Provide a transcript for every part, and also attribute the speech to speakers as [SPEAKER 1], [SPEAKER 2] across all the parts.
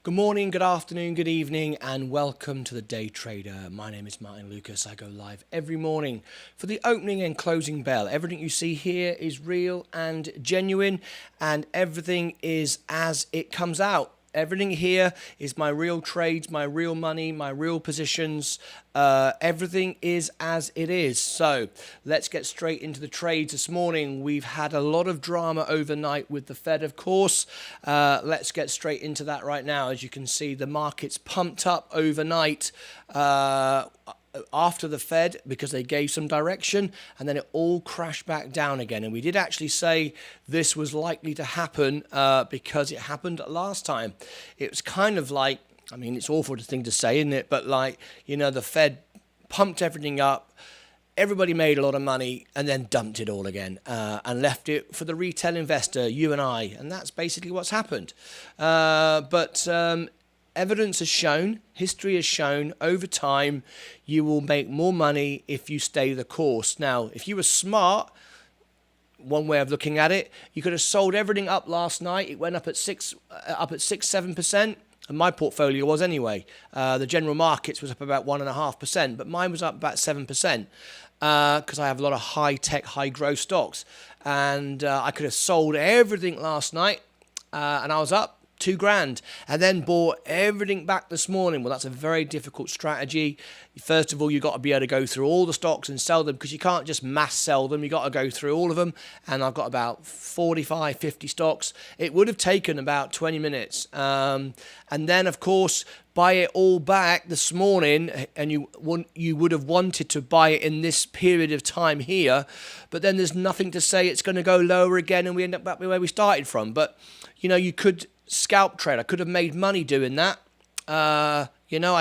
[SPEAKER 1] Good morning, good afternoon, good evening, and welcome to the Day Trader. My name is Martyn Lucas. I go live every morning for the opening and closing bell. Everything you see here is real and genuine, and everything is as it comes out. Everything here is my real trades, my real money, my real positions. Everything is as it is. So let's get straight into the trades this morning. We've had a lot of drama overnight with the Fed, of course. Let's get straight into that right now. As you can see, the market's pumped up overnight. After the Fed, because they gave some direction, and then it all crashed back down again. And we did actually say this was likely to happen because it happened last time. It was kind of like, I mean, it's awful thing to say, isn't it? But like, you know, the Fed pumped everything up, everybody made a lot of money, and then dumped it all again and left it for the retail investor, you and I. And that's basically what's happened. Evidence has shown, history has shown, over time, you will make more money if you stay the course. Now, if you were smart, one way of looking at it, you could have sold everything up last night. It went up at 6-7%, and my portfolio was anyway. The general markets was up about 1.5%, but mine was up about 7%. Because I have a lot of high-tech, high-growth stocks. And I could have sold everything last night, and I was up $2,000, and then bought everything back this morning. Well, that's a very difficult strategy. First of all, you've got to be able to go through all the stocks and sell them, because you can't just mass sell them. You've got to go through all of them, and I've got about 45, 50 stocks. It would have taken about 20 minutes. And then, of course, buy it all back this morning, and you would have wanted to buy it in this period of time here, but then there's nothing to say it's going to go lower again, and we end up back where we started from. But, you know, you could scalp trade. I could have made money doing that. I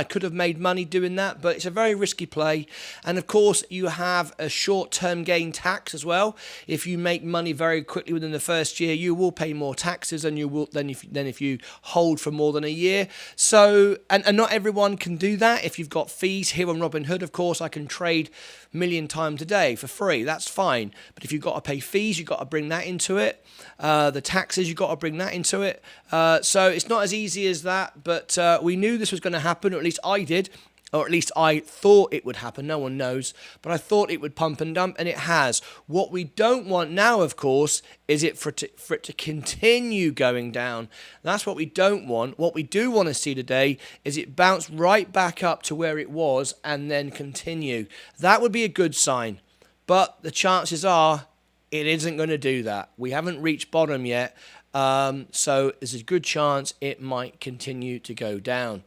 [SPEAKER 1] could have made money doing that, but it's a very risky play. And of course, you have a short-term gain tax as well. If you make money very quickly within the first year, you will pay more taxes than you will than if you hold for more than a year. So, and not everyone can do that. If you've got fees here on Robinhood, of course, I can trade a million times a day for free. That's fine. But if you've got to pay fees, you've got to bring that into it. The taxes, you've got to bring that into it. So it's not as easy as that, but we knew this was going to happen, or at least I did, or at least I thought it would happen. No one knows, but I thought it would pump and dump, and it has. What we don't want now, of course, is for it to continue going down. That's what we don't want. What we do want to see today is it bounce right back up to where it was and then continue. That would be a good sign, but the chances are it isn't going to do that. We haven't reached bottom yet, so there's a good chance it might continue to go down.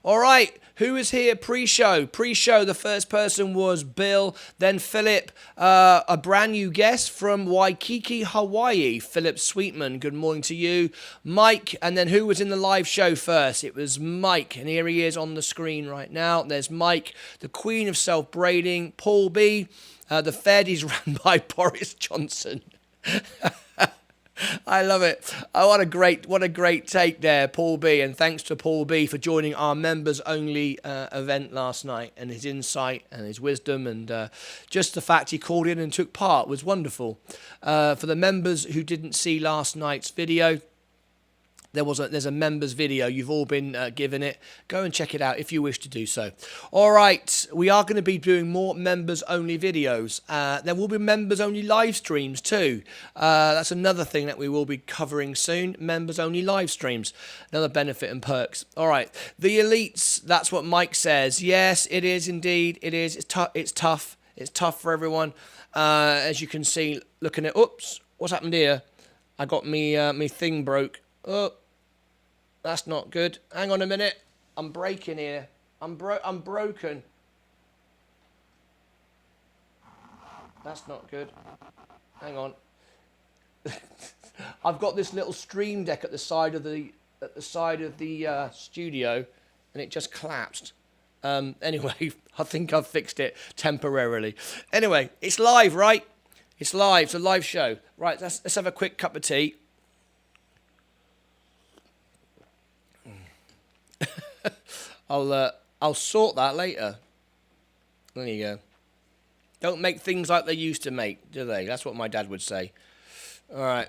[SPEAKER 1] All right, who is here pre-show? Pre-show, the first person was Bill, then Philip, a brand new guest from Waikiki, Hawaii, Philip Sweetman. Good morning to you. Mike, and then who was in the live show first? It was Mike, and here he is on the screen right now. There's Mike, the queen of self-braiding. Paul B, the Fed is run by Boris Johnson. I love it. Oh, what a great take there, Paul B. And thanks to Paul B for joining our members only event last night, and his insight and his wisdom, and just the fact he called in and took part was wonderful. For the members who didn't see last night's video, there's a members video. You've all been given it. Go and check it out if you wish to do so. All right, we are going to be doing more members only videos. There will be members only live streams too. That's another thing that we will be covering soon. Members only live streams. Another benefit and perks. All right, the elites. That's what Mike says. Yes, it is indeed. It is. It's tough. It's tough. It's tough for everyone. As you can see, looking at. Oops, what's happened here? I got me thing broke. Oh. That's not good. Hang on a minute. I'm breaking here. I'm broken. That's not good. Hang on. I've got this little stream deck at the side of the studio, and it just collapsed. Anyway, I think I've fixed it temporarily. Anyway, it's live, right? It's live. It's a live show. Right, let's have a quick cup of tea. I'll sort that later. There you go. Don't make things like they used to make, do they? That's what my dad would say. All right.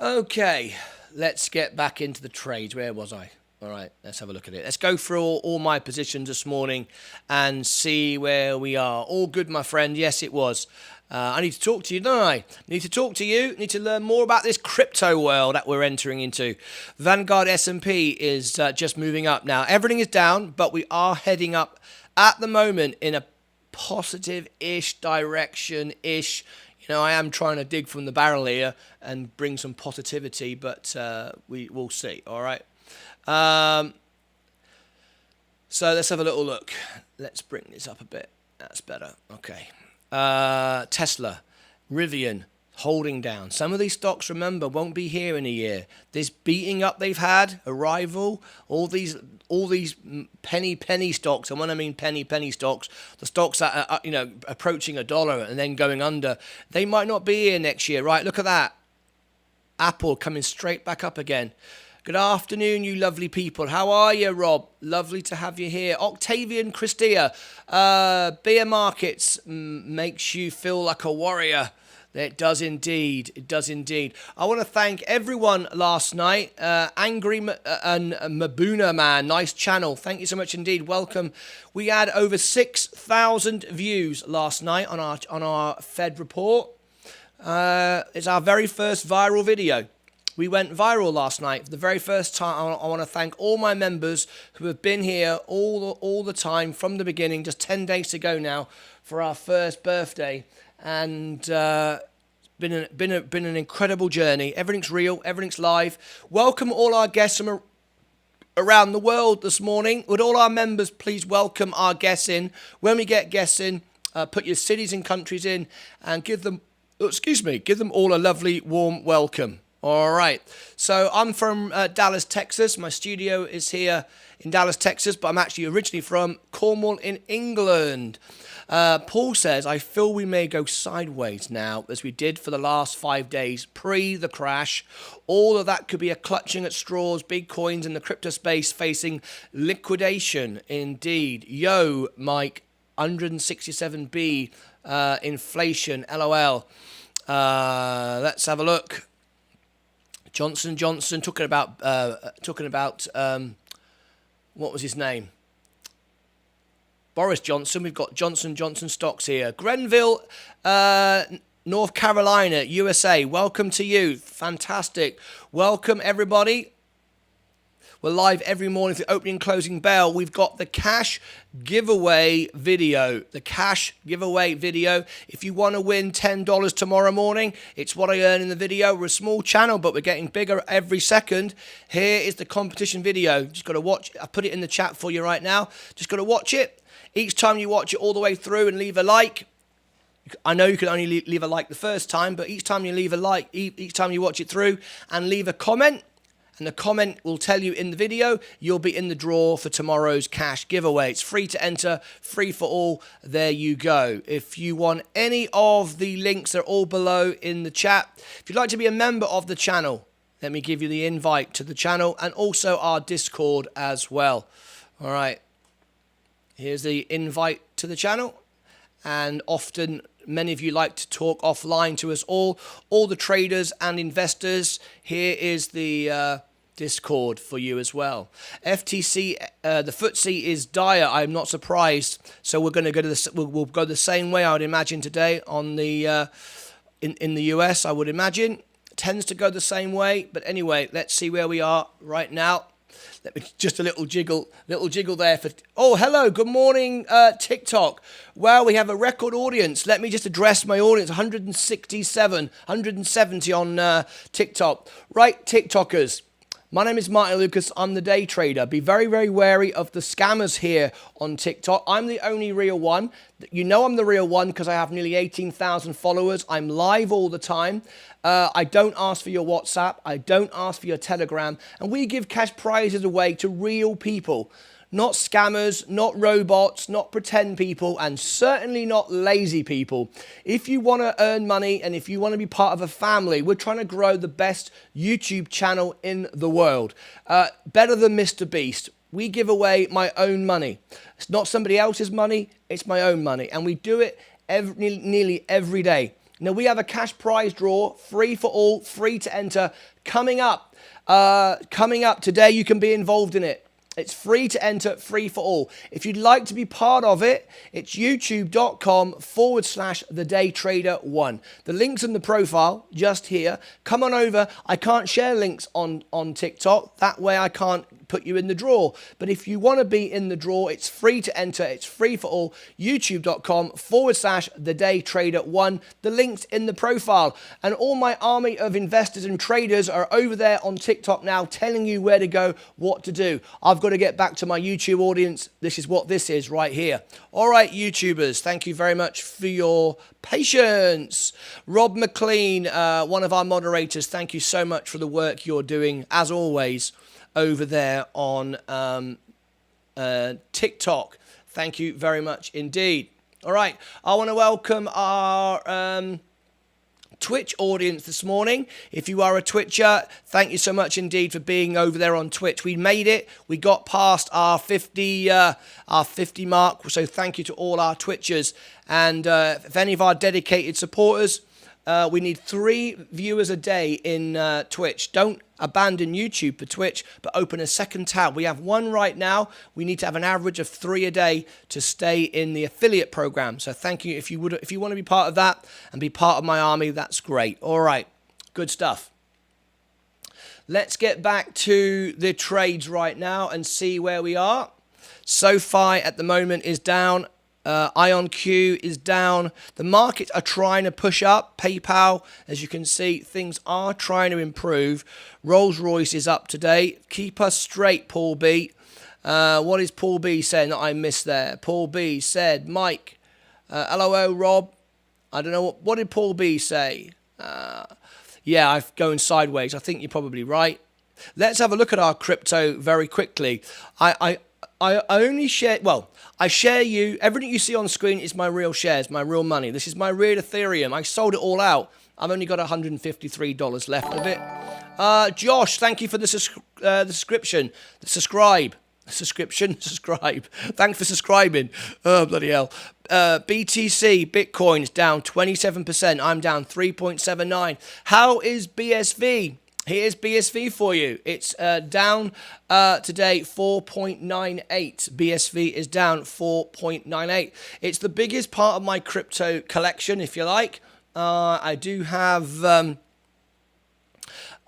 [SPEAKER 1] Okay, let's get back into the trades. Where was I? All right, let's have a look at it. Let's go through all my positions this morning and see where we are. All good, my friend. Yes, it was. I need to talk to you, don't I? Need to talk to you. Need to learn more about this crypto world that we're entering into. Vanguard S&P is just moving up now. Everything is down, but we are heading up at the moment in a positive-ish direction-ish. You know, I am trying to dig from the barrel here and bring some positivity, but we'll see, all right? So let's have a little look. Let's bring this up a bit. That's better. Okay. Tesla, Rivian, holding down. Some of these stocks, remember, won't be here in a year. This beating up they've had, Arrival, all these penny stocks, and when I mean penny stocks, the stocks that are, you know, approaching $1 and then going under, they might not be here next year, right? Look at that. Apple coming straight back up again. Good afternoon, you lovely people. How are you, Rob? Lovely to have you here. Octavian Christia, beer markets makes you feel like a warrior. It does indeed. It does indeed. I want to thank everyone last night. Angry and Mabuna Man, nice channel. Thank you so much indeed. Welcome. We had over 6,000 views last night on our Fed report. It's our very first viral video. We went viral last night for the very first time. I want to thank all my members who have been here all the time from the beginning, just 10 days to go now for our first birthday. And been an incredible journey. Everything's real, everything's live. Welcome all our guests from around the world this morning. Would all our members please welcome our guests in? When we get guests in, put your cities and countries in and give them all a lovely warm welcome. All right. So I'm from Dallas, Texas. My studio is here in Dallas, Texas, but I'm actually originally from Cornwall in England. Paul says, I feel we may go sideways now, as we did for the last 5 days pre the crash. All of that could be a clutching at straws, big coins in the crypto space facing liquidation. Indeed. Yo, Mike, 167B, inflation, LOL. Let's have a look. Johnson talking about what was his name? Boris Johnson. We've got Johnson stocks here. Grenville, North Carolina, USA. Welcome to you. Fantastic. Welcome everybody. We're live every morning for the opening and closing bell. We've got the cash giveaway video. The cash giveaway video. If you want to win $10 tomorrow morning, it's what I earn in the video. We're a small channel, but we're getting bigger every second. Here is the competition video. Just got to watch. I put it in the chat for you right now. Just got to watch it. Each time you watch it all the way through and leave a like. I know you can only leave a like the first time, but each time you leave a like, each time you watch it through and leave a comment, and the comment will tell you in the video, you'll be in the draw for tomorrow's cash giveaway. It's free to enter, free for all. There you go. If you want any of the links, they're all below in the chat. If you'd like to be a member of the channel, let me give you the invite to the channel and also our Discord as well. All right. Here's the invite to the channel. And often many of you like to talk offline to us all the traders and investors. Here is the Discord for you as well. FTC, the FTSE is dire. I'm not surprised. So we're going to go to we'll go the same way, I would imagine, today on the in the US. I would imagine tends to go the same way. But anyway, let's see where we are right now. Let me just a little jiggle there for. Oh, hello, good morning, TikTok. Well, we have a record audience. Let me just address my audience. 170 on TikTok. Right, TikTokers. My name is Martyn Lucas. I'm the day trader. Be very, very wary of the scammers here on TikTok. I'm the only real one. You know I'm the real one because I have nearly 18,000 followers. I'm live all the time. I don't ask for your WhatsApp. I don't ask for your Telegram. And we give cash prizes away to real people. Not scammers, not robots, not pretend people, and certainly not lazy people. If you want to earn money and if you want to be part of a family, we're trying to grow the best YouTube channel in the world. Better than Mr. Beast. We give away my own money. It's not somebody else's money, it's my own money. And we do it nearly every day. Now, we have a cash prize draw, free for all, free to enter, coming up. Coming up today. You can be involved in it. It's free to enter, free for all. If you'd like to be part of it, it's youtube.com/thedaytrader1. The link's in the profile, just here. Come on over. I can't share links on TikTok. That way I can't put you in the draw. But if you want to be in the draw, it's free to enter. It's free for all. youtube.com/thedaytrader1. The link's in the profile. And all my army of investors and traders are over there on TikTok now telling you where to go, what to do. I've got to get back to my YouTube audience. This is what this is right here. All right, YouTubers, thank you very much for your patience. Rob McLean, one of our moderators, thank you so much for the work you're doing, as always, over there on TikTok. Thank you very much indeed. All right, I want to welcome our Twitch audience this morning. If you are a Twitcher, thank you so much indeed for being over there on Twitch. We made it. We got past our 50 mark. So thank you to all our Twitchers. And if any of our dedicated supporters, we need 3 viewers a day in Twitch. Don't abandon YouTube for Twitch, but open a second tab. We have 1 right now. We need to have an average of 3 a day to stay in the affiliate program. So thank you. If you want to be part of that and be part of my army, that's great. All right, good stuff. Let's get back to the trades right now and see where we are. SoFi at the moment is down. IonQ is down. The markets are trying to push up. PayPal, as you can see, things are trying to improve. Rolls-Royce is up today. Keep us straight, Paul B. What is Paul B saying that I missed there? Paul B said, Mike, LOL, Rob. I don't know. What did Paul B say? Yeah, I'm going sideways. I think you're probably right. Let's have a look at our crypto very quickly. I only share, well, I share you, everything you see on screen is my real shares, my real money. This is my real Ethereum. I sold it all out. I've only got $153 left of it. Josh, thank you for the subscription. Subscribe. Thanks for subscribing. Oh, bloody hell. BTC, Bitcoin is down 27%. I'm down 3.79. How is BSV? Here's BSV for you. It's down today 4.98. BSV is down 4.98. It's the biggest part of my crypto collection, if you like. I do have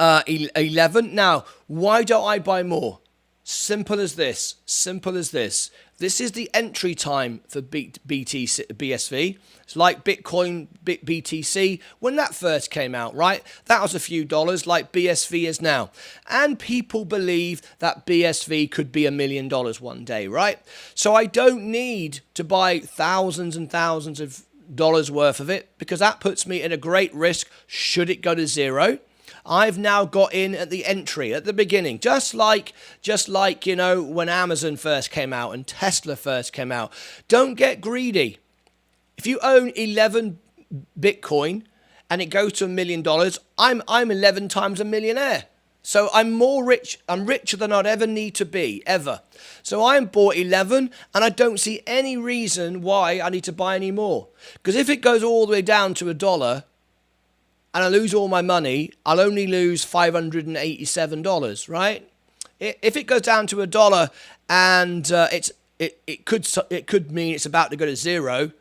[SPEAKER 1] 11. Now, why don't I buy more? Simple as this. Simple as this. This is the entry time for BSV. It's like Bitcoin, BTC, when that first came out, right? That was a few dollars, like BSV is now. And people believe that BSV could be $1 million one day, right? So I don't need to buy thousands and thousands of dollars worth of it, because that puts me at a great risk should it go to zero. I've now got in at the entry, at the beginning, just like, you know, when Amazon first came out and Tesla first came out. Don't get greedy. If you own 11 Bitcoin and it goes to $1 million, I'm 11 times a millionaire. So I'm more rich. I'm richer than I'd ever need to be, ever. So I'm bought 11, and I don't see any reason why I need to buy any more. Because if it goes all the way down to $1, and I lose all my money, I'll only lose $587, right? If it goes down to $1 and it could mean it's about to go to zero,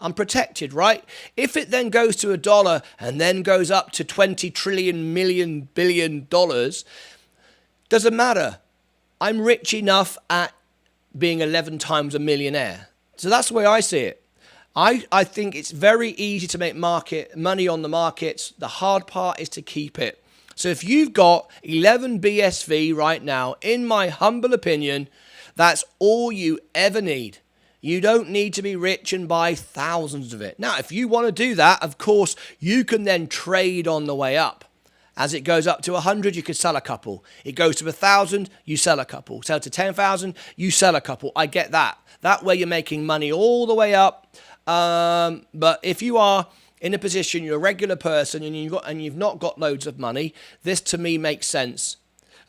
[SPEAKER 1] I'm protected, right? If it then goes to $1 and then goes up to 20 trillion million billion dollars, doesn't matter. I'm rich enough at being 11 times a millionaire. So that's the way I see it. I think it's very easy to make money on the markets. The hard part is to keep it. So if you've got 11 BSV right now, in my humble opinion, that's all you ever need. You don't need to be rich and buy thousands of it. Now, if you want to do that, of course, you can then trade on the way up. As it goes up to 100, you could sell a couple. It goes to 1,000, you sell a couple. Sell to 10,000, you sell a couple. I get that. That way you're making money all the way up. But if you are in a position, you're a regular person and you've not got loads of money, this to me makes sense.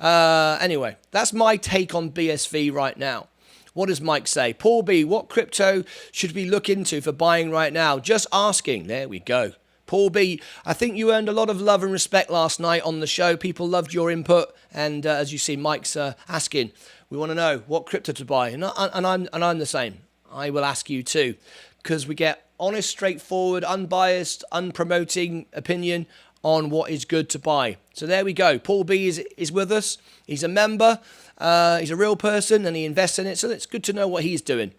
[SPEAKER 1] Anyway, that's my take on BSV right now. What does Mike say? Paul B, what crypto should we look into for buying right now? Just asking. There we go. Paul B, I think you earned a lot of love and respect last night on the show. People loved your input. And as you see, Mike's asking, we want to know what crypto to buy. And I'm the same. I will ask you too, because we get honest, straightforward, unbiased, unpromoting opinion on what is good to buy. So there we go. Paul B is with us. He's a member. He's a real person and he invests in it. So it's good to know what he's doing.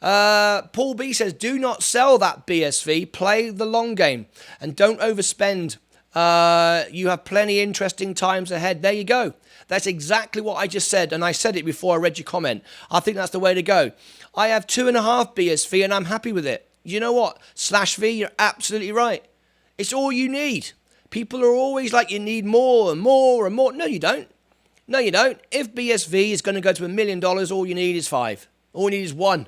[SPEAKER 1] Paul B says, do not sell that BSV. Play the long game and don't overspend. You have plenty interesting times ahead. There you go. That's exactly what I just said. And I said it before I read your comment. I think that's the way to go. I have 2.5 BSV and I'm happy with it. You know what? /V, you're absolutely right. It's all you need. People are always like, you need more and more and more. No, you don't. No, you don't. If BSV is going to go to $1 million, all you need is 5. All you need is 1.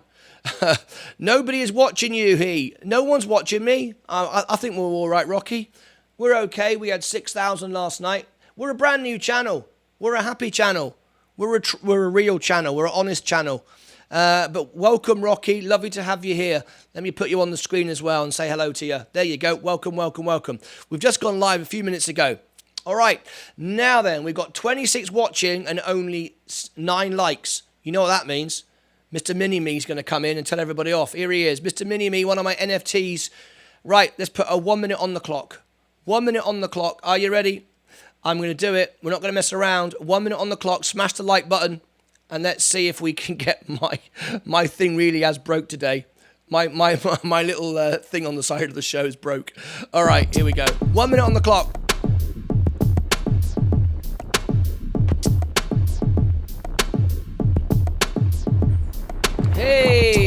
[SPEAKER 1] Nobody is watching you, No one's watching me. I think we're all right, Rocky. We're okay. We had 6,000 last night. We're a brand new channel. We're a happy channel. We're a real channel. We're an honest channel. But welcome, Rocky. Lovely to have you here. Let me put you on the screen as well and say hello to you. There you go. Welcome, welcome, welcome. We've just gone live a few minutes ago. All right. Now then, we've got 26 watching and only 9 likes. You know what that means? Mr. Mini-Me is going to come in and tell everybody off. Here he is. Mr. Mini-Me, one of my NFTs. Right, let's put a 1 minute on the clock. 1 minute on the clock. Are you ready? I'm going to do it. We're not going to mess around. 1 minute on the clock. Smash the like button. And let's see if we can get my thing really has broke today. My little thing on the side of the show is broke. All right, here we go. 1 minute on the clock. Hey!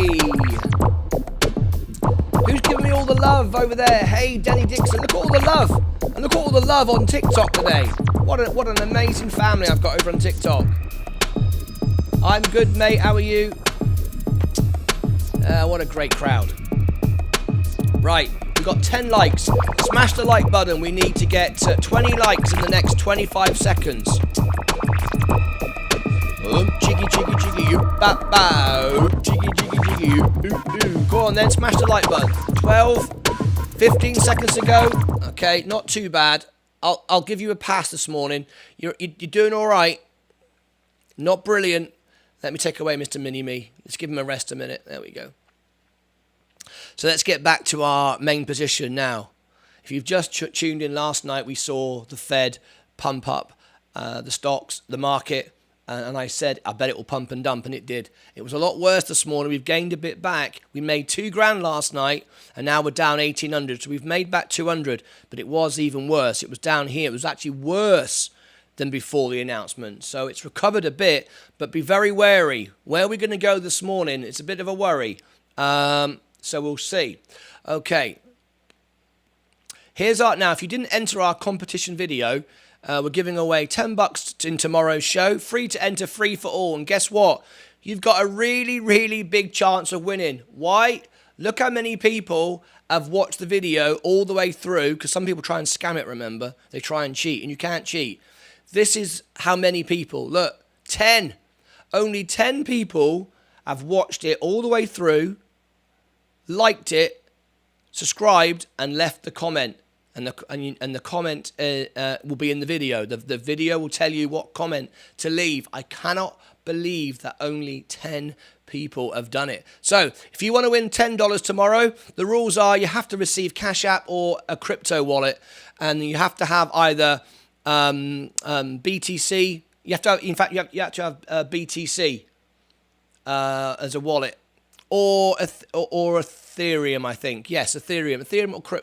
[SPEAKER 1] Who's giving me all the love over there? Hey, Danny Dixon, look at all the love. And look at all the love on TikTok today. What an amazing family I've got over on TikTok. I'm good, mate. How are you? What a great crowd. Right, we've got 10 likes. Smash the like button. We need to get 20 likes in the next 25 seconds. Chiggy, chiggy, chiggy, bap, bow. Chiggy, chiggy, chiggy, Go on then, smash the like button. 12, 15 seconds to go. Okay, not too bad. I'll give you a pass this morning. You're doing all right. Not brilliant. Let me take away Mr. Mini-Me. Let's give him a rest a minute. There we go. So let's get back to our main position now. If you've just tuned in last night, we saw the Fed pump up the stocks, the market. And I said, I bet it will pump and dump, and it did. It was a lot worse this morning. We've gained a bit back. We made 2 grand last night, and now we're down 1,800. So we've made back 200, but it was even worse. It was down here. It was actually worse than before the announcement. So it's recovered a bit, but be very wary. Where are we going to go this morning? It's a bit of a worry. So we'll see. Okay. Here's our, now, if you didn't enter our competition video, we're giving away $10 in tomorrow's show. Free to enter, free for all. And guess what? You've got a really, really big chance of winning. Why? Look how many people have watched the video all the way through, because some people try and scam it, remember? They try and cheat, and you can't cheat. This is how many people. Look, 10. Only 10 people have watched it all the way through, liked it, subscribed, and left the comment. And the comment will be in the video. The video will tell you what comment to leave. I cannot believe that only 10 people have done it. So if you want to win $10 tomorrow, the rules are you have to receive Cash App or a crypto wallet, and you have to have either BTC. You have to have, in fact, you have to have BTC as a wallet, or Ethereum, I think. Yes, Ethereum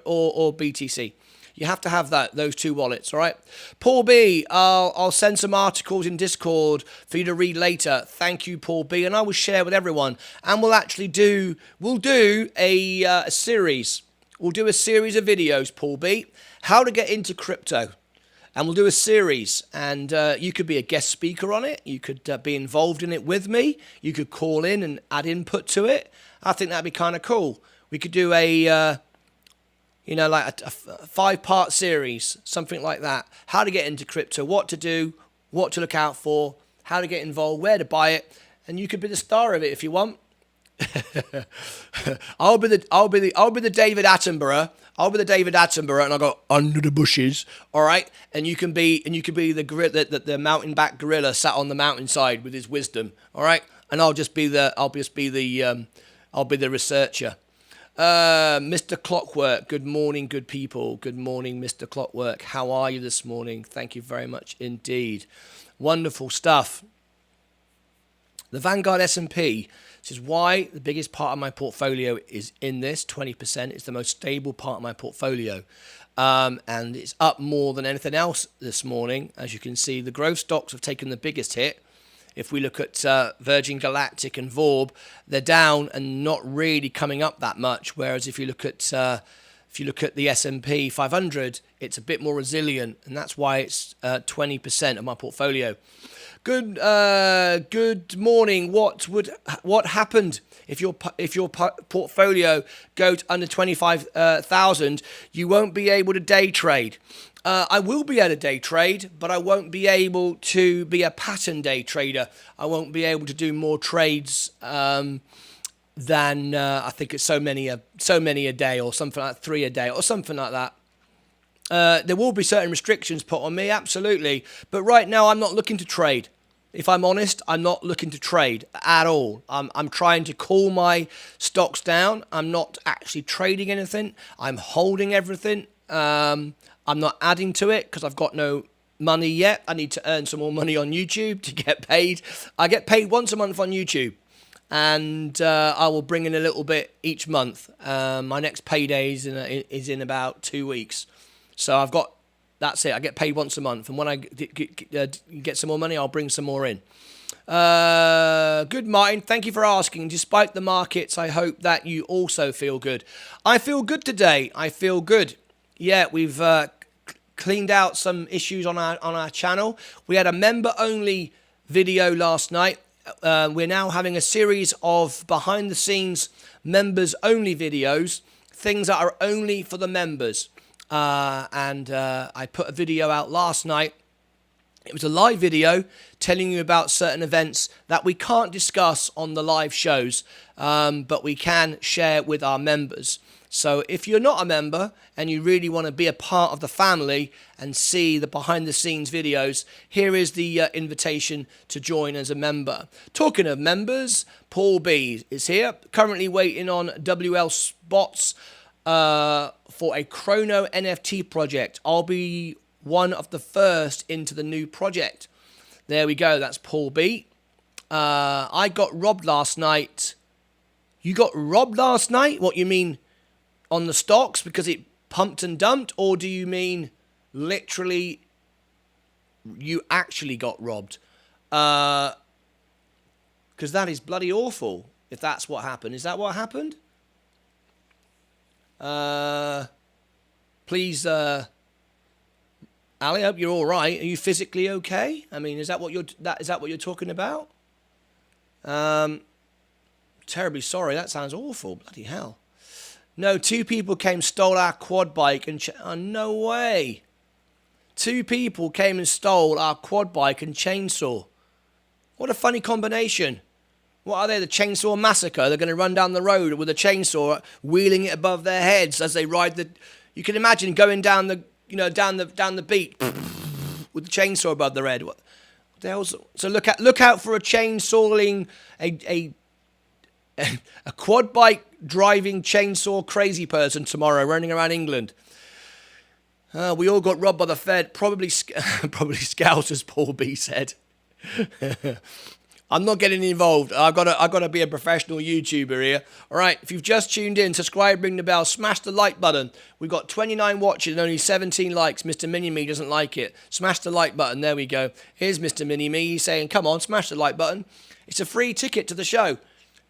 [SPEAKER 1] or BTC. You have to have those 2 wallets, all right? Paul B, I'll send some articles in Discord for you to read later. Thank you, Paul B, and I will share with everyone. And we'll actually do a series. We'll do a series of videos, Paul B, how to get into crypto. And we'll do a series, and you could be a guest speaker on it. You could be involved in it with me. You could call in and add input to it. I think that'd be kind of cool. We could do a, like a 5-part series, something like that. How to get into crypto, what to do, what to look out for, how to get involved, where to buy it. And you could be the star of it if you want. I'll be the David Attenborough. I'll be the David Attenborough, and I'll go under the bushes. All right, and you can be the mountain back gorilla sat on the mountainside with his wisdom. All right, and I'll be the researcher. Mr. Clockwork, good morning, good people. Good morning, Mr. Clockwork. How are you this morning? Thank you very much indeed. Wonderful stuff. The Vanguard S&P. This is why the biggest part of my portfolio is in this. 20% is the most stable part of my portfolio. And it's up more than anything else this morning. As you can see, the growth stocks have taken the biggest hit. If we look at Virgin Galactic and VORB, they're down and not really coming up that much. Whereas if you look at the S&P 500, it's a bit more resilient, and that's why it's 20% of my portfolio. Good morning. What happened if your portfolio goes under 25,000? You won't be able to day trade. I will be able to day trade, but I won't be able to be a pattern day trader. I won't be able to do more trades than I think it's so many a day, or something like 3 a day, or something like that. There will be certain restrictions put on me, absolutely. But right now, I'm not looking to trade. If I'm honest, I'm not looking to trade at all. I'm trying to cool my stocks down. I'm not actually trading anything. I'm holding everything. I'm not adding to it because I've got no money yet. I need to earn some more money on YouTube to get paid. I get paid once a month on YouTube, and I will bring in a little bit each month. My next payday is in about 2 weeks. So that's it. I get paid once a month, and when I get some more money, I'll bring some more in. Good, Martin. Thank you for asking. Despite the markets, I hope that you also feel good. I feel good today. I feel good. Yeah, we've cleaned out some issues on our channel. We had a member-only video last night. We're now having a series of behind-the-scenes members-only videos, things that are only for the members. And I put a video out last night. It was a live video telling you about certain events that we can't discuss on the live shows, but we can share with our members. So if you're not a member and you really want to be a part of the family and see the behind the scenes videos, here is the invitation to join as a member. Talking of members, Paul B is here, currently waiting on WL spots for a Chrono NFT project. I'll be one of the first into the new project. There we go. That's Paul B. I got robbed last night. You got robbed last night? What, you mean on the stocks because it pumped and dumped? Or do you mean literally you actually got robbed? Because that is bloody awful if that's what happened. Is that what happened? Please, Ali, I hope you're all right. Are you physically okay? I mean, is that what you're talking about? Terribly sorry. That sounds awful. Bloody hell. No, 2 people came, stole our quad bike and oh, no way. 2 people came and stole our quad bike and chainsaw. What a funny combination. What are they, the Chainsaw Massacre? They're going to run down the road with a chainsaw, wheeling it above their heads as they ride the... You can imagine going down the, down the beat with the chainsaw above their head. What the hell's... So look out for a chainsawing, a quad bike driving chainsaw crazy person tomorrow running around England. We all got robbed by the Fed. Probably scouts, as Paul B said. I'm not getting involved. I've got to be a professional YouTuber here. All right, if you've just tuned in, subscribe, ring the bell, smash the like button. We've got 29 watches and only 17 likes. Mr. Mini-Me doesn't like it. Smash the like button. There we go. Here's Mr. Mini-Me. He's saying, come on, smash the like button. It's a free ticket to the show.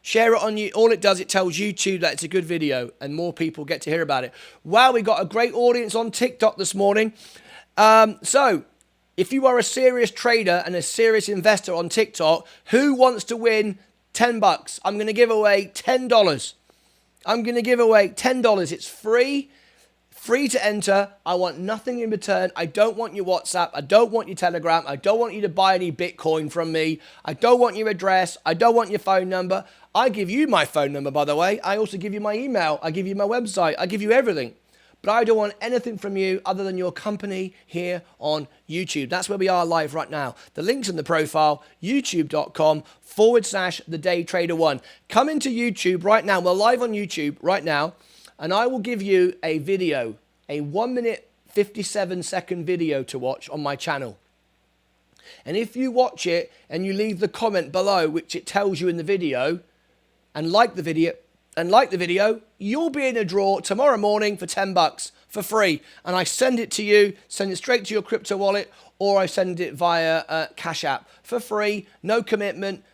[SPEAKER 1] Share it on you. All it does, it tells YouTube that it's a good video and more people get to hear about it. Wow, we got a great audience on TikTok this morning. So, if you are a serious trader and a serious investor on TikTok, who wants to win $10? I'm going to give away $10. I'm going to give away $10. It's free. Free to enter. I want nothing in return. I don't want your WhatsApp. I don't want your Telegram. I don't want you to buy any Bitcoin from me. I don't want your address. I don't want your phone number. I give you my phone number, by the way. I also give you my email. I give you my website. I give you everything. But I don't want anything from you other than your company here on YouTube. That's where we are live right now. The link's in the profile, youtube.com/thedaytrader1. Come into YouTube right now. We're live on YouTube right now. And I will give you a video, a 1 minute, 57-second video to watch on my channel. And if you watch it and you leave the comment below, which it tells you in the video, and like the video, you'll be in a draw tomorrow morning for $10 for free. And I send it to you, send it straight to your crypto wallet, or I send it via Cash App for free, no commitment,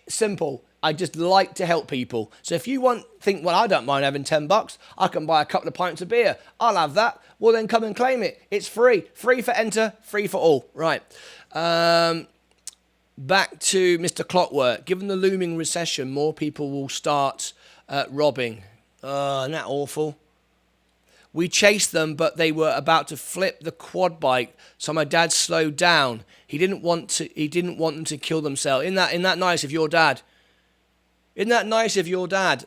[SPEAKER 1] simple. I just like to help people. So if you think, well, I don't mind having $10. I can buy a couple of pints of beer. I'll have that. Well, then come and claim it. It's free. Free for enter, free for all. Right. Back to Mr. Clockwork. Given the looming recession, more people will start robbing. Isn't that awful? We chased them, but they were about to flip the quad bike, so my dad slowed down. He didn't want them to kill themselves. Isn't that nice of your dad? Isn't that nice of your dad?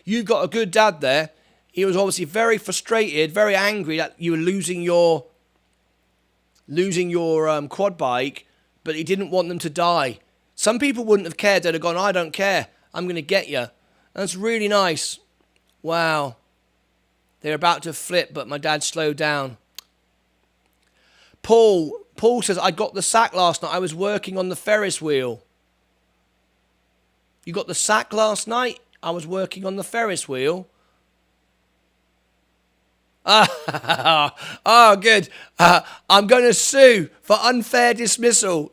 [SPEAKER 1] You've got a good dad there. He was obviously very frustrated, very angry that you were losing your quad bike, but he didn't want them to die. Some people wouldn't have cared. They'd have gone, I don't care. I'm going to get you. That's really nice. Wow. They're about to flip, but my dad slowed down. Paul says, I got the sack last night. I was working on the Ferris wheel. You got the sack last night? I was working on the Ferris wheel. Oh, good. I'm going to sue for unfair dismissal.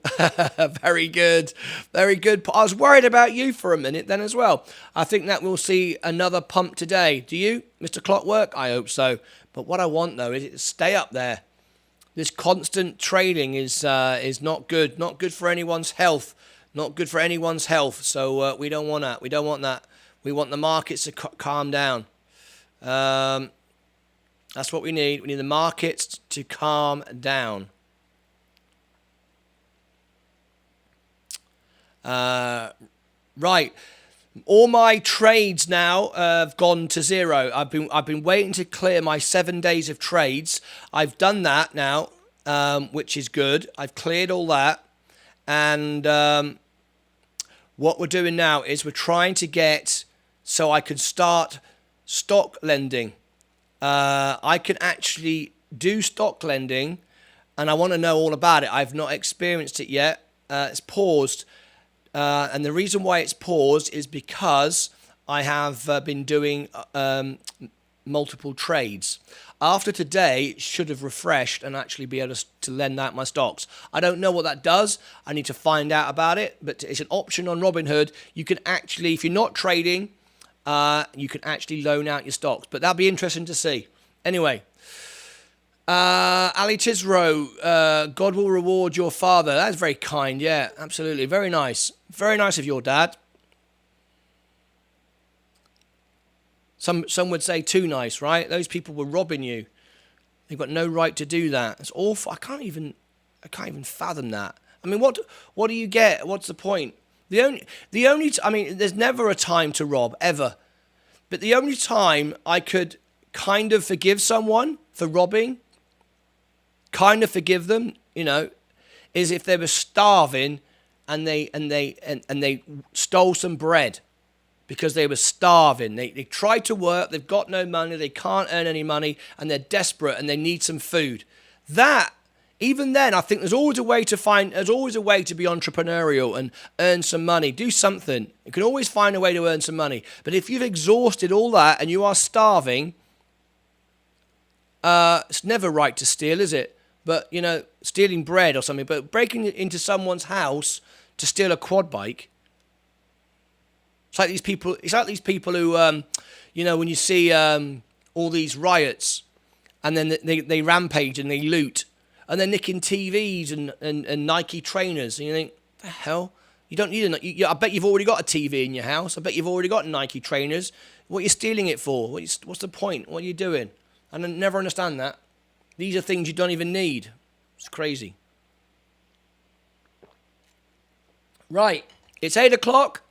[SPEAKER 1] Very good. Very good. I was worried about you for a minute then as well. I think that we'll see another pump today. Do you, Mr. Clockwork? I hope so. But what I want, though, is it to stay up there. This constant trading is not good. Not good for anyone's health. Not good for anyone's health. So we don't want that. We don't want that. We want the markets to calm down. That's what we need. We need the markets to calm down. Right. All my trades now have gone to zero. I've been waiting to clear my 7 days of trades. I've done that now, which is good. I've cleared all that. And what we're doing now is we're trying to get so I can start stock lending. I can actually do stock lending, and I want to know all about it. I've not experienced it yet. It's paused. And the reason why it's paused is because I have been doing multiple trades. After today, it should have refreshed and actually be able to lend out my stocks. I don't know what that does. I need to find out about it. But it's an option on Robinhood. You can actually, if you're not trading, you can actually loan out your stocks. But that'll be interesting to see. Anyway, Ali Tisro, God will reward your father. That's very kind. Yeah, absolutely. Very nice. Very nice of your dad. Some would say too nice, right? Those people were robbing you. They've got no right to do that. It's awful. I can't even fathom that. I mean, what do you get? What's the point? I mean, there's never a time to rob, ever. But the only time I could kind of forgive someone for robbing, kind of forgive them, is if they were starving and they stole some bread because they were starving. They tried to work, they've got no money, they can't earn any money, and they're desperate and they need some food. That, even then, I think there's always a way to be entrepreneurial and earn some money. Do something. You can always find a way to earn some money. But if you've exhausted all that and you are starving, it's never right to steal, is it? But, stealing bread or something, but breaking into someone's house to steal a quad bike. It's like these people who, when you see all these riots and then they rampage and they loot and they're nicking TVs and Nike trainers. And you think, the hell? You don't need I bet you've already got a TV in your house. I bet you've already got Nike trainers. What are you stealing it for? What's the point? What are you doing? And I never understand that. These are things you don't even need. It's crazy. Right, it's 8 o'clock.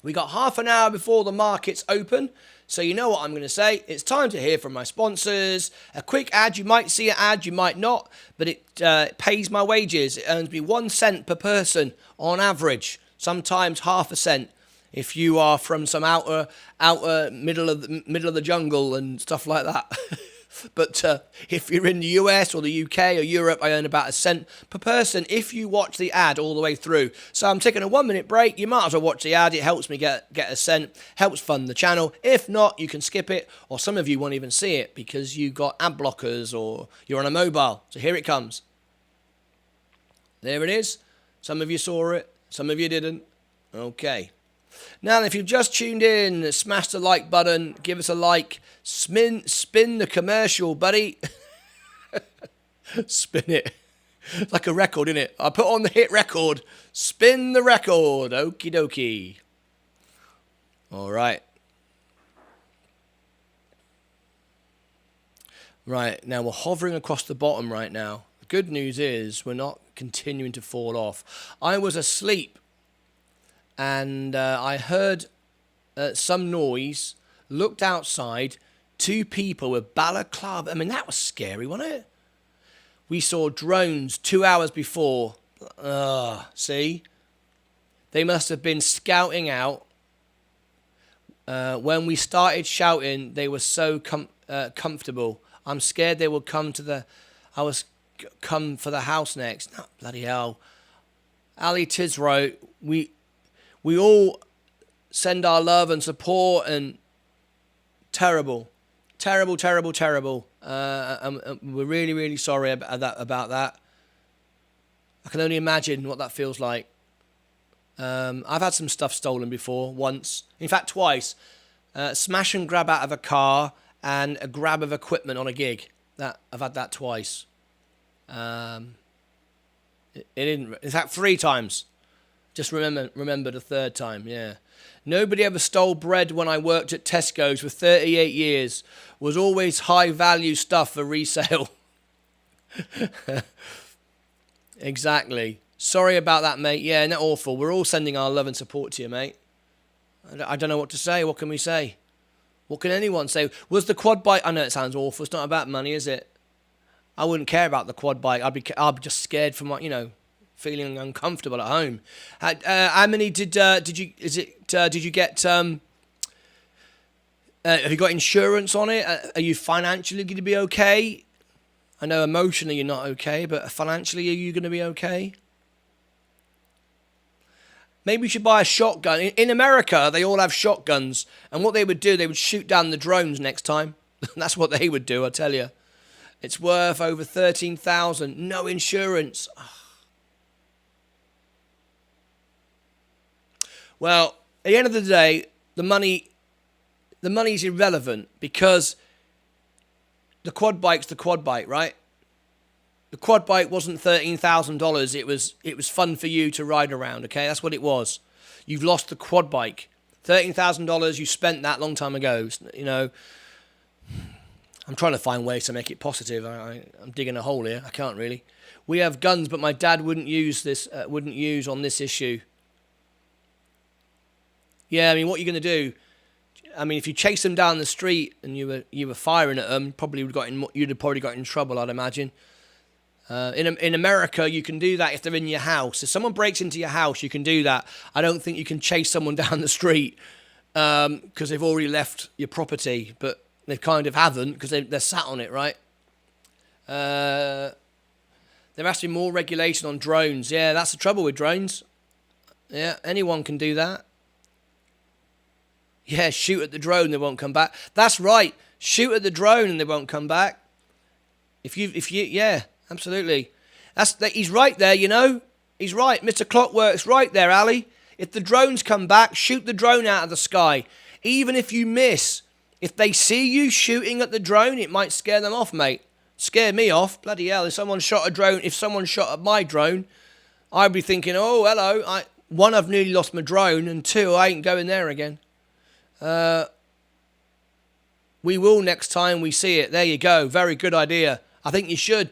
[SPEAKER 1] We got half an hour before the markets open. So you know what I'm going to say. It's time to hear from my sponsors. A quick ad. You might see an ad, you might not. But it pays my wages. It earns me 1 cent per person on average. Sometimes half a cent. If you are from some outer middle of the jungle and stuff like that. But if you're in the US or the UK or Europe, I earn about 1 cent per person if you watch the ad all the way through. So I'm taking a 1-minute break. You might as well watch the ad. It helps me get 1 cent, helps fund the channel. If not, you can skip it, or some of you won't even see it because you got ad blockers or you're on a mobile. So here it comes. There it is. Some of you saw it, some of you didn't. Okay. Now, if you've just tuned in, smash the like button, give us a like, spin the commercial, buddy. Spin it. It's like a record, isn't it? I put on the hit record. Spin the record. Okie dokie. All right. Right, now we're hovering across the bottom right now. The good news is we're not continuing to fall off. I was asleep. And I heard some noise, looked outside, 2 people with balaclava. I mean, that was scary, wasn't it? We saw drones 2 hours before. See? They must have been scouting out. When we started shouting, they were so comfortable. I'm scared they will come come for the house next. Oh, bloody hell. Ali Tisro, we all send our love and support, and terrible. And we're really, really sorry about that. I can only imagine what that feels like. I've had some stuff stolen before, once. In fact, twice. Smash and grab out of a car and a grab of equipment on a gig. I've had that twice. In fact, 3 times. Just remember the 3rd time, yeah. Nobody ever stole bread when I worked at Tesco's for 38 years. Was always high-value stuff for resale. Exactly. Sorry about that, mate. Yeah, not awful. We're all sending our love and support to you, mate. I don't know what to say. What can we say? What can anyone say? Was the quad bike... I know it sounds awful. It's not about money, is it? I wouldn't care about the quad bike. I'd be just scared for my, feeling uncomfortable at home. How many did you get? Have you got insurance on it? Are you financially going to be okay? I know emotionally you're not okay, but financially are you going to be okay? Maybe you should buy a shotgun. In America, they all have shotguns, and what they would do, they would shoot down the drones next time. That's what they would do, I tell you. It's worth over $13,000. No insurance. Well, at the end of the day, the money is irrelevant because the quad bike's the quad bike, right? The quad bike wasn't $13,000. It was fun for you to ride around, okay? That's what it was. You've lost the quad bike. $13,000, you spent that long time ago, I'm trying to find ways to make it positive. I'm digging a hole here. I can't really. We have guns, but my dad wouldn't use on this issue. Yeah, I mean, what are you going to do? I mean, if you chase them down the street and you were firing at them, you'd have probably got in trouble, I'd imagine. In America, you can do that if they're in your house. If someone breaks into your house, you can do that. I don't think you can chase someone down the street because they've already left your property, but they kind of haven't because they're sat on it, right? There has to be more regulation on drones. Yeah, that's the trouble with drones. Yeah, anyone can do that. Yeah, shoot at the drone, they won't come back. That's right. Shoot at the drone and they won't come back. If you, yeah, absolutely. He's right there, He's right. Mr. Clockwork's right there, Ali. If the drones come back, shoot the drone out of the sky. Even if you miss, if they see you shooting at the drone, it might scare them off, mate. Scare me off. Bloody hell, if someone shot at my drone, I'd be thinking, oh, hello. 1, I've nearly lost my drone, and 2, I ain't going there again. We will next time we see it. There you go. Very good idea. I think you should.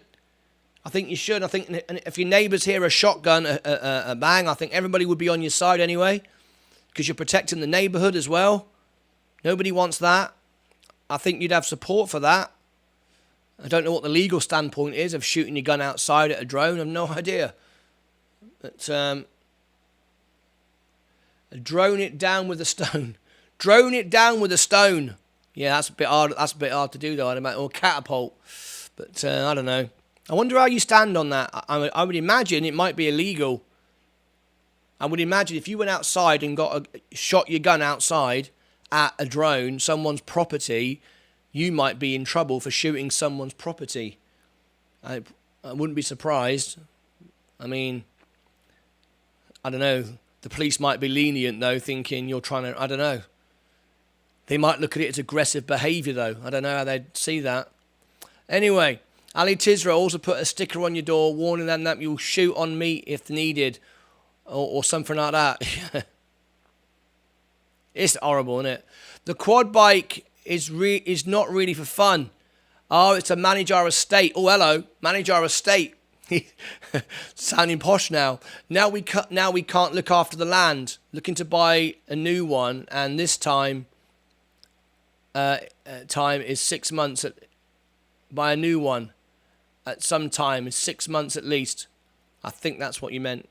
[SPEAKER 1] I think if your neighbours hear a shotgun, a bang, I think everybody would be on your side anyway, because you're protecting the neighbourhood as well. Nobody wants that. I think you'd have support for that. I don't know what the legal standpoint is of shooting your gun outside at a drone. I have no idea. But drone it down with a stone. Drone it down with a stone. Yeah, that's a bit hard. That's a bit hard to do, though. Or catapult. But I don't know. I wonder how you stand on that. I would imagine it might be illegal. I would imagine if you went outside and shot your gun outside at a drone, someone's property, you might be in trouble for shooting someone's property. I wouldn't be surprised. I mean, I don't know. The police might be lenient, though, thinking you're trying to, I don't know. They might look at it as aggressive behaviour, though. I don't know how they'd see that. Anyway, Ali Tisra also put a sticker on your door warning them that you'll shoot on me if needed, or something like that. It's horrible, isn't it? The quad bike is not really for fun. Oh, it's to manage our estate. Oh, hello, manage our estate. Sounding posh now. Now we can't look after the land. Looking to buy a new one, and this time is 6 months. Buy a new one at some time is 6 months at least. I think that's what you meant.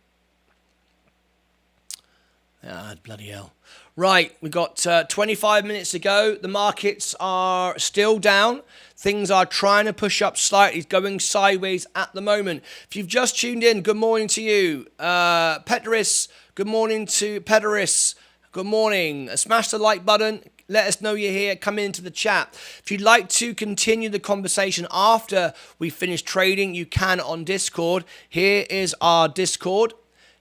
[SPEAKER 1] Ah, bloody hell. Right, we've got 25 minutes to go. The markets are still down. Things are trying to push up slightly, going sideways at the moment. If you've just tuned in, good morning to you. Pederis, good morning to Pederis. Good morning. Smash the like button. Let us know you're here. Come into the chat. If you'd like to continue the conversation after we finish trading, you can on Discord. Here is our Discord.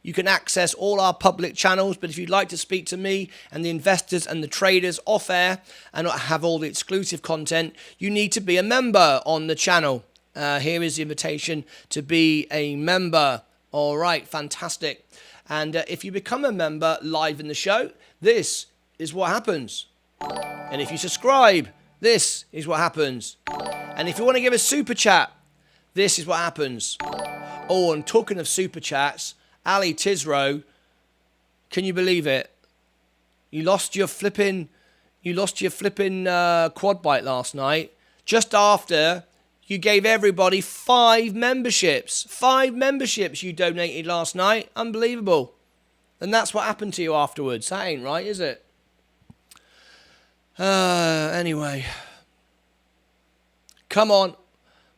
[SPEAKER 1] You can access all our public channels, but if you'd like to speak to me and the investors and the traders off air and have all the exclusive content, you need to be a member on the channel. Here is the invitation to be a member. All right, fantastic. And if you become a member live in the show, this is what happens. And if you subscribe, this is what happens. And if you want to give a super chat, this is what happens. Oh, and talking of super chats, Ali Tisro, can you believe it? You lost your flipping quad bike last night, just after you gave everybody 5 memberships. 5 memberships you donated last night. Unbelievable. And that's what happened to you afterwards. That ain't right, is it? Anyway. Come on.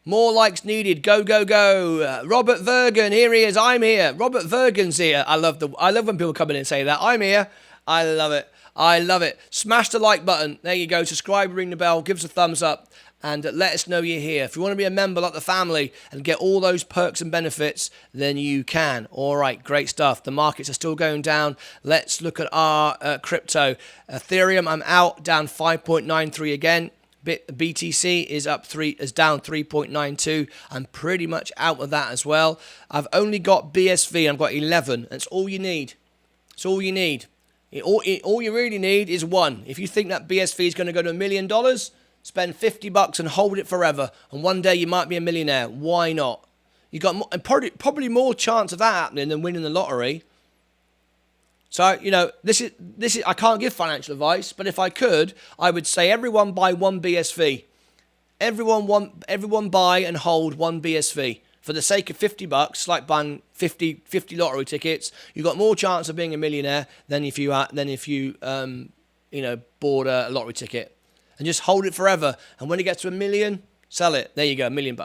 [SPEAKER 1] More likes needed. Go, go, go. Robert Vergen, here he is. I'm here. Robert Vergen's here. I love when people come in and say that. I'm here. I love it. I love it. Smash the like button. There you go. Subscribe, ring the bell, give us a thumbs up, and let us know you're here. If you want to be a member like the family and get all those perks and benefits, then you can. All right, great stuff. The markets are still going down. Let's look at our crypto. Ethereum, I'm out, down 5.93 again. BTC is down 3.92. I'm pretty much out of that as well. I've only got BSV. I've got 11. That's all you need. That's all you need. All you really need is one. If you think that BSV is going to go to $1 million, spend $50 and hold it forever. And one day you might be a millionaire. Why not? You got probably more chance of that happening than winning the lottery. So, this is I can't give financial advice, but if I could, I would say everyone buy one BSV. Everyone buy and hold one BSV. For the sake of $50, like buying 50 lottery tickets, you got more chance of being a millionaire than if you bought a lottery ticket. And just hold it forever. And when it gets to $1 million, sell it. There you go, $1 million.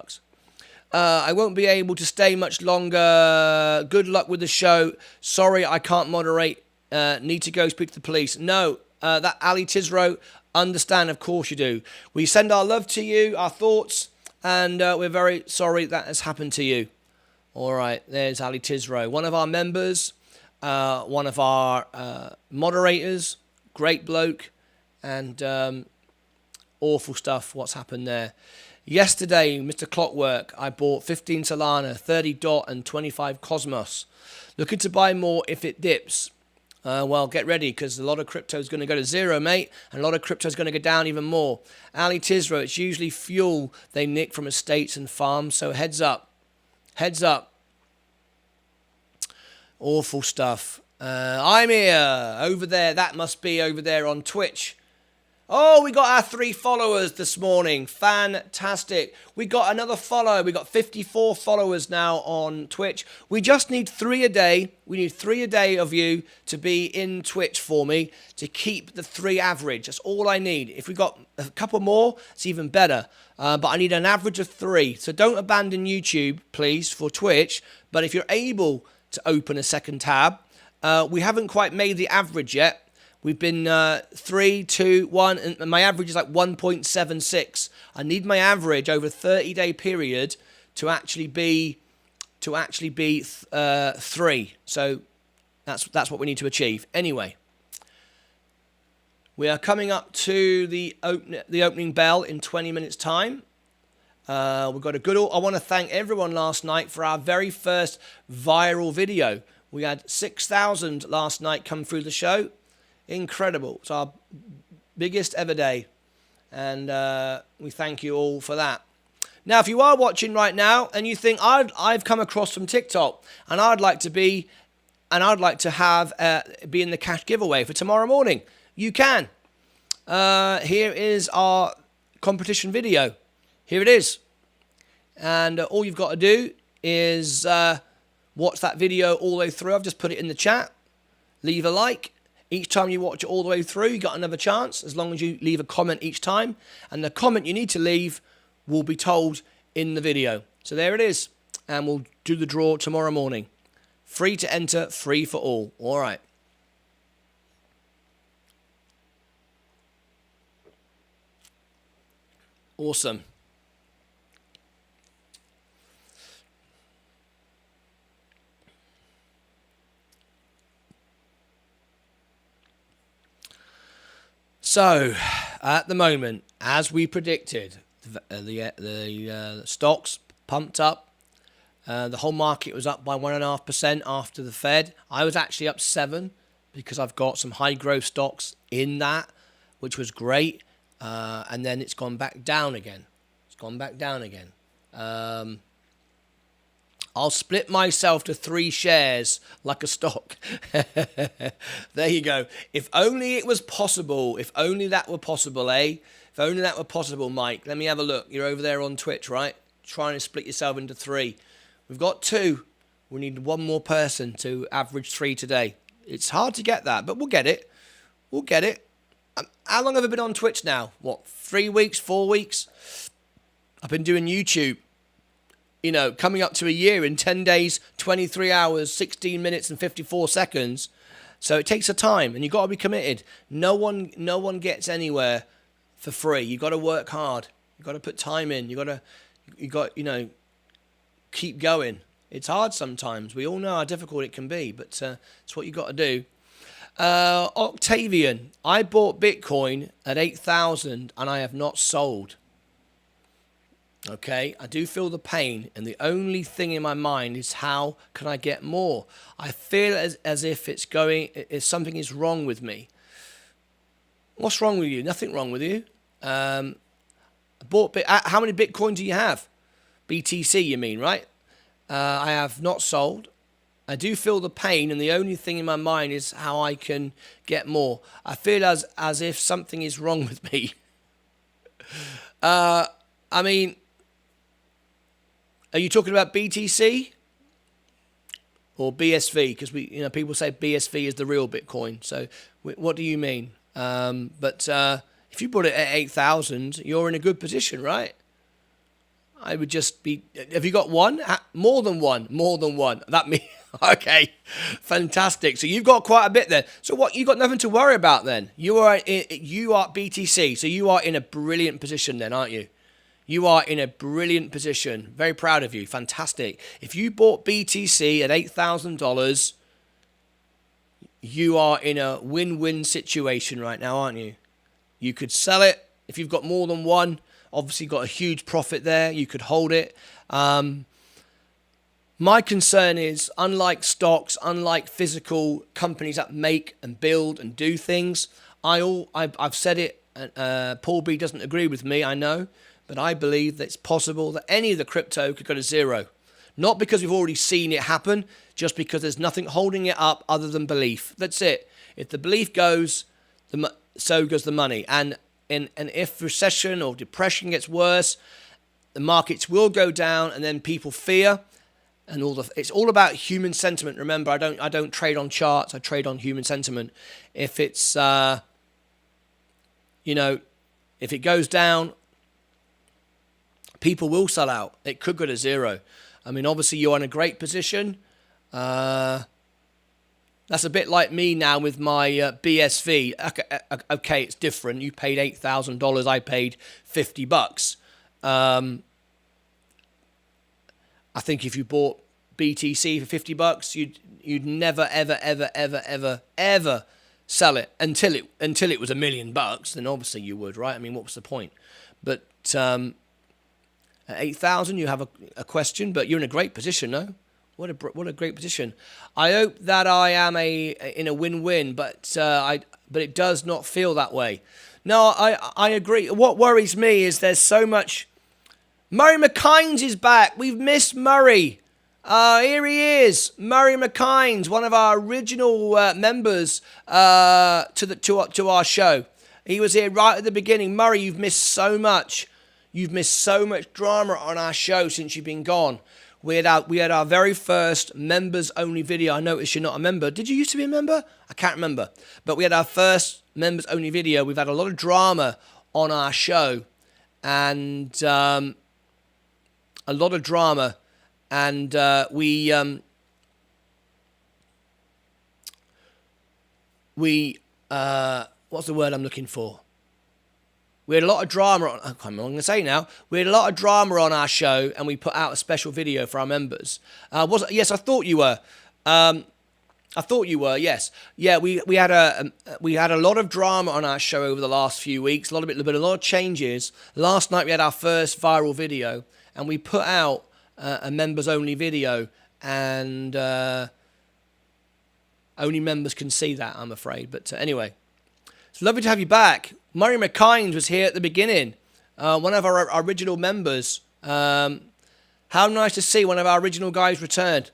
[SPEAKER 1] I won't be able to stay much longer. Good luck with the show. Sorry, I can't moderate. Need to go speak to the police. No, that Ali Tisro, understand, of course you do. We send our love to you, our thoughts, and we're very sorry that has happened to you. All right, there's Ali Tisro, one of our members, one of our moderators, great bloke, and awful stuff, what's happened there. Yesterday, Mr. Clockwork, I bought 15 Solana, 30 DOT, and 25 Cosmos. Looking to buy more if it dips. Well, get ready, because a lot of crypto is going to go to zero, mate, and a lot of crypto is going to go down even more. Ali Tisro, it's usually fuel they nick from estates and farms, so heads up. Heads up. Awful stuff. I'm here. Over there. That must be over there on Twitch. Oh, we got our 3 followers this morning. Fantastic. We got another follow. We got 54 followers now on Twitch. We just need 3 a day. We need 3 a day of you to be in Twitch for me to keep the 3 average. That's all I need. If we got a couple more, it's even better. But I need an average of 3. So don't abandon YouTube, please, for Twitch. But if you're able to open a second tab, we haven't quite made the average yet. We've been 3, 2, 1, and my average is like 1.76. I need my average over a 30-day period to actually be 3. So that's what we need to achieve. Anyway, we are coming up to the opening bell in 20 minutes' time. We've got a good. I want to thank everyone last night for our very first viral video. We had 6,000 last night come through the show. Incredible. It's our biggest ever day. And we thank you all for that. Now, if you are watching right now and you think, I've come across from TikTok and I'd like to be in the cash giveaway for tomorrow morning, you can. Here is our competition video. Here it is. And all you've got to do is watch that video all the way through. I've just put it in the chat. Leave a like. Each time you watch it all the way through, you got another chance, as long as you leave a comment each time. And the comment you need to leave will be told in the video. So there it is. And we'll do the draw tomorrow morning. Free to enter, free for all. All right. Awesome. So, at the moment, as we predicted, the stocks pumped up. The whole market was up by 1.5% after the Fed. I was actually up 7% because I've got some high growth stocks in that, which was great. And then it's gone back down again. I'll split myself to 3 shares like a stock. There you go. If only it was possible. If only that were possible, eh? If only that were possible, Mike. Let me have a look. You're over there on Twitch, right? Trying to split yourself into 3. We've got 2. We need 1 more person to average 3 today. It's hard to get that, but we'll get it. We'll get it. How long have I been on Twitch now? What, 3 weeks, 4 weeks? I've been doing YouTube. You know, coming up to a year in 10 days, 23 hours, 16 minutes and 54 seconds. So it takes a time and you've got to be committed. No one gets anywhere for free. You've got to work hard. You've got to put time in. You got, keep going. It's hard sometimes. We all know how difficult it can be, but it's what you got to do. Octavian, I bought Bitcoin at 8,000 and I have not sold. Okay, I do feel the pain, and the only thing in my mind is how can I get more? I feel as if something is wrong with me. What's wrong with you? Nothing wrong with you. How many Bitcoin do you have? BTC, you mean, right? I have not sold. I do feel the pain, and the only thing in my mind is how I can get more. I feel as if something is wrong with me. I mean, are you talking about BTC or BSV? Because people say BSV is the real Bitcoin. So what do you mean? But if you bought it at 8,000, you're in a good position, right? I would just be. Have you got one? More than one. That means okay, fantastic. So you've got quite a bit there. So what? You got nothing to worry about then. You are BTC. So you are in a brilliant position then, aren't you? You are in a brilliant position. Very proud of you. Fantastic. If you bought BTC at $8,000, you are in a win-win situation right now, aren't you? You could sell it. If you've got more than one, obviously got a huge profit there. You could hold it. My concern is, unlike stocks, unlike physical companies that make and build and do things, I've said it, Paul B doesn't agree with me, I know, but I believe that it's possible that any of the crypto could go to zero. Not because we've already seen it happen, just because there's nothing holding it up other than belief. That's it. If the belief goes, so goes the money. And if recession or depression gets worse, the markets will go down, and then people fear. And it's all about human sentiment. Remember, I don't trade on charts. I trade on human sentiment. If it's if it goes down, people will sell out. It could go to zero. I mean, obviously you're in a great position. That's a bit like me now with my BSV. Okay, it's different. You paid $8,000. I paid $50. I think if you bought BTC for $50, you'd never ever sell it until it was $1 million. Then obviously you would, right? I mean, what was the point? But at 8,000, you have a question, but you're in a great position, no? What a great position. I hope that I am in a win-win, but it does not feel that way. No, I agree. What worries me is there's so much. Murray McKines is back. We've missed Murray. Here he is, Murray McKines, one of our original members to our show. He was here right at the beginning. Murray, you've missed so much. You've missed so much drama on our show since you've been gone. We had our very first members only video. I noticed you're not a member. Did you used to be a member? I can't remember. But we had our first members only video. We've had a lot of drama on our show, and a lot of drama, and what's the word I'm looking for? We had a lot of drama on, I can't remember what I'm going to say now. We had a lot of drama on our show, and we put out a special video for our members. Yes, I thought you were. Yes. Yeah, we had a lot of drama on our show over the last few weeks. A lot of changes. Last night we had our first viral video, and we put out a members only video, and only members can see that, I'm afraid. But anyway, it's lovely to have you back. Murray McKines was here at the beginning, one of our original members. How nice to see one of our original guys returned.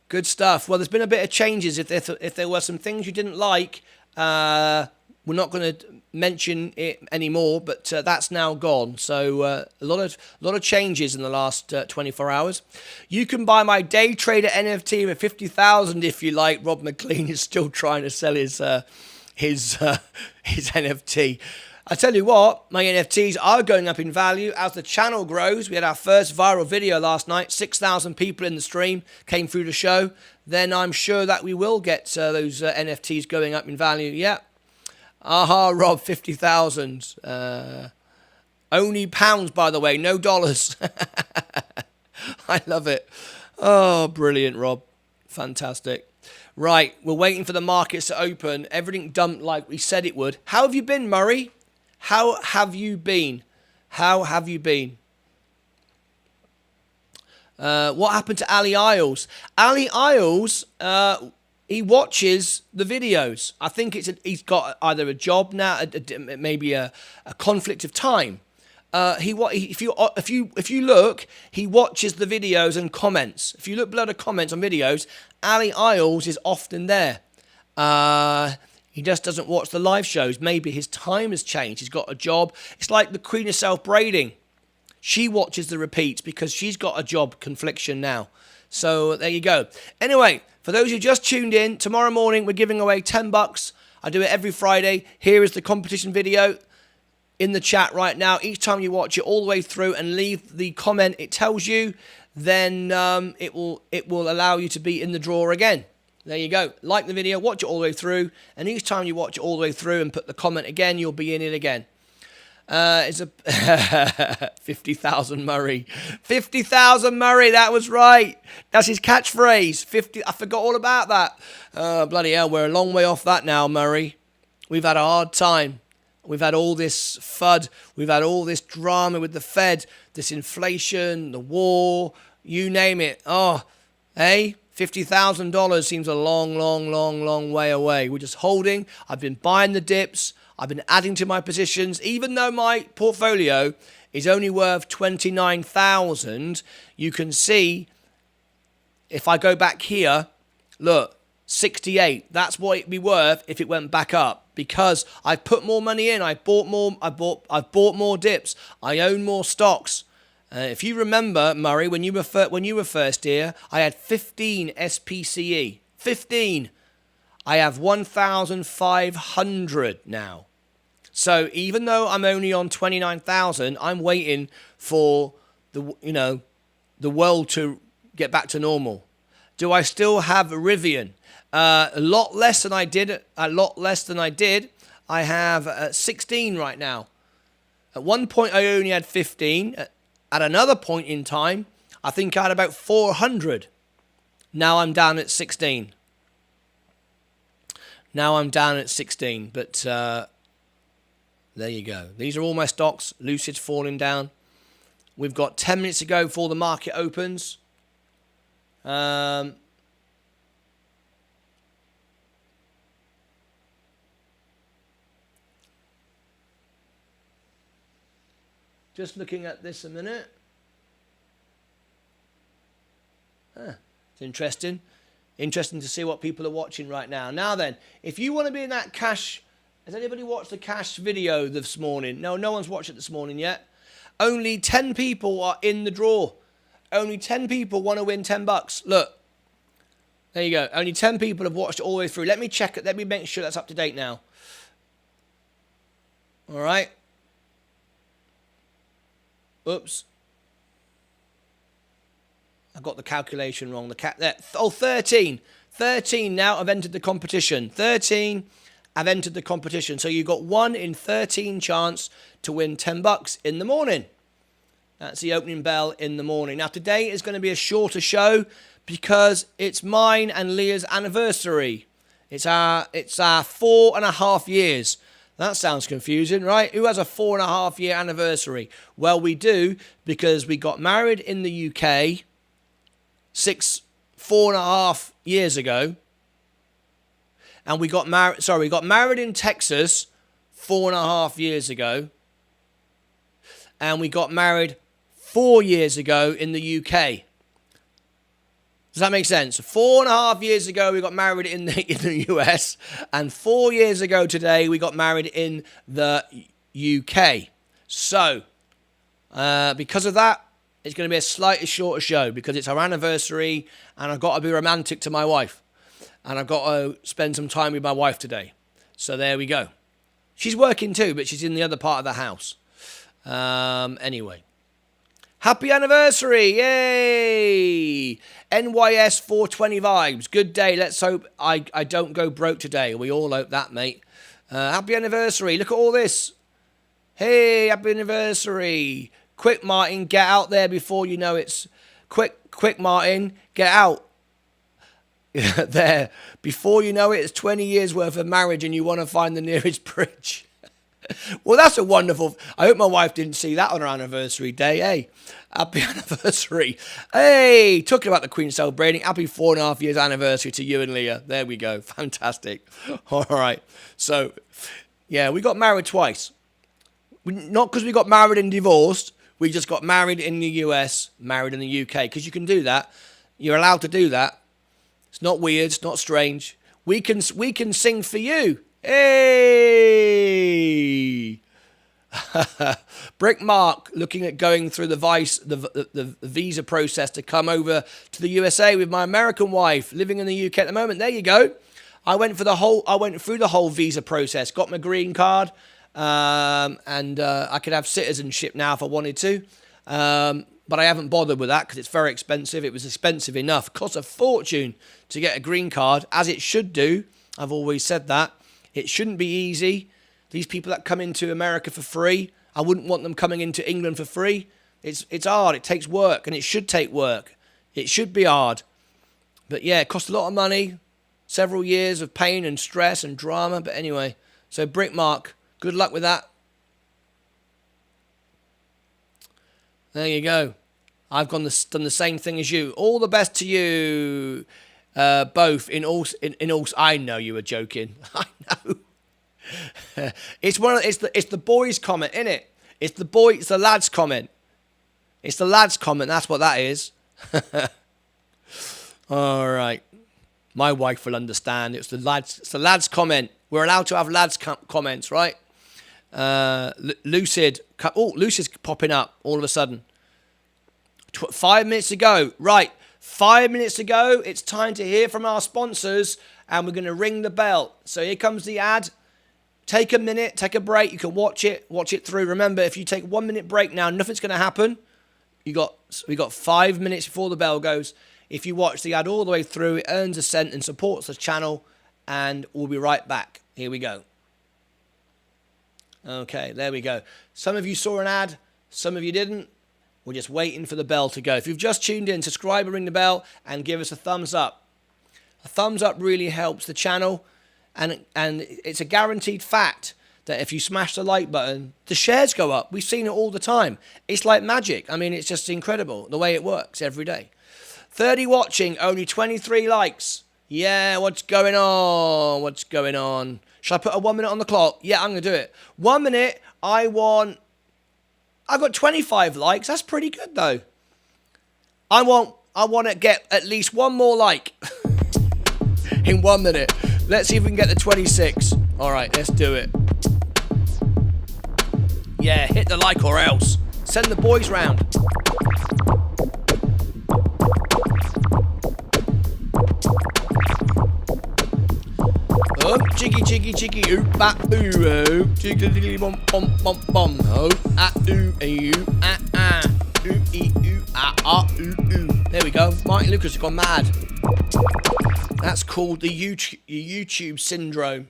[SPEAKER 1] Good stuff. Well, there's been a bit of changes. If there were some things you didn't like, we're not going to mention it anymore, but that's now gone. So a lot of changes in the last 24 hours. You can buy my day trader NFT for 50,000 if you like. Rob McLean is still trying to sell his NFT. I tell you what, my NFTs are going up in value as the channel grows. We had our first viral video last night. 6,000 people in the stream came through the show. Then I'm sure that we will get those NFTs going up in value. Yeah. Aha, Rob, 50,000. Only pounds, by the way, no dollars. I love it. Oh, brilliant, Rob. Fantastic. Right, we're waiting for the markets to open. Everything dumped like we said it would. How have you been, Murray? How have you been? What happened to Ali Isles? Ali Isles, he watches the videos. I think he's got either a job now, maybe a conflict of time. If you look, he watches the videos and comments. If you look below the comments on videos, Ali Isles is often there. He just doesn't watch the live shows. Maybe his time has changed. He's got a job. It's like the Queen of Self-Braiding. She watches the repeats because she's got a job confliction now. So there you go. Anyway, for those who just tuned in, tomorrow morning we're giving away $10. I do it every Friday. Here is the competition video in the chat right now. Each time you watch it all the way through and leave the comment it tells you, then it will allow you to be in the draw again. There you go. Like the video, watch it all the way through, and each time you watch it all the way through and put the comment again, you'll be in it again. It's a 50,000 Murray. 50,000 Murray, that was right. That's his catchphrase. 50. I forgot all about that. Bloody hell, we're a long way off that now, Murray. We've had a hard time. We've had all this FUD. We've had all this drama with the Fed, this inflation, the war, you name it. Oh, Hey, $50,000 seems a long way away. We're just holding. I've been buying the dips. I've been adding to my positions. Even though my portfolio is only worth 29,000, you can see if I go back here, look, 68. That's what it'd be worth if it went back up, because I've put more money in. I've bought more dips. I own more stocks. If you remember, Murray, when you were first here, I had 15 SPCE. 15. I have 1,500 now. So even though I'm only on 29,000, I'm waiting for the world to get back to normal. Do I still have Rivian? A lot less than I did. I have 16 right now. At one point, I only had 15. At another point in time, I think I had about 400. Now I'm down at 16. But there you go. These are all my stocks. Lucid's falling down. We've got 10 minutes to go before the market opens. Just looking at this a minute. It's interesting. Interesting to see what people are watching right now. Now then, if you want to be in that cash... Has anybody watched the cash video this morning? No one's watched it this morning yet. Only 10 people are in the draw. Only 10 people want to win $10. Look. There you go. Only 10 people have watched it all the way through. Let me check it. Let me make sure that's up to date now. All right. Oops. I got the calculation wrong. 13. 13 now have entered the competition. 13 have entered the competition. So you've got 1 in 13 chance to win $10 in the morning. That's the opening bell in the morning. Now today is going to be a shorter show because it's mine and Leah's anniversary. It's our 4.5 years. That sounds confusing, right? Who has a 4.5 year anniversary? Well, we do, because we got married in the UK 4.5 years ago. And we got married in Texas 4.5 years ago. And we got married 4 years ago in the UK. Does that make sense? 4.5 years ago, we got married in the US. And 4 years ago today, we got married in the UK. So, because of that, it's going to be a slightly shorter show because it's our anniversary and I've got to be romantic to my wife. And I've got to spend some time with my wife today. So there we go. She's working too, but she's in the other part of the house. Anyway. Happy anniversary! Yay! NYS 420 vibes. Good day. Let's hope I don't go broke today. We all hope that, mate. Happy anniversary. Look at all this. Hey, happy anniversary. Quick, Martyn, get out there before you know it's... Quick, Martyn, get out. There. Before you know it, it's 20 years worth of marriage and you want to find the nearest bridge. Well, that's a wonderful... I hope my wife didn't see that on her anniversary day. Hey, happy anniversary. Hey, talking about the Queen celebrating. Happy 4.5 years anniversary to you and Leah. There we go. Fantastic. All right. So, yeah, we got married twice. Not because we got married and divorced. We just got married in the US, married in the UK. Because you can do that. You're allowed to do that. It's not weird. It's not strange. We can sing for you. Hey! Brick Mark looking at going through the visa process to come over to the USA with my American wife living in the UK at the moment. There you go. I went through the whole visa process, got my green card, and I could have citizenship now if I wanted to. But I haven't bothered with that because it's very expensive. It was expensive enough. It costs a fortune to get a green card, as it should do. I've always said that. It shouldn't be easy. These people that come into America for free, I wouldn't want them coming into England for free. It's hard. It takes work, and it should take work. It should be hard. But yeah, it costs a lot of money, several years of pain and stress and drama. But anyway, so Brick Mark, good luck with that. There you go. I've done the same thing as you. All the best to you, both. In all, I know you were joking. I know. It's the boys' comment, isn't it? It's the lads' comment. It's the lads' comment. That's what that is. All right. My wife will understand. It's the lads' comment. We're allowed to have lads' comments, right? Lucid. Oh, Lucid's popping up all of a sudden. 5 minutes to go. Right. 5 minutes to go. It's time to hear from our sponsors, and we're going to ring the bell. So here comes the ad. Take a minute. Take a break. You can watch it through. Remember, if you take a 1 minute break now, nothing's going to happen. We got 5 minutes before the bell goes. If you watch the ad all the way through, it earns a cent and supports the channel. And we'll be right back. Here we go. Okay, there we go. Some of you saw an ad. Some of you didn't. We're just waiting for the bell to go. If you've just tuned in, subscribe and ring the bell and give us a thumbs up. A thumbs up really helps the channel. And it's a guaranteed fact that if you smash the like button, the shares go up. We've seen it all the time. It's like magic. I mean, it's just incredible the way it works every day. 30 watching, only 23 likes. Yeah, what's going on? What's going on? Should I put a 1 minute on the clock? Yeah, I'm going to do it. 1 minute, I've got 25 likes. That's pretty good, though. I want to get at least one more like in 1 minute. Let's see if we can get to 26. All right, let's do it. Yeah, hit the like or else. Send the boys round. Oh, jiggy, jiggy, jiggy, oop, bat, ooh, oh, jiggly, bum, bum, bum, bum, oh, ah, ooh, ah, ah, ooh, ooh, ah, ooh, ooh. There we go. Martyn Lucas has gone mad. That's called the YouTube syndrome.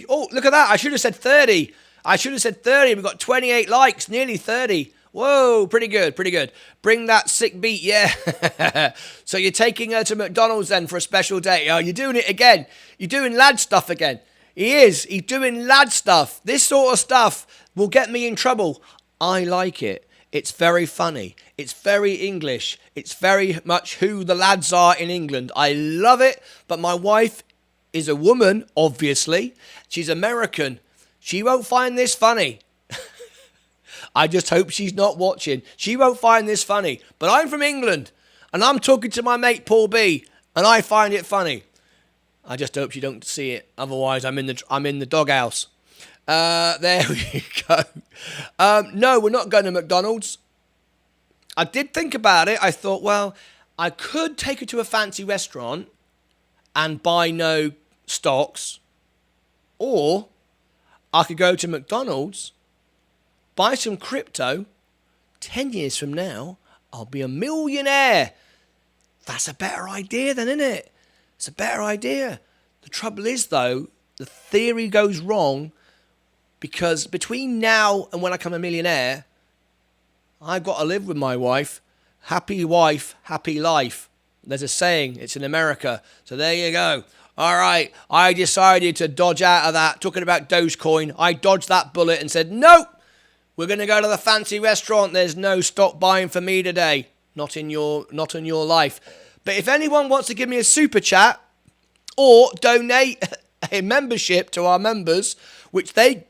[SPEAKER 1] Oh, look at that. I should have said 30. We've got 28 likes, nearly 30. Whoa, pretty good, pretty good. Bring that sick beat, yeah. So you're taking her to McDonald's then for a special day. Oh, you're doing it again. You're doing lad stuff again. He's doing lad stuff. This sort of stuff will get me in trouble. I like it. It's very funny. It's very English. It's very much who the lads are in England. I love it. But my wife is a woman, obviously. She's American. She won't find this funny. I just hope she's not watching. She won't find this funny. But I'm from England, and I'm talking to my mate Paul B, and I find it funny. I just hope she don't see it. Otherwise, I'm in the doghouse. There we go. No, we're not going to McDonald's. I did think about it. I thought, well, I could take her to a fancy restaurant and buy no stocks, or I could go to McDonald's, buy some crypto. 10 years from now, I'll be a millionaire. That's a better idea then, isn't it? It's a better idea. The trouble is, though, the theory goes wrong because between now and when I become a millionaire, I've got to live with my wife. Happy wife, happy life. There's a saying. It's in America. So there you go. All right. I decided to dodge out of that. Talking about Dogecoin, I dodged that bullet and said, nope. We're going to go to the fancy restaurant. There's no stock buying for me today. Not in your life. But if anyone wants to give me a super chat or donate a membership to our members, which they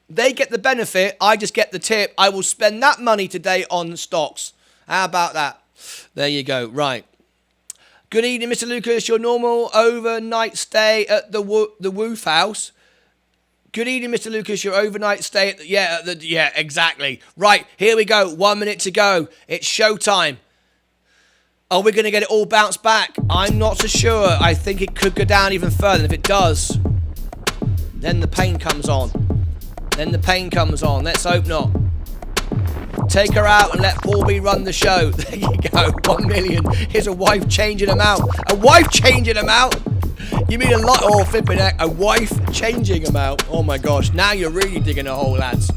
[SPEAKER 1] get the benefit, I just get the tip. I will spend that money today on stocks. How about that? There you go. Right. Good evening, Mr. Lucas. Your normal overnight stay at the Woof House. Good evening, Mr. Lucas. Your overnight stay at yeah, exactly. Right, here we go. 1 minute to go. It's showtime. Are we going to get it all bounced back? I'm not so sure. I think it could go down even further. And if it does, then the pain comes on. Let's hope not. Take her out and let Paul B run the show. There you go. 1 million. Here's a wife changing them out. A wife changing them out? You mean a lot? Oh, flipping heck. A wife changing them out. Oh my gosh. Now you're really digging a hole, lads.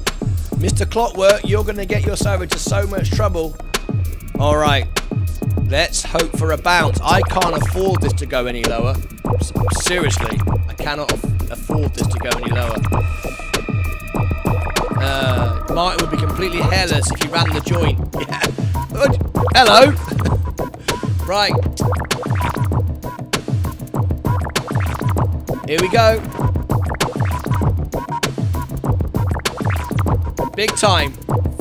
[SPEAKER 1] Mr. Clockwork, you're going to get yourself into so much trouble. All right. Let's hope for a bounce. I can't afford this to go any lower. Seriously. I cannot afford this to go any lower. Martyn would be completely hairless if he ran the joint. Yeah. Hello. Right. Here we go. Big time.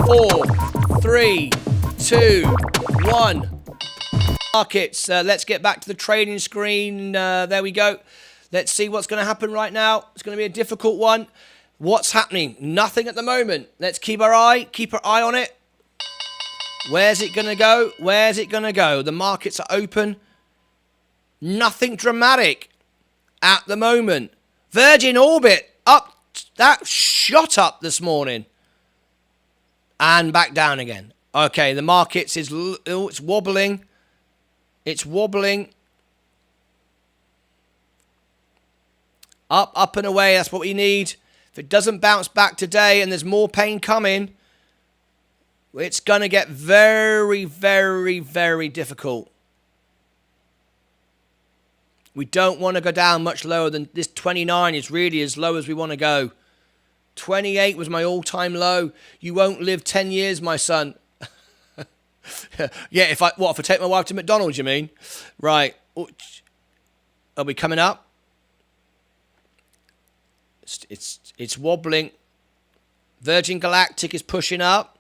[SPEAKER 1] 4, 3, 2, 1. Markets. Let's get back to the trading screen. There we go. Let's see what's going to happen right now. It's going to be a difficult one. What's happening? Nothing at the moment. Let's keep our eye on it. Where's it going to go? Where's it going to go? The markets are open. Nothing dramatic at the moment. Virgin Orbit up. That shot up this morning. And back down again. Okay, the markets is it's wobbling. It's wobbling. Up and away. That's what we need. If it doesn't bounce back today and there's more pain coming, it's going to get very, very, very difficult. We don't want to go down much lower than this 29 is really as low as we want to go. 28 was my all-time low. You won't live 10 years, my son. Yeah, if I take my wife to McDonald's, you mean? Right. Are we coming up? It's wobbling. Virgin Galactic is pushing up.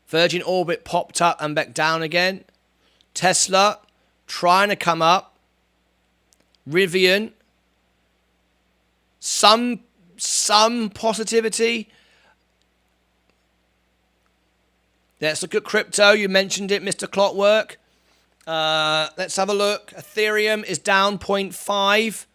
[SPEAKER 1] Virgin Orbit popped up and back down again. Tesla trying to come up. Rivian. Some positivity. Let's look at crypto. You mentioned it, Mr. Clockwork. Let's have a look. Ethereum is down 0.5.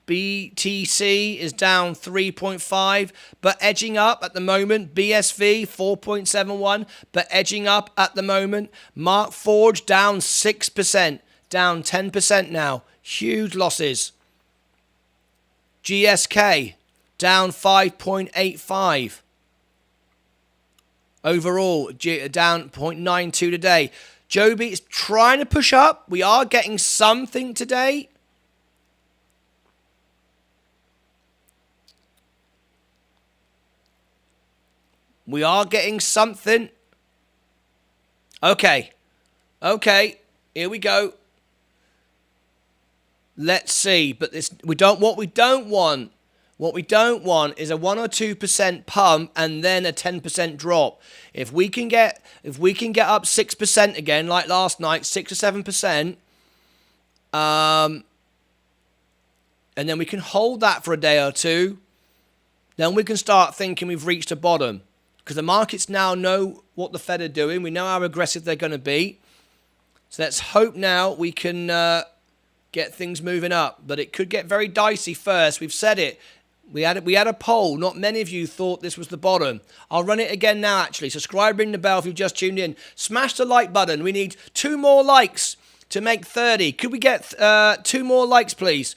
[SPEAKER 1] BTC is down 3.5, but edging up at the moment. BSV 4.71, but edging up at the moment. Mark Forge down 6%, down 10% now. Huge losses. GSK down 5.85. Overall, down 0.92 today. Joby is trying to push up. We are getting something today. We are getting something. Okay. Okay. Here we go. Let's see. But this what we don't want is a 1 or 2% pump and then a 10% drop. If we can get up 6% again, like last night, 6 or 7%, and then we can hold that for a day or two, then we can start thinking we've reached a bottom. Because the markets now know what the Fed are doing. We know how aggressive they're going to be. So let's hope now we can get things moving up. But it could get very dicey first. We've said it. We had a poll. Not many of you thought this was the bottom. I'll run it again now, actually. Subscribe, ring the bell if you've just tuned in. Smash the like button. We need 2 more likes to make 30. Could we get 2 more likes, please?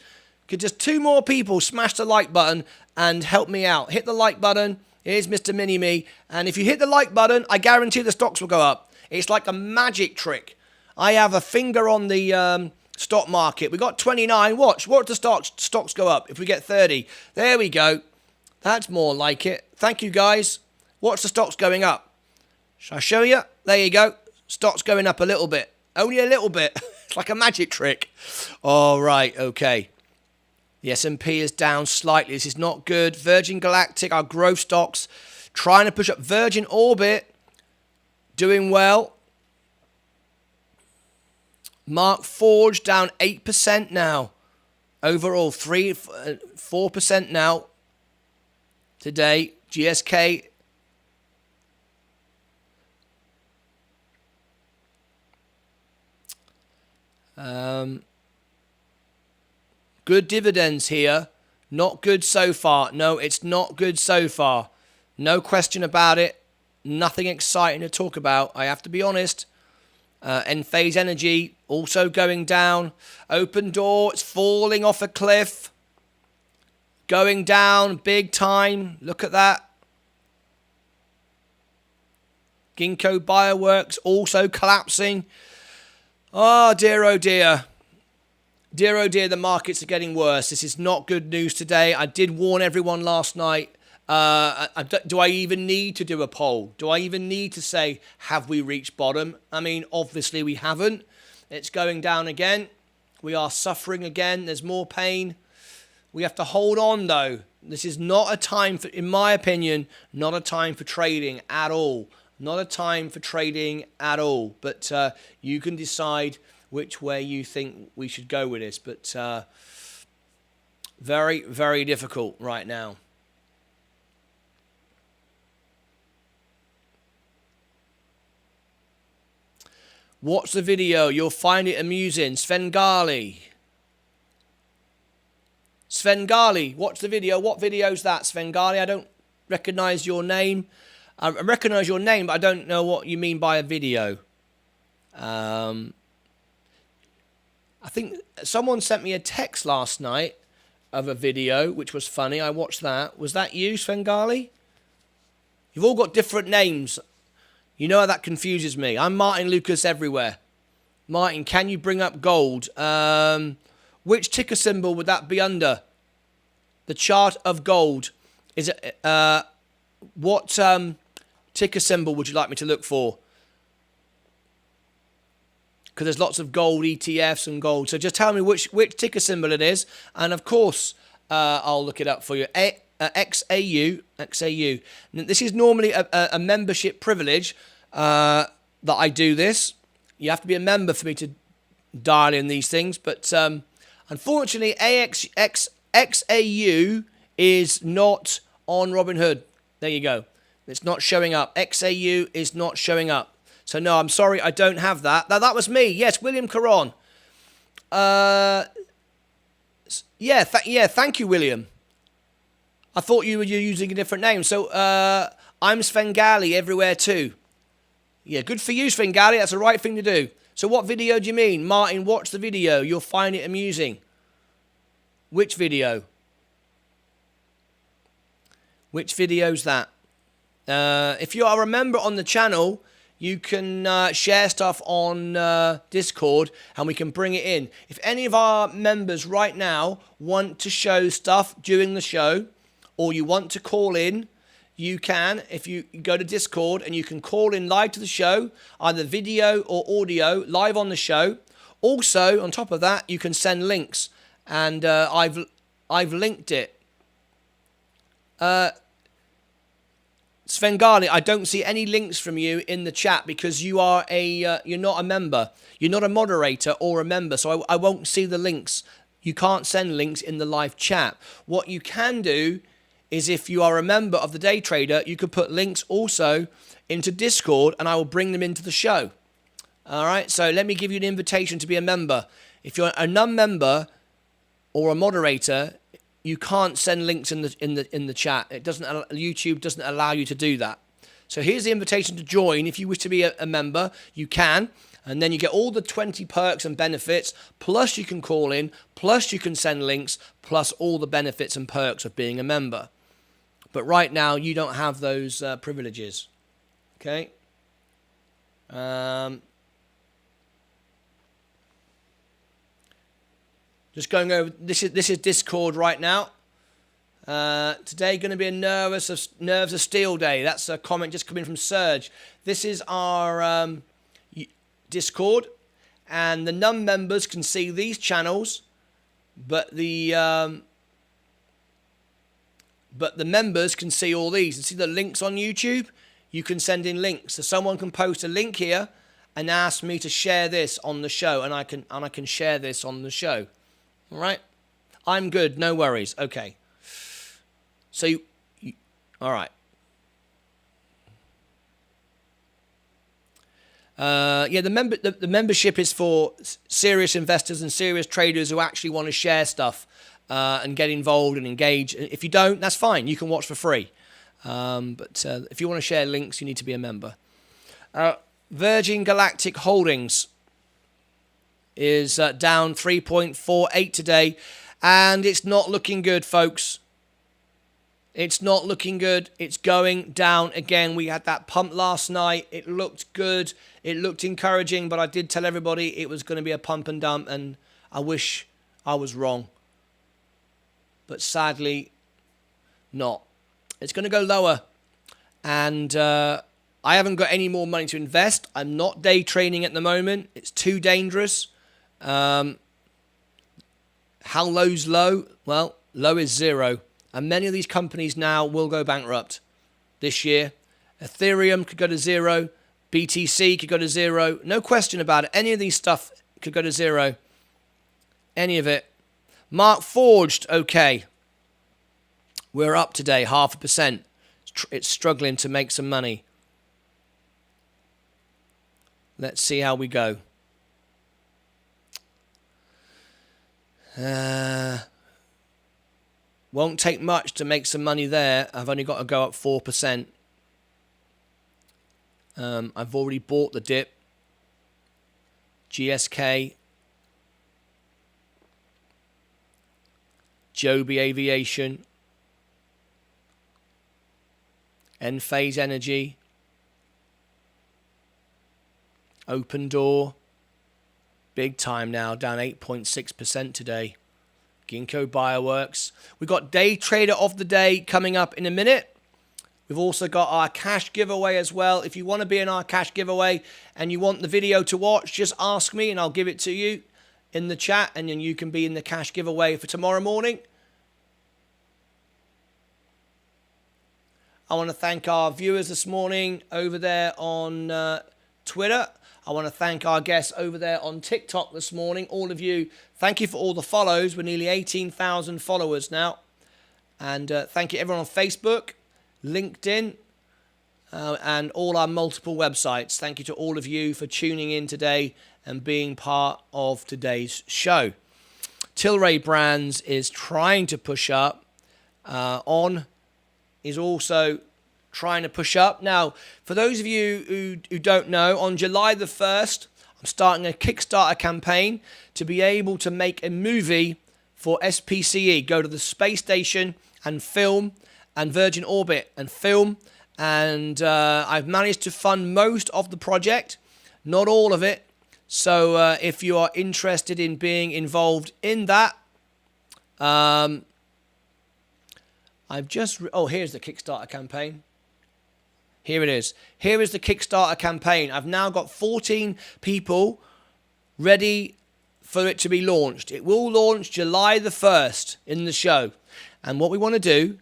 [SPEAKER 1] Could just 2 more people smash the like button and help me out? Hit the like button. Here's Mr. Mini-Me. And if you hit the like button, I guarantee the stocks will go up. It's like a magic trick. I have a finger on the stock market. We got 29. Watch the stocks go up if we get 30. There we go. That's more like it. Thank you, guys. Watch the stocks going up. Shall I show you? There you go. Stocks going up a little bit. Only a little bit. It's like a magic trick. All right. Okay. The S&P is down slightly. This is not good. Virgin Galactic, our growth stocks, trying to push up. Virgin Orbit, doing well. Mark Forge down 8% now. Overall, 4% now today. GSK. Good dividends here. Not good so far. No, it's not good so far. No question about it. Nothing exciting to talk about. I have to be honest. Enphase Energy also going down. Open Door, it's falling off a cliff. Going down big time. Look at that. Ginkgo Bioworks also collapsing. Oh dear, oh dear. Dear, oh dear, the markets are getting worse. This is not good news today. I did warn everyone last night. Do I even need to do a poll? Do I even need to say, have we reached bottom? I mean, obviously we haven't. It's going down again. We are suffering again. There's more pain. We have to hold on, though. This is not a time for, in my opinion, not a time for trading at all. Not a time for trading at all. But you can decide which way you think we should go with this. But very, very difficult right now. Watch the video. You'll find it amusing. Svengali, watch the video. What video is that, Svengali? I don't recognize your name. I recognize your name, but I don't know what you mean by a video. I think someone sent me a text last night of a video, which was funny. I watched that. Was that you, Svengali? You've all got different names. You know how that confuses me. I'm Martyn Lucas everywhere. Martyn, can you bring up gold? Which ticker symbol would that be under? The chart of gold. Is it what ticker symbol would you like me to look for? Because there's lots of gold ETFs and gold. So just tell me which ticker symbol it is, and of course I'll look it up for you. XAU. Now, this is normally a membership privilege that I do this. You have to be a member for me to dial in these things, but unfortunately XAU is not on Robinhood. There you go. It's not showing up. XAU is not showing up. So no, I'm sorry, I don't have that. Now, that was me. Yes, William Caron. Yeah, thank you, William. I thought you were using a different name. So I'm Svengali everywhere too. Yeah, good for you, Svengali. That's the right thing to do. So what video do you mean? Martyn, watch the video. You'll find it amusing. Which video? Which video's that? If you are a member on the channel, you can share stuff on Discord and we can bring it in. If any of our members right now want to show stuff during the show, or you want to call in, you can. If you go to Discord and you can call in live to the show, either video or audio, live on the show. Also, on top of that, you can send links, and I've linked it. Svengali, I don't see any links from you in the chat because you are you're not a member. You're not a moderator or a member, so I won't see the links. You can't send links in the live chat. What you can do is, if you are a member of the Day Trader, you could put links also into Discord and I will bring them into the show. All right, so let me give you an invitation to be a member. If you're a non-member or a moderator, you can't send links in the chat. It doesn't. YouTube doesn't allow you to do that. So here's the invitation to join. If you wish to be a member, you can, and then you get all the 20 perks and benefits. Plus you can call in. Plus you can send links. Plus all the benefits and perks of being a member. But right now you don't have those privileges. Okay. Just going over. This is Discord right now. Today going to be a nerves of steel day. That's a comment just coming from Serge. This is our Discord, and the non-members can see these channels, but the members can see all these. And see the links on YouTube? You can send in links. So someone can post a link here and ask me to share this on the show, and I can share this on the show. All right? I'm good. No worries. Okay. So, all right. Yeah, the membership is for serious investors and serious traders who actually want to share stuff and get involved and engage. If you don't, that's fine. You can watch for free. But if you want to share links, you need to be a member. Virgin Galactic Holdings is down 3.48 today, and it's not looking good, folks. It's not looking good. It's going down again. We had that pump last night. It looked good. It looked encouraging, but I did tell everybody it was going to be a pump and dump, and I wish I was wrong. But sadly, not. It's going to go lower. And I haven't got any more money to invest. I'm not day trading at the moment. It's too dangerous. How low's low? Well, low is 0. And many of these companies now will go bankrupt this year. Ethereum could go to 0. BTC could go to 0. No question about it. Any of these stuff could go to 0. Any of it. Mark Forged, okay. We're up today, 0.5%. It's struggling to make some money. Let's see how we go. Won't take much to make some money there. I've only got to go up 4%. I've already bought the dip. GSK. Joby Aviation. Enphase Energy. Open Door. Big time now, down 8.6% today. Ginkgo Bioworks. We've got Day Trader of the Day coming up in a minute. We've also got our cash giveaway as well. If you want to be in our cash giveaway and you want the video to watch, just ask me and I'll give it to you in the chat, and then you can be in the cash giveaway for tomorrow morning. I want to thank our viewers this morning over there on Twitter. I want to thank our guests over there on TikTok this morning. All of you, thank you for all the follows. We're nearly 18,000 followers now. And thank you everyone on Facebook, LinkedIn, and all our multiple websites. Thank you to all of you for tuning in today and being part of today's show. Tilray Brands is trying to push up. On is also trying to push up. Now, for those of you who don't know, on July the 1st, I'm starting a Kickstarter campaign to be able to make a movie for SPCE. Go to the space station and film, and Virgin Orbit and film. And I've managed to fund most of the project, not all of it. So if you are interested in being involved in that, I've just... here's the Kickstarter campaign. Here it is. Here is the Kickstarter campaign. I've now got 14 people ready for it to be launched. It will launch July the 1st in the show. And what we want to do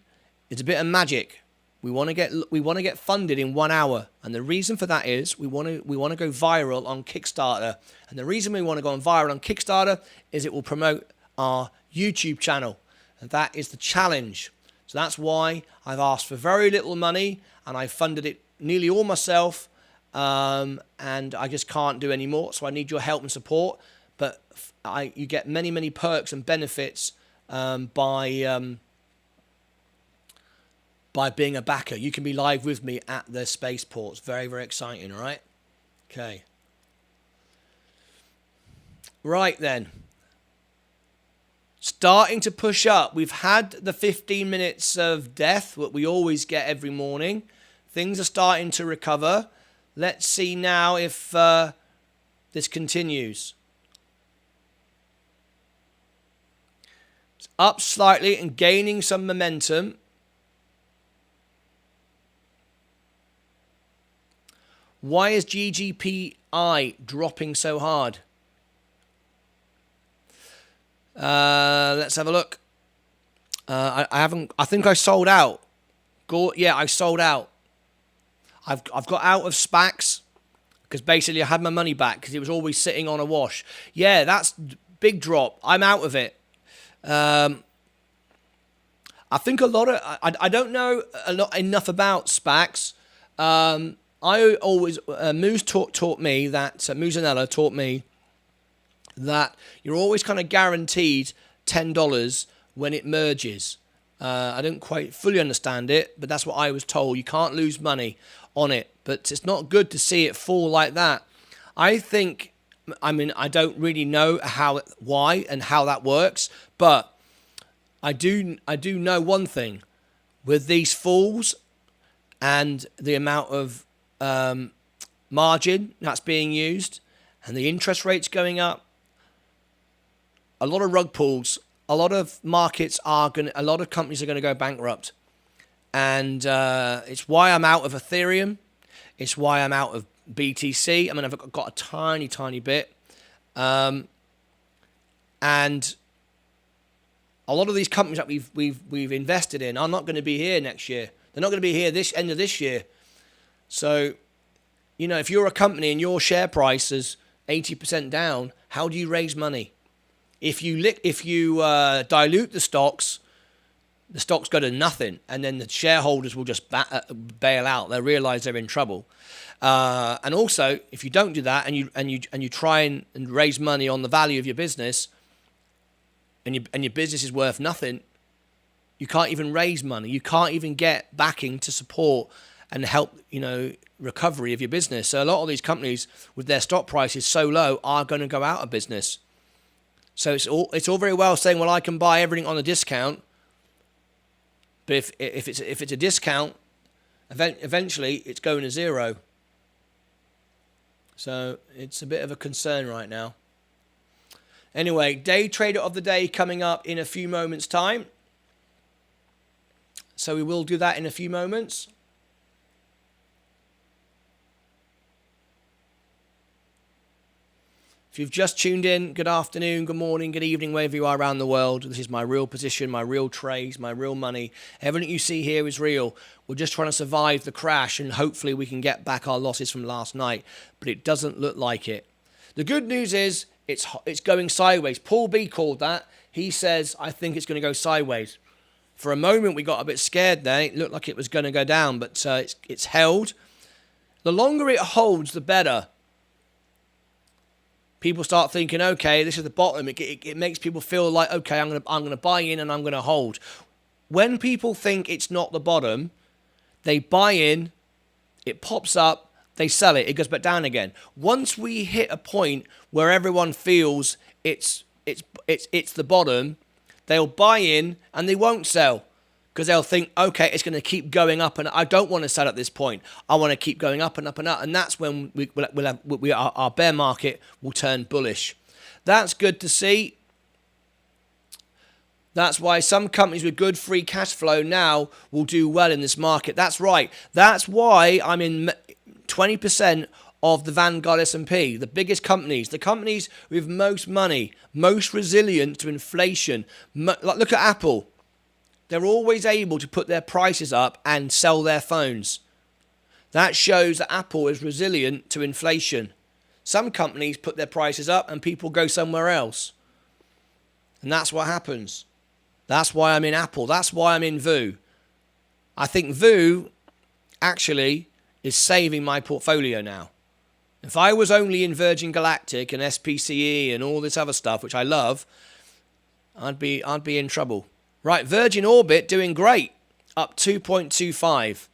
[SPEAKER 1] is a bit of magic. We want to get funded in 1 hour. And the reason for that is we want to go viral on Kickstarter. And the reason we want to go viral on Kickstarter is it will promote our YouTube channel. And that is the challenge. So that's why I've asked for very little money, and I funded it nearly all myself, and I just can't do any more. So I need your help and support. But you get many, many perks and benefits by being a backer. You can be live with me at the spaceports. Very, very exciting, all right? Okay. Right then. Starting to push up. We've had the 15 minutes of death, what we always get every morning. Things are starting to recover. Let's see now if this continues. It's up slightly and gaining some momentum. Why is GGPI dropping so hard? Let's have a look. I think I sold out. Yeah, I sold out. I've got out of SPACs because basically I had my money back because it was always sitting on a wash. Yeah, that's big drop. I'm out of it. I think a lot of I don't know enough about SPACs. I always Moose taught me that Moose Anella taught me that you're always kind of guaranteed $10 when it merges. I don't quite fully understand it, but that's what I was told. You can't lose money on it, but it's not good to see it fall like that. I don't really know why and how that works, but I do know one thing. With these falls and the amount of margin that's being used and the interest rates going up, a lot of rug pulls, a lot of markets a lot of companies are going to go bankrupt. And it's why I'm out of Ethereum. It's why I'm out of BTC. I mean, I've got a tiny, tiny bit. And a lot of these companies that we've invested in are not going to be here next year. They're not going to be here this end of this year. So, you know, if you're a company and your share price is 80% down, how do you raise money? If you dilute the stocks go to nothing, and then the shareholders will just bail out. They'll realize they're in trouble. And also, if you don't do that and you try and raise money on the value of your business, and your business is worth nothing, you can't even raise money. You can't even get backing to support and help, you know, recovery of your business. So a lot of these companies with their stock prices so low are going to go out of business. So it's all very well saying, well, I can buy everything on a discount, but if it's a discount, eventually it's going to zero. So it's a bit of a concern right now. Anyway, day trader of the day coming up in a few moments' time. So we will do that in a few moments. If you've just tuned in, good afternoon, good morning, good evening, wherever you are around the world. This is my real position, my real trades, my real money. Everything you see here is real. We're just trying to survive the crash, and hopefully we can get back our losses from last night. But it doesn't look like it. The good news is it's going sideways. Paul B called that. He says, I think it's going to go sideways. For a moment, we got a bit scared there. It looked like it was going to go down, but it's held. The longer it holds, the better. People start thinking, okay, this is the bottom. It makes people feel like, okay, I'm gonna buy in and I'm gonna hold. When people think it's not the bottom, they buy in, it pops up, they sell it, it goes back down again. Once we hit a point where everyone feels it's the bottom, they'll buy in and they won't sell. Because they'll think, okay, it's going to keep going up, and I don't want to sell at this point. I want to keep going up and up and up, and that's when our bear market will turn bullish. That's good to see. That's why some companies with good free cash flow now will do well in this market. That's right. That's why I'm in 20% of the Vanguard S&P, the biggest companies, the companies with most money, most resilient to inflation. Look at Apple. They're always able to put their prices up and sell their phones. That shows that Apple is resilient to inflation. Some companies put their prices up and people go somewhere else. And that's what happens. That's why I'm in Apple. That's why I'm in VU. I think VU actually is saving my portfolio now. If I was only in Virgin Galactic and SPCE and all this other stuff, which I love, I'd be in trouble. Right, Virgin Orbit doing great, up 2.25.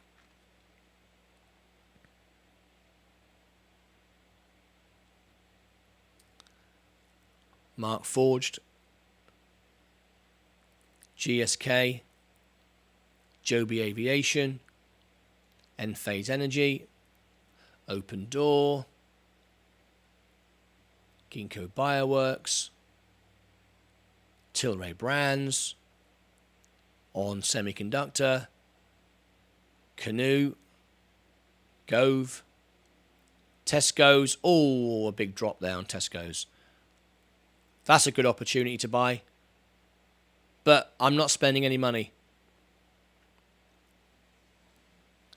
[SPEAKER 1] Mark Forged, GSK, Joby Aviation, Enphase Energy, Open Door, Ginkgo Bioworks, Tilray Brands, On Semiconductor, Canoe, Gove, Tesco's. Oh, a big drop there on Tesco's. That's a good opportunity to buy. But I'm not spending any money.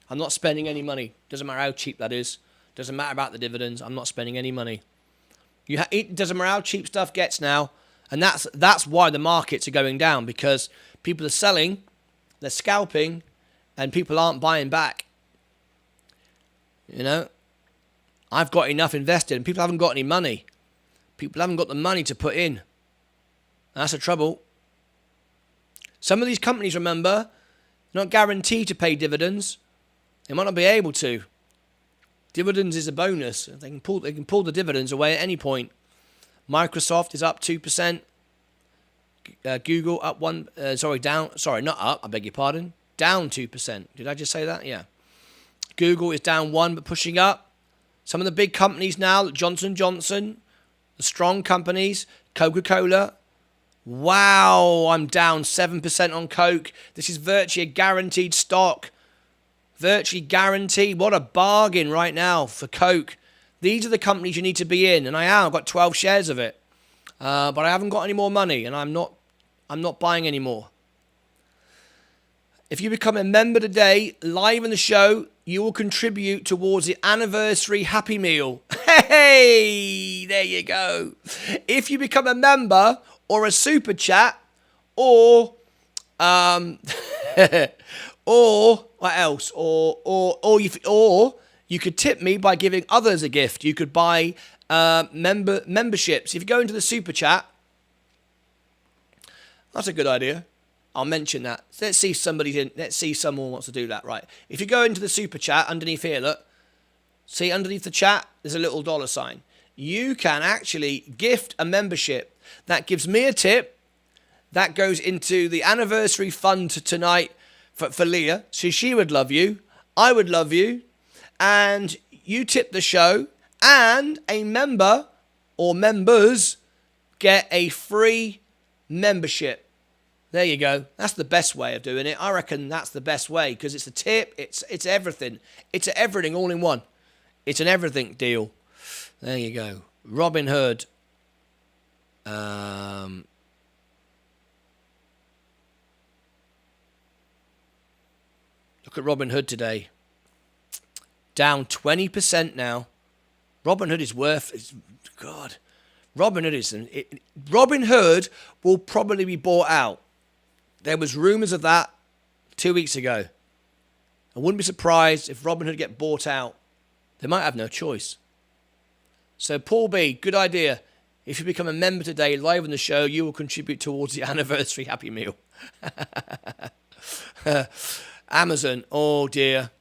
[SPEAKER 1] I'm not spending any money. Doesn't matter how cheap that is. Doesn't matter about the dividends. I'm not spending any money. It doesn't matter how cheap stuff gets now. And that's why the markets are going down, because people are selling, they're scalping, and people aren't buying back. You know, I've got enough invested, and people haven't got any money. People haven't got the money to put in. That's the trouble. Some of these companies, remember, not guaranteed to pay dividends. They might not be able to. Dividends is a bonus. They can pull the dividends away at any point. Microsoft is up 2%. Google up not up, I beg your pardon. Down 2%. Did I just say that? Yeah. Google is down 1%, but pushing up. Some of the big companies now, Johnson & Johnson, the strong companies, Coca-Cola, Wow, I'm down 7% on Coke. This is virtually a guaranteed stock. Virtually guaranteed. What a bargain right now for Coke. These are the companies you need to be in, and I am. I've got 12 shares of it, but I haven't got any more money, and I'm not buying any more. If you become a member today, live in the show, you will contribute towards the anniversary Happy Meal. Hey, there you go. If you become a member or a super chat, or or what else? Or you could tip me by giving others a gift. You could buy memberships. If you go into the super chat, that's a good idea. I'll mention that. Let's see let's see someone wants to do that. Right. If you go into the super chat underneath here, look. See underneath the chat, there's a little $sign. You can actually gift a membership. That gives me a tip. That goes into the anniversary fund tonight for Leah. So she would love you. I would love you. And you tip the show. And a member or members get a free membership. There you go. That's the best way of doing it. I reckon that's the best way because it's a tip. It's everything. It's everything all in one. It's an everything deal. There you go. Robinhood. Look at Robinhood today. Down 20% now. Robinhood is worth. God. Robinhood will probably be bought out. There was rumours of that 2 weeks ago. I wouldn't be surprised if Robinhood get bought out. They might have no choice. So Paul B, good idea. If you become a member today, live on the show, you will contribute towards the anniversary Happy Meal. Amazon, oh dear.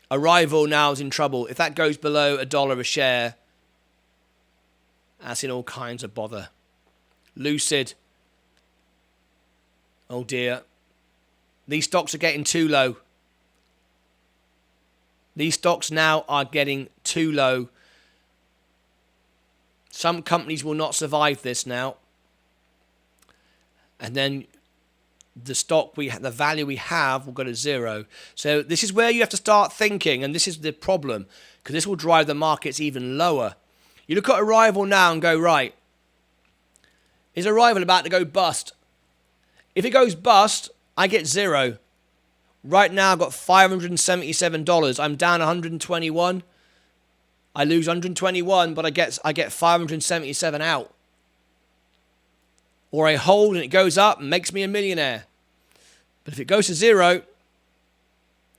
[SPEAKER 1] Arrival now is in trouble. If that goes below $1 a share, that's in all kinds of bother. Lucid. Oh dear. These stocks are getting too low. These stocks now are getting too low. Some companies will not survive this now. And then the value we have will go to zero. So this is where you have to start thinking, and this is the problem, because this will drive the markets even lower. You look at Arrival now and go, right, is Arrival about to go bust? If it goes bust, I get zero. Right now, I've got $577. I'm down 121. I lose 121, but I get 577 out. Or I hold and it goes up and makes me a millionaire. But if it goes to zero,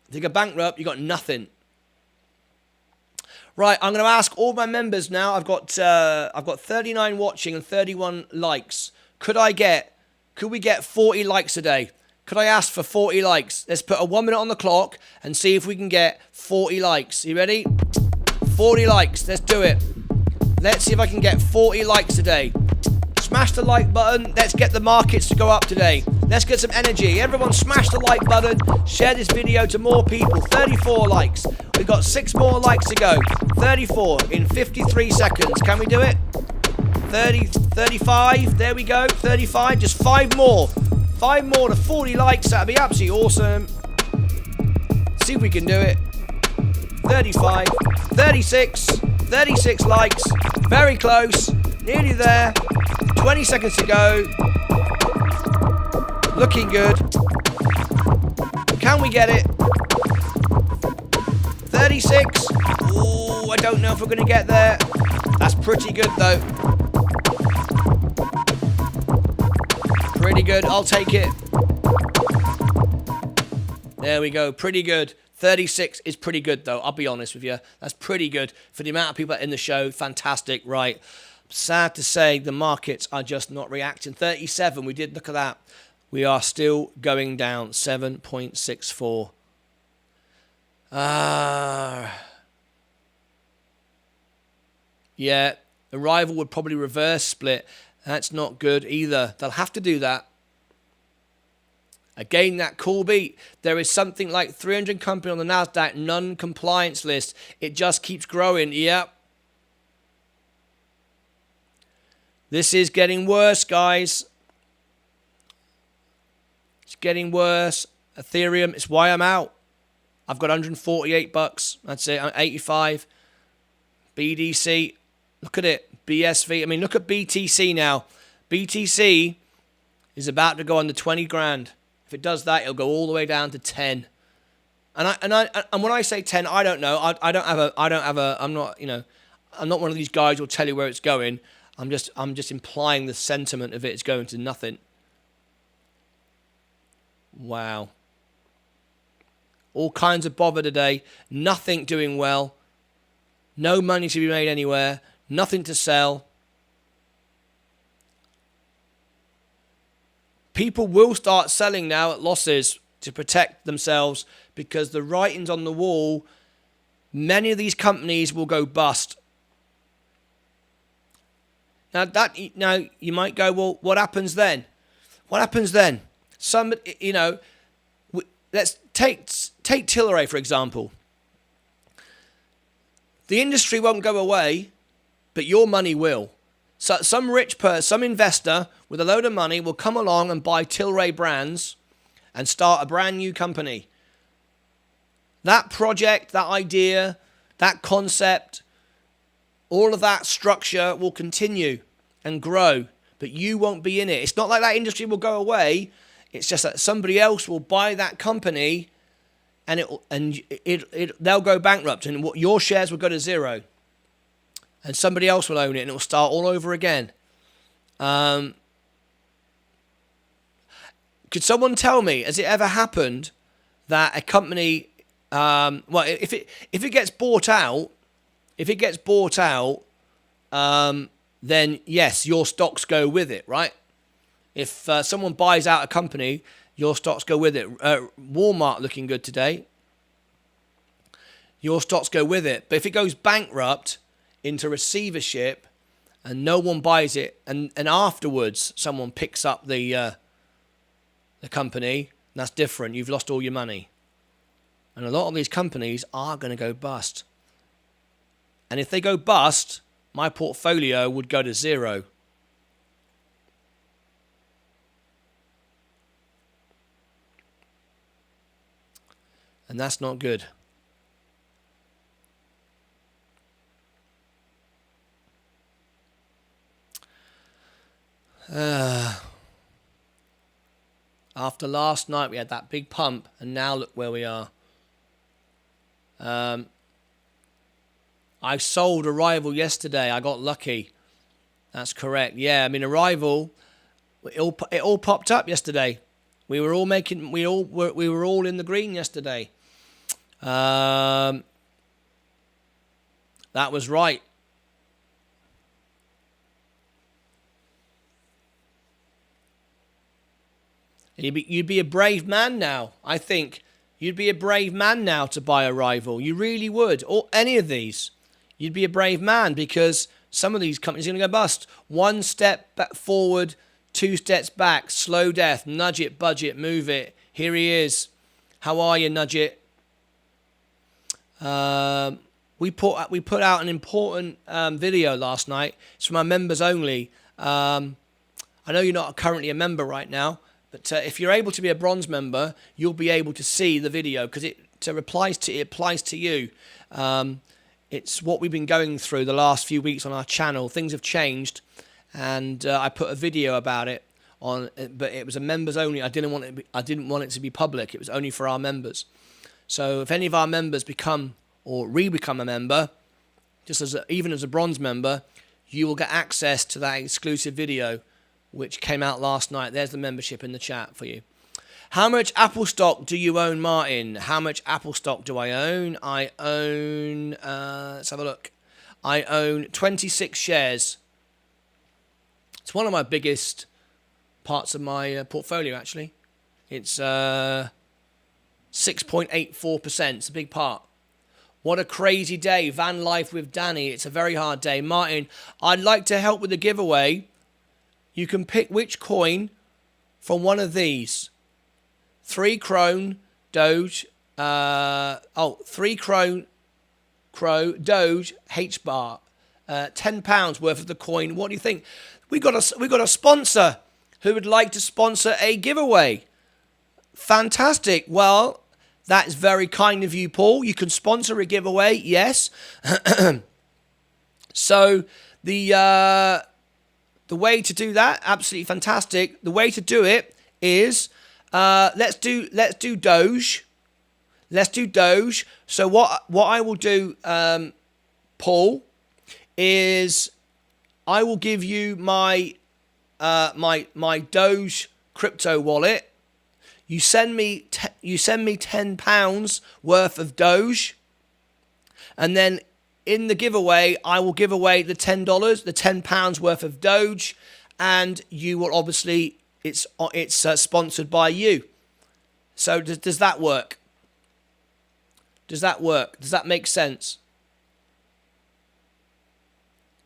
[SPEAKER 1] if you go bankrupt, you got nothing. Right, I'm going to ask all my members now. I've got 39 watching and 31 likes. Could we get 40 likes a day? Could I ask for 40 likes? Let's put a 1 minute on the clock and see if we can get 40 likes. You ready? 40 likes. Let's do it. Let's see if I can get 40 likes today. Smash the like button. Let's get the markets to go up today. Let's get some energy. Everyone smash the like button. Share this video to more people. 34 likes. We've got 6 more likes to go. 34 in 53 seconds. Can we do it? 30, 35. There we go. 35. Just 5 more. 5 more to 40 likes. That'd be absolutely awesome. See if we can do it. 35. 36. 36 likes. Very close. Nearly there. 20 seconds to go. Looking good. Can we get it? 36. Oh, I don't know if we're going to get there. That's pretty good though. Pretty good. I'll take it. There we go. Pretty good. 36 is pretty good though. I'll be honest with you. That's pretty good for the amount of people in the show. Fantastic. Right. Sad to say the markets are just not reacting. 37. We did look at that. We are still going down. 7.64. Yeah. Arrival would probably reverse split. That's not good either. They'll have to do that. Again, that cool beat. There is something like 300 companies on the NASDAQ non-compliance list. It just keeps growing. Yep. This is getting worse, guys. It's getting worse. Ethereum, it's why I'm out. I've got 148 bucks. That's it. I'm 85. BDC, look at it. BSV. I mean, look at BTC now. BTC is about to go under 20 grand. If it does that, it'll go all the way down to 10. And when I say 10, I don't know. I'm not, I'm not one of these guys who'll tell you where it's going. I'm just implying the sentiment of it is going to nothing. Wow. All kinds of bother today. Nothing doing well. No money to be made anywhere. Nothing to sell. People will start selling now at losses to protect themselves because the writing's on the wall. Many of these companies will go bust. Now you might go, well, what happens then? What happens then? Let's take ETORO, for example. The industry won't go away, but your money will. So some rich person, some investor with a load of money will come along and buy ETORO brands and start a brand new company. That project, that idea, that concept, all of that structure will continue and grow, but you won't be in it. It's not like that industry will go away. It's just that somebody else will buy that company and they'll go bankrupt and your shares will go to zero. And somebody else will own it and it will start all over again. Could someone tell me, has it ever happened that a company, if it gets bought out, then yes, your stocks go with it, right? If someone buys out a company, your stocks go with it. Walmart looking good today. Your stocks go with it. But if it goes bankrupt into receivership and no one buys it, and afterwards someone picks up the company, that's different. You've lost all your money. And a lot of these companies are going to go bust. And if they go bust, my portfolio would go to zero. And that's not good. After last night, we had that big pump, and now look where we are. I sold Arrival yesterday. I got lucky. That's correct. Yeah, I mean Arrival. It all popped up yesterday. We were all in the green yesterday. That was right. You'd be a brave man now. I think you'd be a brave man now to buy Arrival. You really would. Or any of these. You'd be a brave man because some of these companies are going to go bust. One step back forward, two steps back. Slow death. Nudge it, budget, move it. Here he is. How are you, Nudge it? We put out an important video last night. It's from our members only. I know you're not currently a member right now, but if you're able to be a bronze member, you'll be able to see the video because it applies to you. It's what we've been going through the last few weeks on our channel. Things have changed, and I put a video about it on, but it was a members only. I didn't want it to be public. It was only for our members. So if any of our members become or re-become a member, even as a bronze member, you will get access to that exclusive video, which came out last night. There's the membership in the chat for you. How much Apple stock do you own, Martyn? How much Apple stock do I own? I own, let's have a look. I own 26 shares. It's one of my biggest parts of my portfolio, actually. It's 6.84%. It's a big part. What a crazy day. Van life with Danny. It's a very hard day. Martyn, I'd like to help with the giveaway. You can pick which coin from one of these. 3 Crone, Doge, 3 Crone, Crow, Doge, H-bar. £10 worth of the coin. What do you think? We got a sponsor who would like to sponsor a giveaway. Fantastic. Well, that is very kind of you, Paul. You can sponsor a giveaway, yes. So the way to do that, absolutely fantastic. The way to do it is let's do Doge. Let's do Doge. So what I will do, Paul, is I will give you my my Doge crypto wallet. You send me £10 worth of Doge, and then in the giveaway I will give away the £10 worth of Doge, and you will obviously it's sponsored by you. So does that work? Does that work? Does that make sense?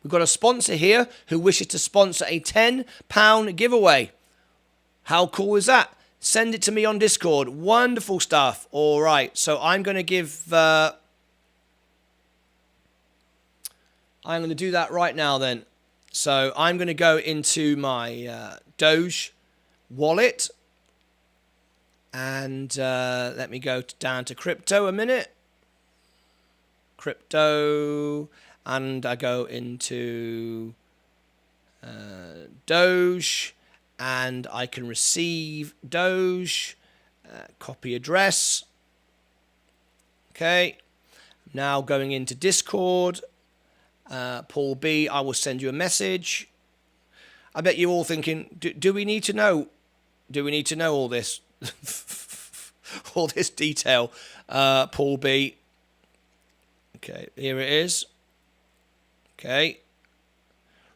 [SPEAKER 1] We've got a sponsor here who wishes to sponsor a £10 giveaway. How cool is that? Send it to me on Discord. Wonderful stuff. All right. So I'm going to give... I'm going to do that right now then. So I'm going to go into my Doge wallet. And let me go down to crypto a minute. Crypto... And I go into Doge, and I can receive Doge, copy address. Okay, now going into Discord, Paul B, I will send you a message. I bet you're all thinking, do we need to know? Do we need to know all this? All this detail, Paul B. Okay, here it is. Okay.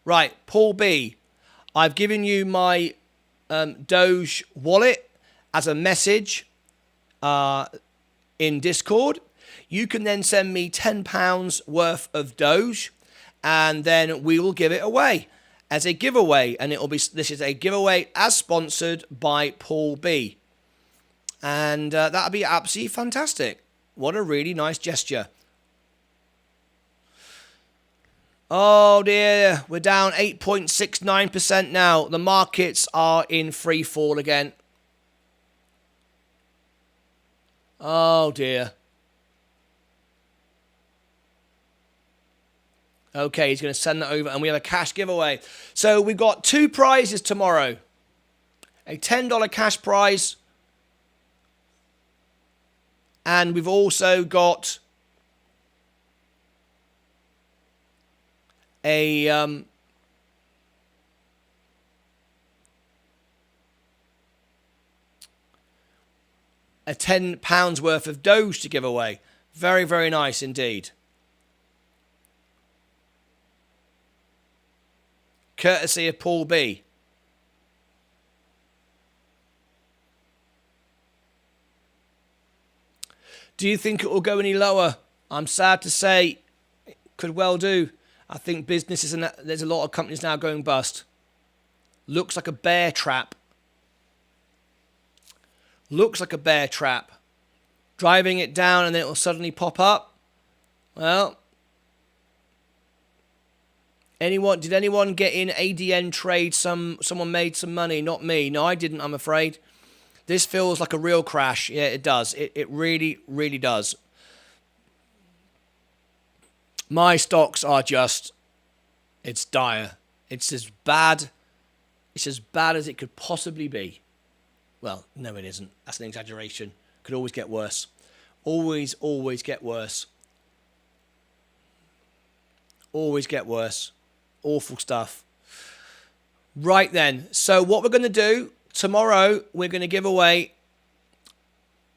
[SPEAKER 1] Right, Paul B. I've given you my Doge wallet as a message in Discord. You can then send me £10 worth of Doge, and then we will give it away as a giveaway. And this is a giveaway as sponsored by Paul B. And that'll be absolutely fantastic. What a really nice gesture. Oh dear, we're down 8.69% now. The markets are in free fall again. Oh dear. Okay, he's going to send that over, and we have a cash giveaway. So we've got 2 prizes tomorrow. A $10 cash prize. And we've also got a £10 worth of Doge to give away. Very, very nice indeed. Courtesy of Paul B. Do you think it will go any lower? I'm sad to say it could well do. I think businesses, and there's a lot of companies now going bust. Looks like a bear trap. Looks like a bear trap. Driving it down and then it will suddenly pop up. Well, did anyone get in ADN trade? Someone made some money, not me. No, I didn't, I'm afraid. This feels like a real crash. Yeah, it does. It really, really does. My stocks are just, it's dire. It's as bad as it could possibly be. Well, no, it isn't. That's an exaggeration. Could always get worse. Always get worse. Always get worse. Awful stuff. Right then. So what we're going to do, tomorrow we're going to give away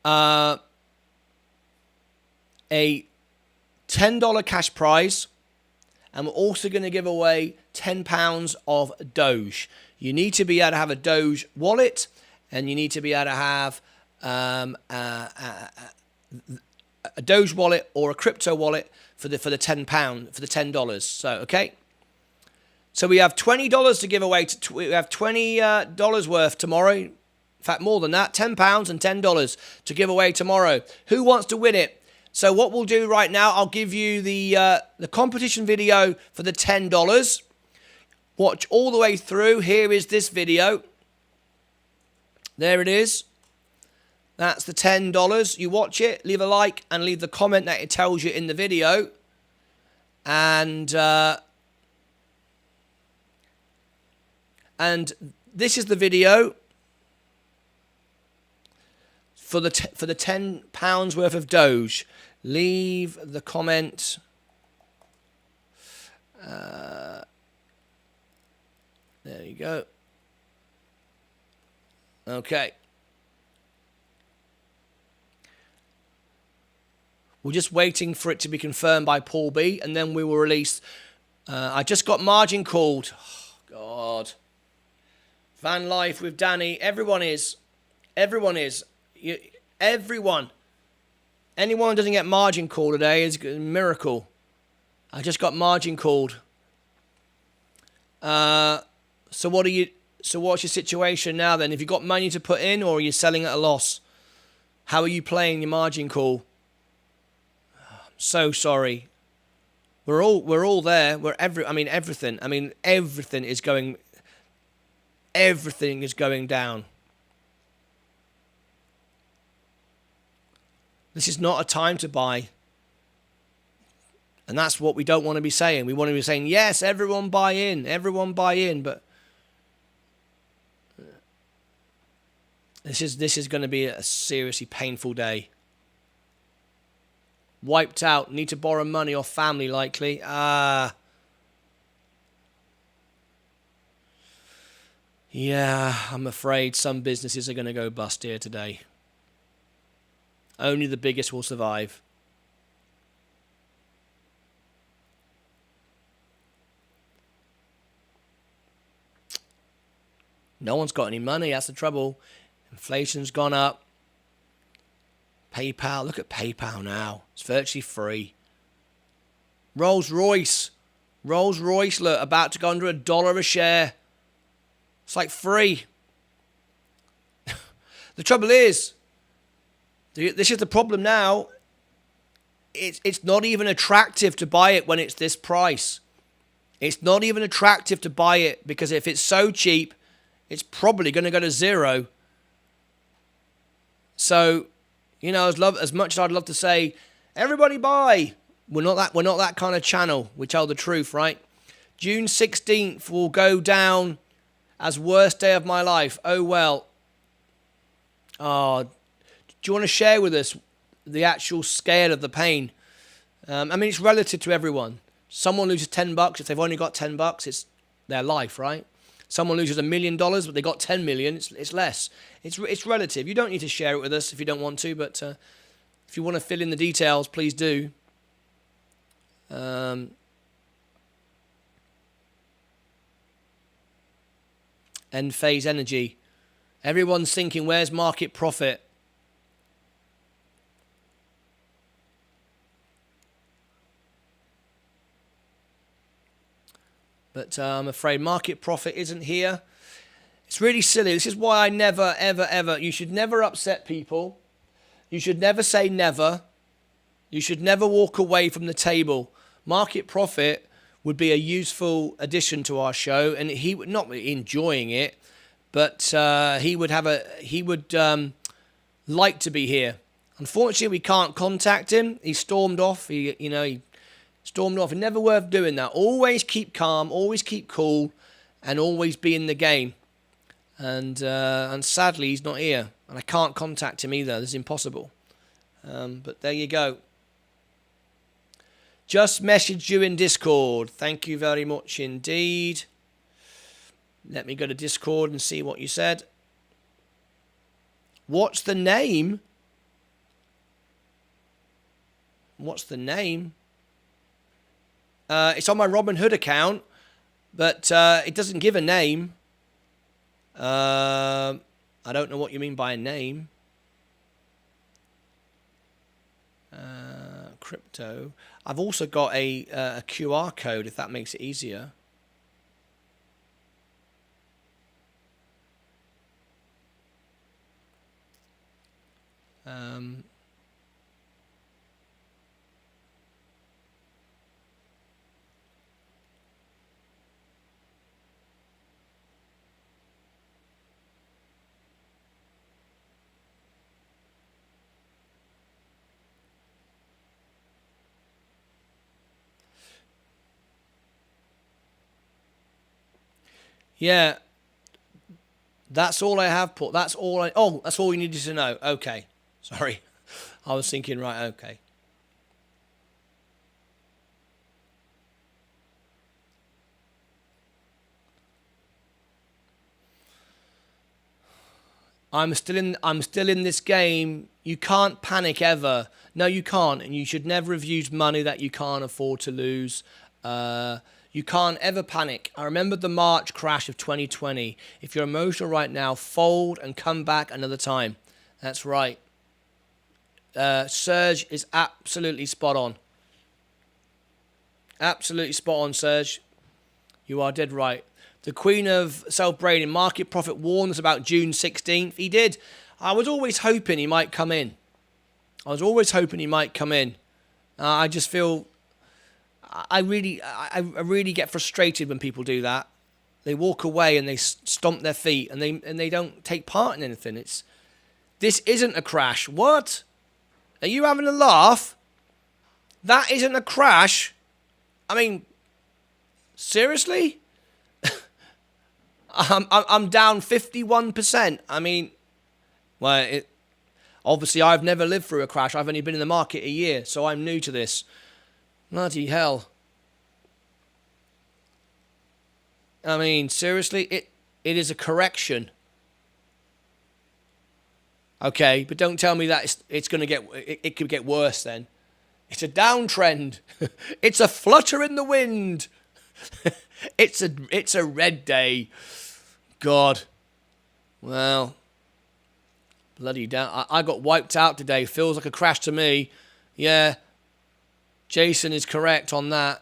[SPEAKER 1] a $10 cash prize, and we're also going to give away £10 of Doge. You need to be able to have a Doge wallet, and you need to be able to have a Doge wallet or a crypto wallet for the £10 for the $10. So okay. So we have $20 to give away. We have $20 worth tomorrow. In fact, more than that, £10 and $10 to give away tomorrow. Who wants to win it? So what we'll do right now, I'll give you the competition video for the $10. Watch all the way through. Here is this video. There it is. That's the $10. You watch it, leave a like, and leave the comment that it tells you in the video. And this is the video for the £10 worth of Doge. Leave the comment. There you go. Okay. We're just waiting for it to be confirmed by Paul B, and then we will release. I just got margin called. Oh, God. Van Life with Danny. Everyone is. Everyone is. Everyone. Anyone who doesn't get margin called today is a miracle. I just got margin called. So what's your situation now then? Have you got money to put in, or are you selling at a loss? How are you playing your margin call? I'm so sorry. We're all there. Everything. Everything is going. Everything is going down. This is not a time to buy. And that's what we don't want to be saying. We want to be saying, yes, everyone buy in, but this is going to be a seriously painful day. Wiped out, need to borrow money off family likely. Yeah, I'm afraid some businesses are going to go bust here today. Only the biggest will survive. No one's got any money, that's the trouble. Inflation's gone up. PayPal, look at PayPal now. It's virtually free. Rolls-Royce, look, about to go under $1 a share. It's like free. The trouble is, this is the problem now. It's not even attractive to buy it when it's this price. It's not even attractive to buy it because if it's so cheap, it's probably going to go to zero. So, as much as I'd love to say, everybody buy, we're not that kind of channel. We tell the truth, right? June 16th will go down as worst day of my life. Oh well. Do you want to share with us the actual scale of the pain? It's relative to everyone. Someone loses $10 if they've only got $10. It's their life, right? Someone loses $1 million, but they got 10 million. It's less. It's relative. You don't need to share it with us if you don't want to, but if you want to fill in the details, please do. End phase energy. Everyone's thinking, where's market profit? But I'm afraid market profit isn't here. It's really silly. This is why I never, ever, ever, you should never upset people. You should never say never. You should never walk away from the table. Market profit would be a useful addition to our show, and he would not be enjoying it, but he would like to be here. Unfortunately, we can't contact him. He stormed off. He stormed off. Never worth doing that. Always keep calm, always keep cool, and always be in the game. And sadly, he's not here, and I can't contact him either. This is impossible. But there you go. Just messaged you in Discord. Thank you very much indeed. Let me go to Discord and see what you said. What's the name? What's the name? It's on my Robinhood account, but it doesn't give a name. I don't know what you mean by a name. Crypto. I've also got a QR code, if that makes it easier. Yeah, that's all I have put. That's all I... Oh, that's all you needed to know. Okay. Sorry. I was thinking, right, okay. I'm still in this game. You can't panic ever. No, you can't, and you should never have used money that you can't afford to lose. You can't ever panic. I remember the March crash of 2020. If you're emotional right now, fold and come back another time. That's right. Serge is absolutely spot on. Absolutely spot on, Serge. You are dead right. The Queen of Self-Branding, Market Profit warned us about June 16th. He did. I was always hoping he might come in. I just feel... I really get frustrated when people do that. They walk away and they stomp their feet and they don't take part in anything. This isn't a crash. What? Are you having a laugh? That isn't a crash. I mean, seriously? I'm down 51%. I mean, well, obviously I've never lived through a crash. I've only been in the market a year, so I'm new to this. Bloody hell. I mean, seriously, it is a correction. Okay, but don't tell me that it's going to get... It could get worse then. It's a downtrend. It's a flutter in the wind. It's a red day. God. Well, bloody down. I got wiped out today. Feels like a crash to me. Yeah. Jason is correct on that.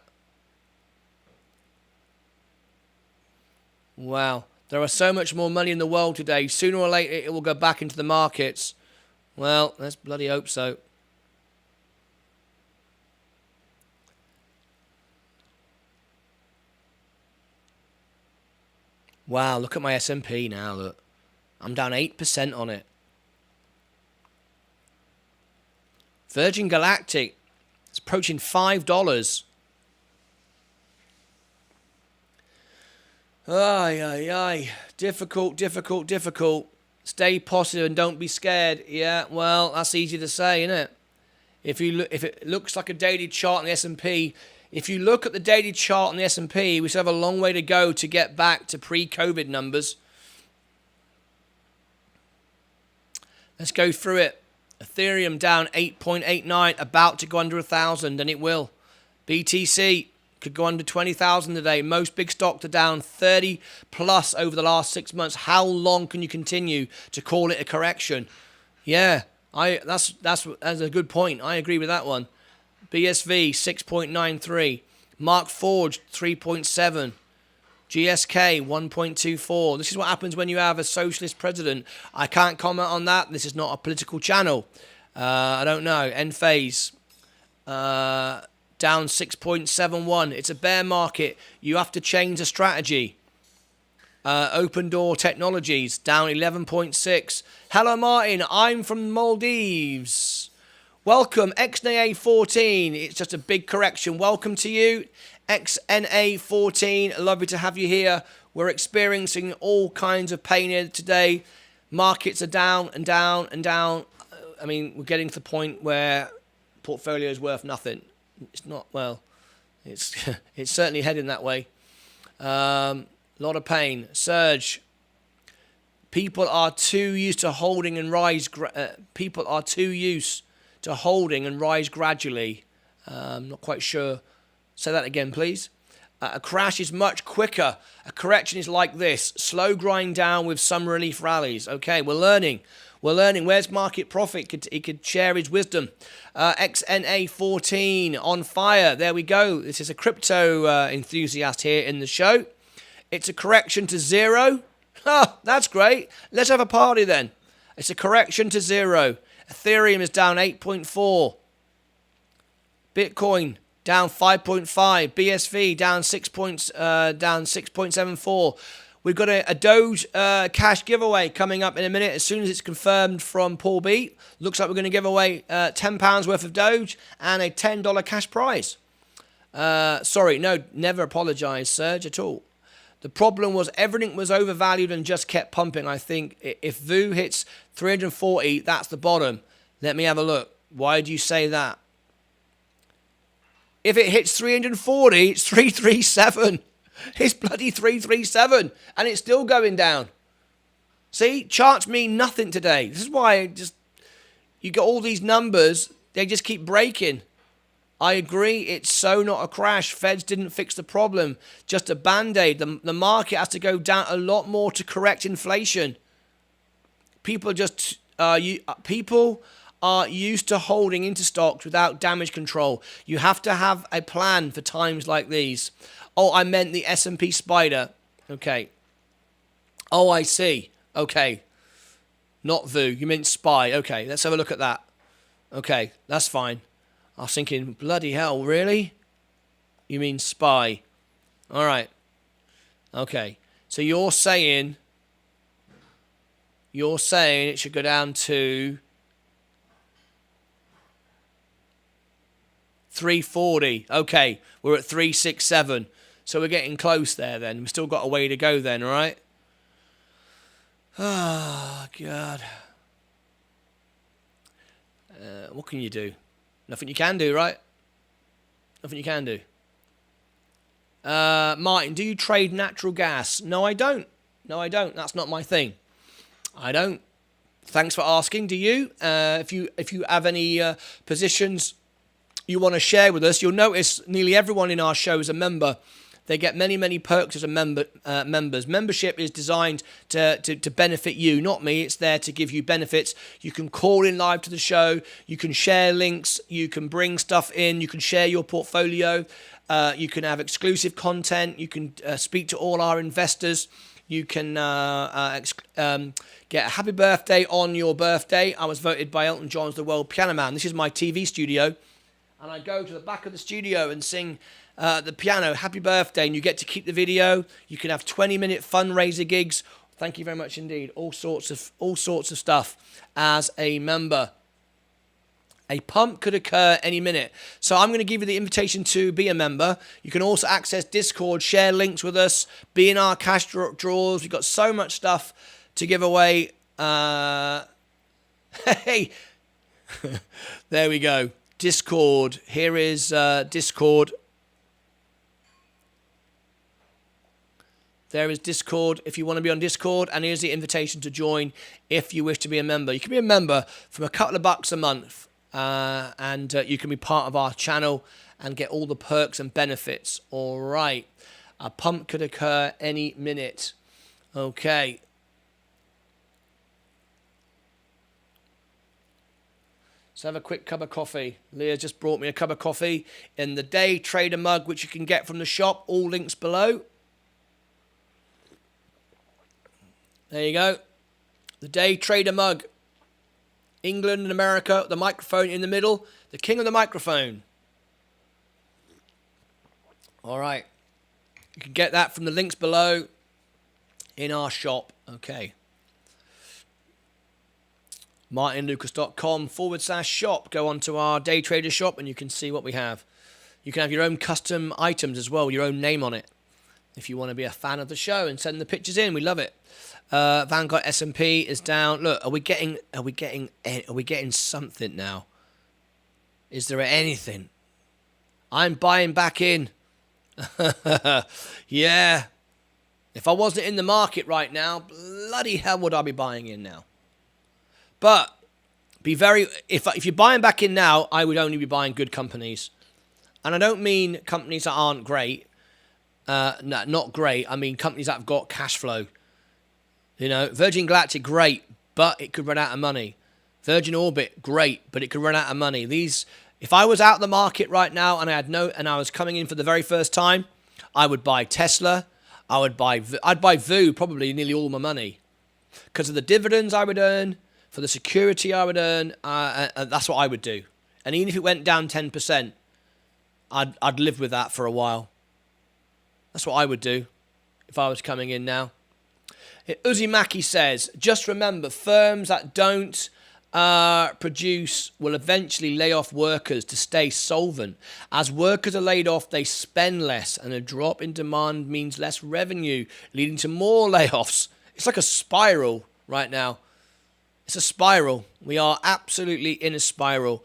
[SPEAKER 1] Wow. There is so much more money in the world today. Sooner or later, it will go back into the markets. Well, let's bloody hope so. Wow, look at my S&P now, look. I'm down 8% on it. Virgin Galactic, it's approaching $5. Ay, ay, ay. Difficult. Stay positive and don't be scared. Yeah, well, that's easy to say, isn't it? If it looks like a daily chart on the S&P, if you look at the daily chart on the S&P, we still have a long way to go to get back to pre-COVID numbers. Let's go through it. Ethereum down 8.89, about to go under 1,000, and it will. BTC could go under 20,000 today. Most big stocks are down 30 plus over the last 6 months. How long can you continue to call it a correction? Yeah, that's a good point. I agree with that one. BSV 6.93, Mark Forge 3.7, GSK 1.24. This is what happens when you have a socialist president. I can't comment on that. This is not a political channel. I don't know. Enphase down 6.71. It's a bear market. You have to change the strategy. Open Door Technologies down 11.6. Hello, Martin. I'm from Maldives. Welcome, XNA14. It's just a big correction. Welcome to you, XNA14. Lovely to have you here. We're experiencing all kinds of pain here today. Markets are down and down and down. I mean, we're getting to the point where portfolio is worth nothing. It's not, well, it's certainly heading that way. A lot of pain. Surge. People are too used to holding and rise. People are too used to holding and rise gradually. I'm not quite sure. Say that again, please. A crash is much quicker. A correction is like this. Slow grind down with some relief rallies. Okay, we're learning. Where's Market Profit? He could share his wisdom. XNA14 on fire. There we go. This is a crypto enthusiast here in the show. It's a correction to zero. That's great. Let's have a party then. It's a correction to zero. Ethereum is down 8.4. Bitcoin down 5.5. BSV down 6.74. We've got a Doge cash giveaway coming up in a minute as soon as it's confirmed from Paul B. Looks like we're going to give away £10 worth of Doge and a $10 cash prize. Sorry, no, never apologise, Serge, at all. The problem was everything was overvalued and just kept pumping. I think if VU hits 340, that's the bottom. Let me have a look. Why do you say that? If it hits 340, it's 337. It's bloody 337. And it's still going down. See, charts mean nothing today. This is why you got all these numbers, they just keep breaking. I agree, it's so not a crash. Feds didn't fix the problem, just a band-aid. The market has to go down a lot more to correct inflation. People are used to holding into stocks without damage control. You have to have a plan for times like these. Oh, I meant the S&P Spider. Okay. Oh, I see. Okay. Not VU. You meant SPY. Okay, let's have a look at that. Okay, that's fine. I was thinking, bloody hell, really? You mean SPY. All right. Okay. So you're saying it should go down to 340. Okay. We're at 367. So we're getting close there then. We've still got a way to go then, all right? Oh, God. What can you do? Nothing you can do, right? Nothing you can do. Martyn, do you trade natural gas? No, I don't. No, I don't. That's not my thing. I don't. Thanks for asking. Do you? If you have any positions you want to share with us, you'll notice nearly everyone in our show is a member. They get many, many perks as a members. Membership is designed to benefit you, not me. It's there to give you benefits. You can call in live to the show. You can share links. You can bring stuff in. You can share your portfolio. You can have exclusive content. You can speak to all our investors. You can get a happy birthday on your birthday. I was voted by Elton John as the world piano man. This is my TV studio. And I go to the back of the studio and sing the piano, happy birthday, and you get to keep the video. You can have 20-minute fundraiser gigs. Thank you very much indeed. All sorts of stuff as a member. A pump could occur any minute. So I'm going to give you the invitation to be a member. You can also access Discord, share links with us, be in our cash draws. We've got so much stuff to give away. Hey, there we go. Discord. Here is Discord. There is Discord if you want to be on Discord, and here's the invitation to join if you wish to be a member. You can be a member from a couple of bucks a month, and you can be part of our channel and get all the perks and benefits. All right. A pump could occur any minute. Okay. Let's have a quick cup of coffee. Leah just brought me a cup of coffee in the day trader mug, which you can get from the shop. All links below. There you go. The day trader mug. England and America, the microphone in the middle. The king of the microphone. All right. You can get that from the links below in our shop. Okay. MartynLucas.com/shop. Go onto our day trader shop and you can see what we have. You can have your own custom items as well, your own name on it. If you want to be a fan of the show and send the pictures in, we love it. Vanguard S&P is down. Look, are we getting something now? Is there anything? I'm buying back in. Yeah. If I wasn't in the market right now, bloody hell would I be buying in now. But if you're buying back in now, I would only be buying good companies. And I don't mean companies that aren't great. No, not great. I mean companies that have got cash flow. You know, Virgin Galactic, great, but it could run out of money. Virgin Orbit, great, but it could run out of money. If I was out of the market right now and I was coming in for the very first time, I would buy Tesla. I'd buy VU, probably nearly all my money, because of the dividends I would earn, for the security I would earn. That's what I would do. And even if it went down 10%, I'd live with that for a while. That's what I would do if I was coming in now. Uzumaki says, just remember, firms that don't produce will eventually lay off workers to stay solvent. As workers are laid off, they spend less, and a drop in demand means less revenue, leading to more layoffs. It's like a spiral right now. It's a spiral. We are absolutely in a spiral.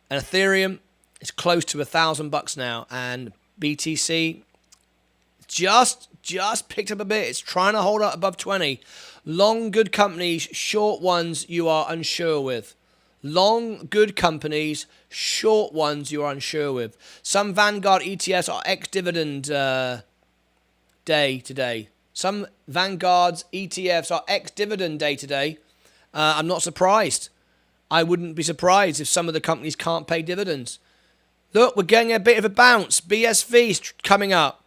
[SPEAKER 1] And Ethereum is close to $1,000 now, and BTC just picked up a bit. It's trying to hold up above 20. Long, good companies, short ones you are unsure with. Long, good companies, short ones you are unsure with. Some Vanguard ETFs are ex-dividend day today. Some Vanguard's ETFs are ex-dividend day today. I'm not surprised. I wouldn't be surprised if some of the companies can't pay dividends. Look, we're getting a bit of a bounce. BSV's coming up.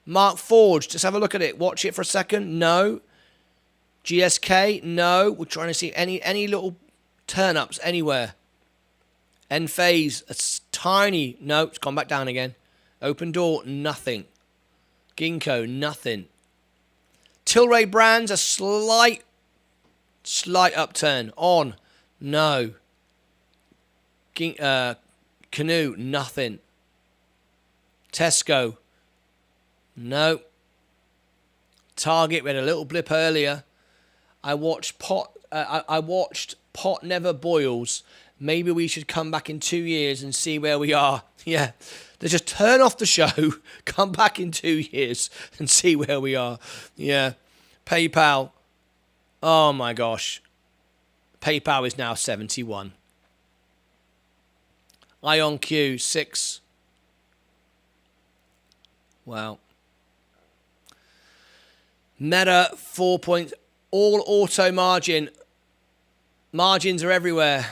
[SPEAKER 1] Mark Forge, just have a look at it. Watch it for a second. No. GSK, no. We're trying to see any little turn-ups anywhere. Enphase, a tiny. No, it's gone back down again. Open Door, nothing. Ginkgo, nothing. Tilray Brands, a slight upturn. On, no. Canoe, nothing. Tesco, no. Target, we had a little blip earlier. I watched Pot Never Boils. Maybe we should come back in 2 years and see where we are. Yeah, let's just turn off the show, come back in 2 years and see where we are. Yeah, PayPal. Oh my gosh. PayPal is now 71. IonQ, 6. Wow. Meta, 4 points. All auto margin. Margins are everywhere.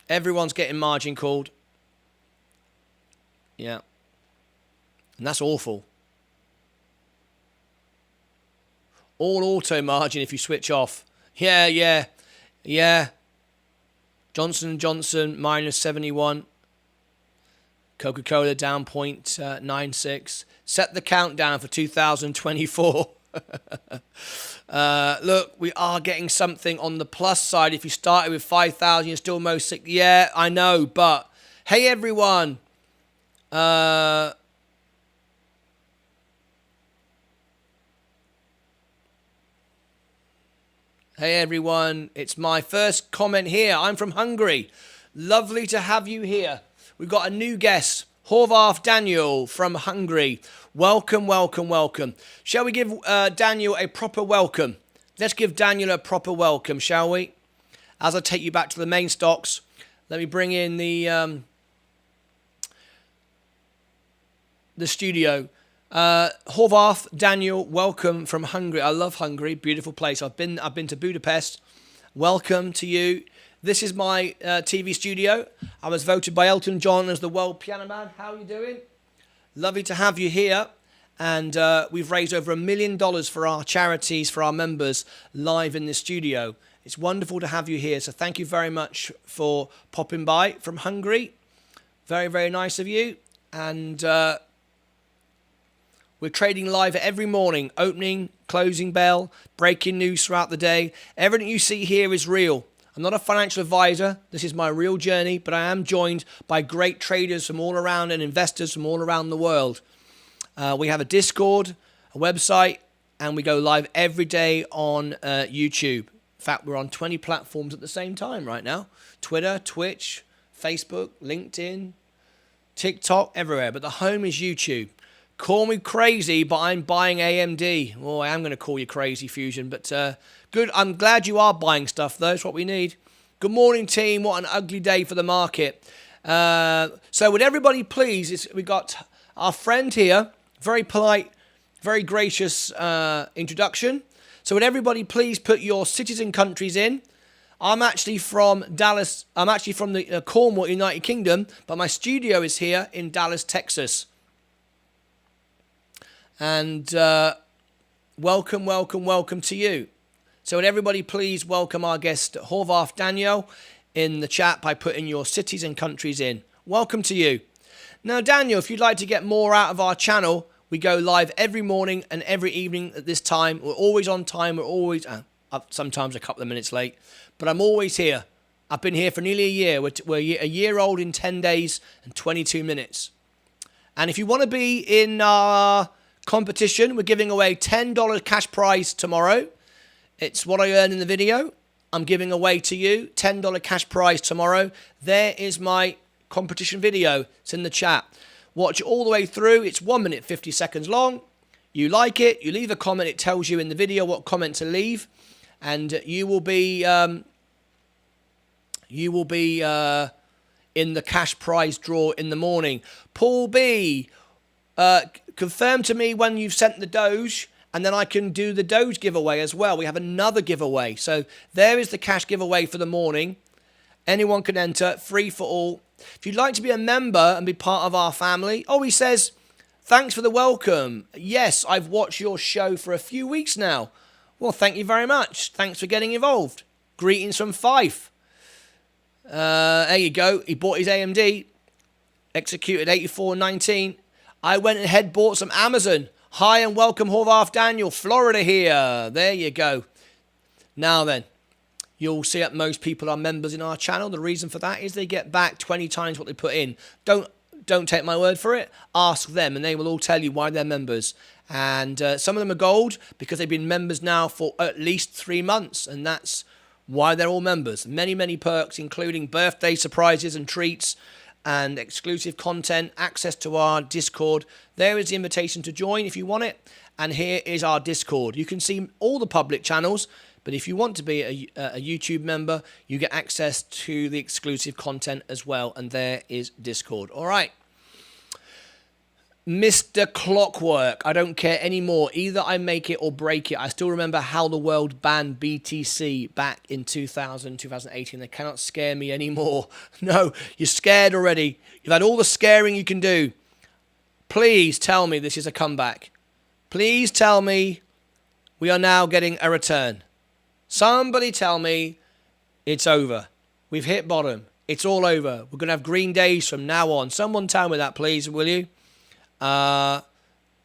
[SPEAKER 1] Everyone's getting margin called. Yeah. And that's awful. All auto margin if you switch off. Yeah. Johnson & Johnson, minus 71. Coca-Cola down 0.96. Set the countdown for 2024. Look, we are getting something on the plus side. If you started with 5,000, you're still most sick. Yeah, I know, but hey, everyone. Hey, everyone. It's my first comment here. I'm from Hungary. Lovely to have you here. We've got a new guest, Horvath Daniel from Hungary. Welcome. Shall we give Daniel a proper welcome? Let's give Daniel a proper welcome, shall we? As I take you back to the main stocks, let me bring in the studio. Horvath Daniel, welcome from Hungary. I love Hungary, beautiful place. I've been to Budapest. Welcome to you. This is my TV studio. I was voted by Elton John as the world piano man. How are you doing? Lovely to have you here. And we've raised over $1 million for our charities, for our members, live in the studio. It's wonderful to have you here. So thank you very much for popping by from Hungary. Very, very nice of you. And we're trading live every morning. Opening, closing bell, breaking news throughout the day. Everything you see here is real. I'm not a financial advisor. This is my real journey, but I am joined by great traders from all around and investors from all around the world. We have a Discord, a website, and we go live every day on YouTube. In fact, we're on 20 platforms at the same time right now. Twitter, Twitch, Facebook, LinkedIn, TikTok, everywhere. But the home is YouTube. Call me crazy, but I'm buying AMD. Oh, I am going to call you crazy, Fusion, but good. I'm glad you are buying stuff, though. It's what we need. Good morning, team. What an ugly day for the market. So would everybody please, we got our friend here, very polite, very gracious introduction. So would everybody please put your cities and countries in. I'm actually from Dallas. I'm actually from the Cornwall, United Kingdom, but my studio is here in Dallas, Texas. And welcome to you. So would everybody please welcome our guest, Horvath Daniel, in the chat by putting your cities and countries in. Welcome to you. Now, Daniel, if you'd like to get more out of our channel, we go live every morning and every evening at this time. We're always on time. We're always, sometimes a couple of minutes late, but I'm always here. I've been here for nearly a year. We're a year old in 10 days and 22 minutes. And if you want to be in our competition, we're giving away $10 cash prize tomorrow. It's what I earn in the video. I'm giving away to you $10 cash prize tomorrow. There is my competition video. It's in the chat. Watch it all the way through. It's 1 minute 50 seconds long. You like it, you leave a comment. It tells you in the video what comment to leave, and you will be in the cash prize draw in the morning. Paul B, confirm to me when you've sent the Doge, and then I can do the Doge giveaway as well. We have another giveaway. So there is the cash giveaway for the morning. Anyone can enter, free for all. If you'd like to be a member and be part of our family. Oh, he says, thanks for the welcome. Yes, I've watched your show for a few weeks now. Well, thank you very much. Thanks for getting involved. Greetings from Fife. There you go. He bought his AMD. Executed 84.19. I went ahead, bought some Amazon. Hi and welcome, Horvath Daniel. Florida here. There you go. Now then, you'll see that most people are members in our channel. The reason for that is they get back 20 times what they put in. Don't take my word for it. Ask them and they will all tell you why they're members. And some of them are gold because they've been members now for at least 3 months. And that's why they're all members. Many, many perks, including birthday surprises and treats and exclusive content, access to our Discord. There is the invitation to join if you want it. And here is our Discord. You can see all the public channels. But if you want to be a YouTube member, you get access to the exclusive content as well. And there is Discord. All right. Mr. Clockwork. I don't care anymore. Either I make it or break it. I still remember how the world banned BTC back in 2018. They cannot scare me anymore. No, you're scared already. You've had all the scaring you can do. Please tell me this is a comeback. Please tell me we are now getting a return. Somebody tell me it's over. We've hit bottom. It's all over. We're going to have green days from now on. Someone tell me that, please, will you?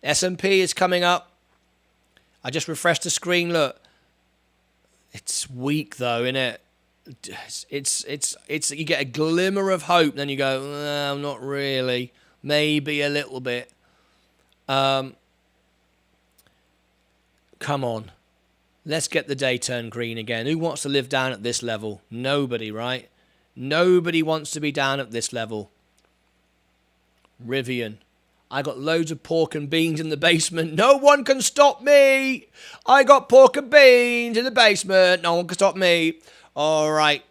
[SPEAKER 1] S&P is coming up. I just refreshed the screen. Look. It's weak, though, isn't it? It's you get a glimmer of hope. Then you go, no, not really. Maybe a little bit. Come on. Let's get the day turned green again. Who wants to live down at this level? Nobody, right? Nobody wants to be down at this level. Rivian. I got loads of pork and beans in the basement. No one can stop me. I got pork and beans in the basement. No one can stop me. All right.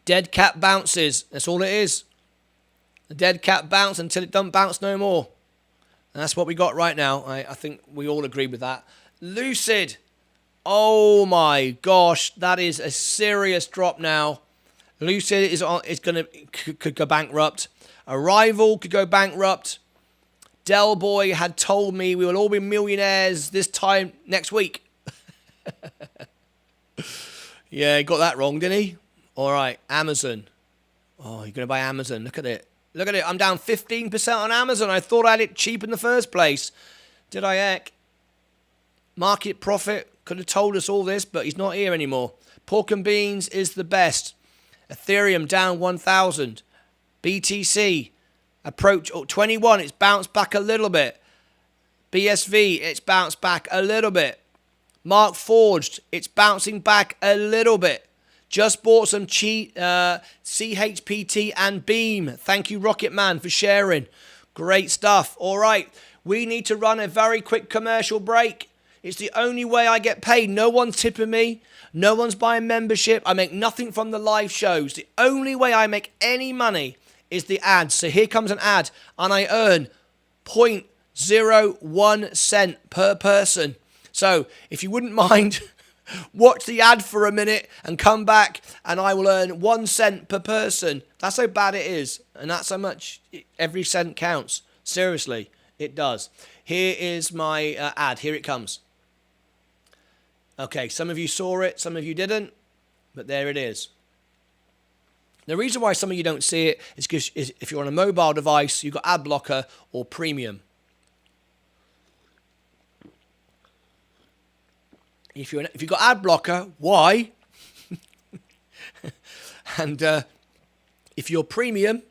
[SPEAKER 1] Dead cat bounces. That's all it is. The dead cat bounce until it don't bounce no more. And that's what we got right now. I think we all agree with that. Lucid. Oh my gosh, that is a serious drop now. Lucid could go bankrupt. Arrival could go bankrupt. Del Boy had told me we will all be millionaires this time next week. Yeah, he got that wrong, didn't he? All right, Amazon. Oh, you're going to buy Amazon. Look at it. Look at it. I'm down 15% on Amazon. I thought I had it cheap in the first place. Did I heck? Market profit could have told us all this, but he's not here anymore. Pork and beans is the best. Ethereum down 1,000. BTC approach 21. It's bounced back a little bit. BSV, it's bounced back a little bit. Mark Forged, it's bouncing back a little bit. Just bought some CHPT and Beam. Thank you, Rocket Man, for sharing. Great stuff. All right, we need to run a very quick commercial break. It's the only way I get paid. No one's tipping me. No one's buying membership. I make nothing from the live shows. The only way I make any money is the ads. So here comes an ad, and I earn 0.01 cent per person. So if you wouldn't mind, watch the ad for a minute and come back, and I will earn 1 cent per person. That's how bad it is, and that's how much every cent counts. Seriously, it does. Here is my ad. Here it comes. Okay, some of you saw it, some of you didn't, but there it is. The reason why some of you don't see it is because if you're on a mobile device, you've got ad blocker or premium. If you've got ad blocker, why? And if you're premium,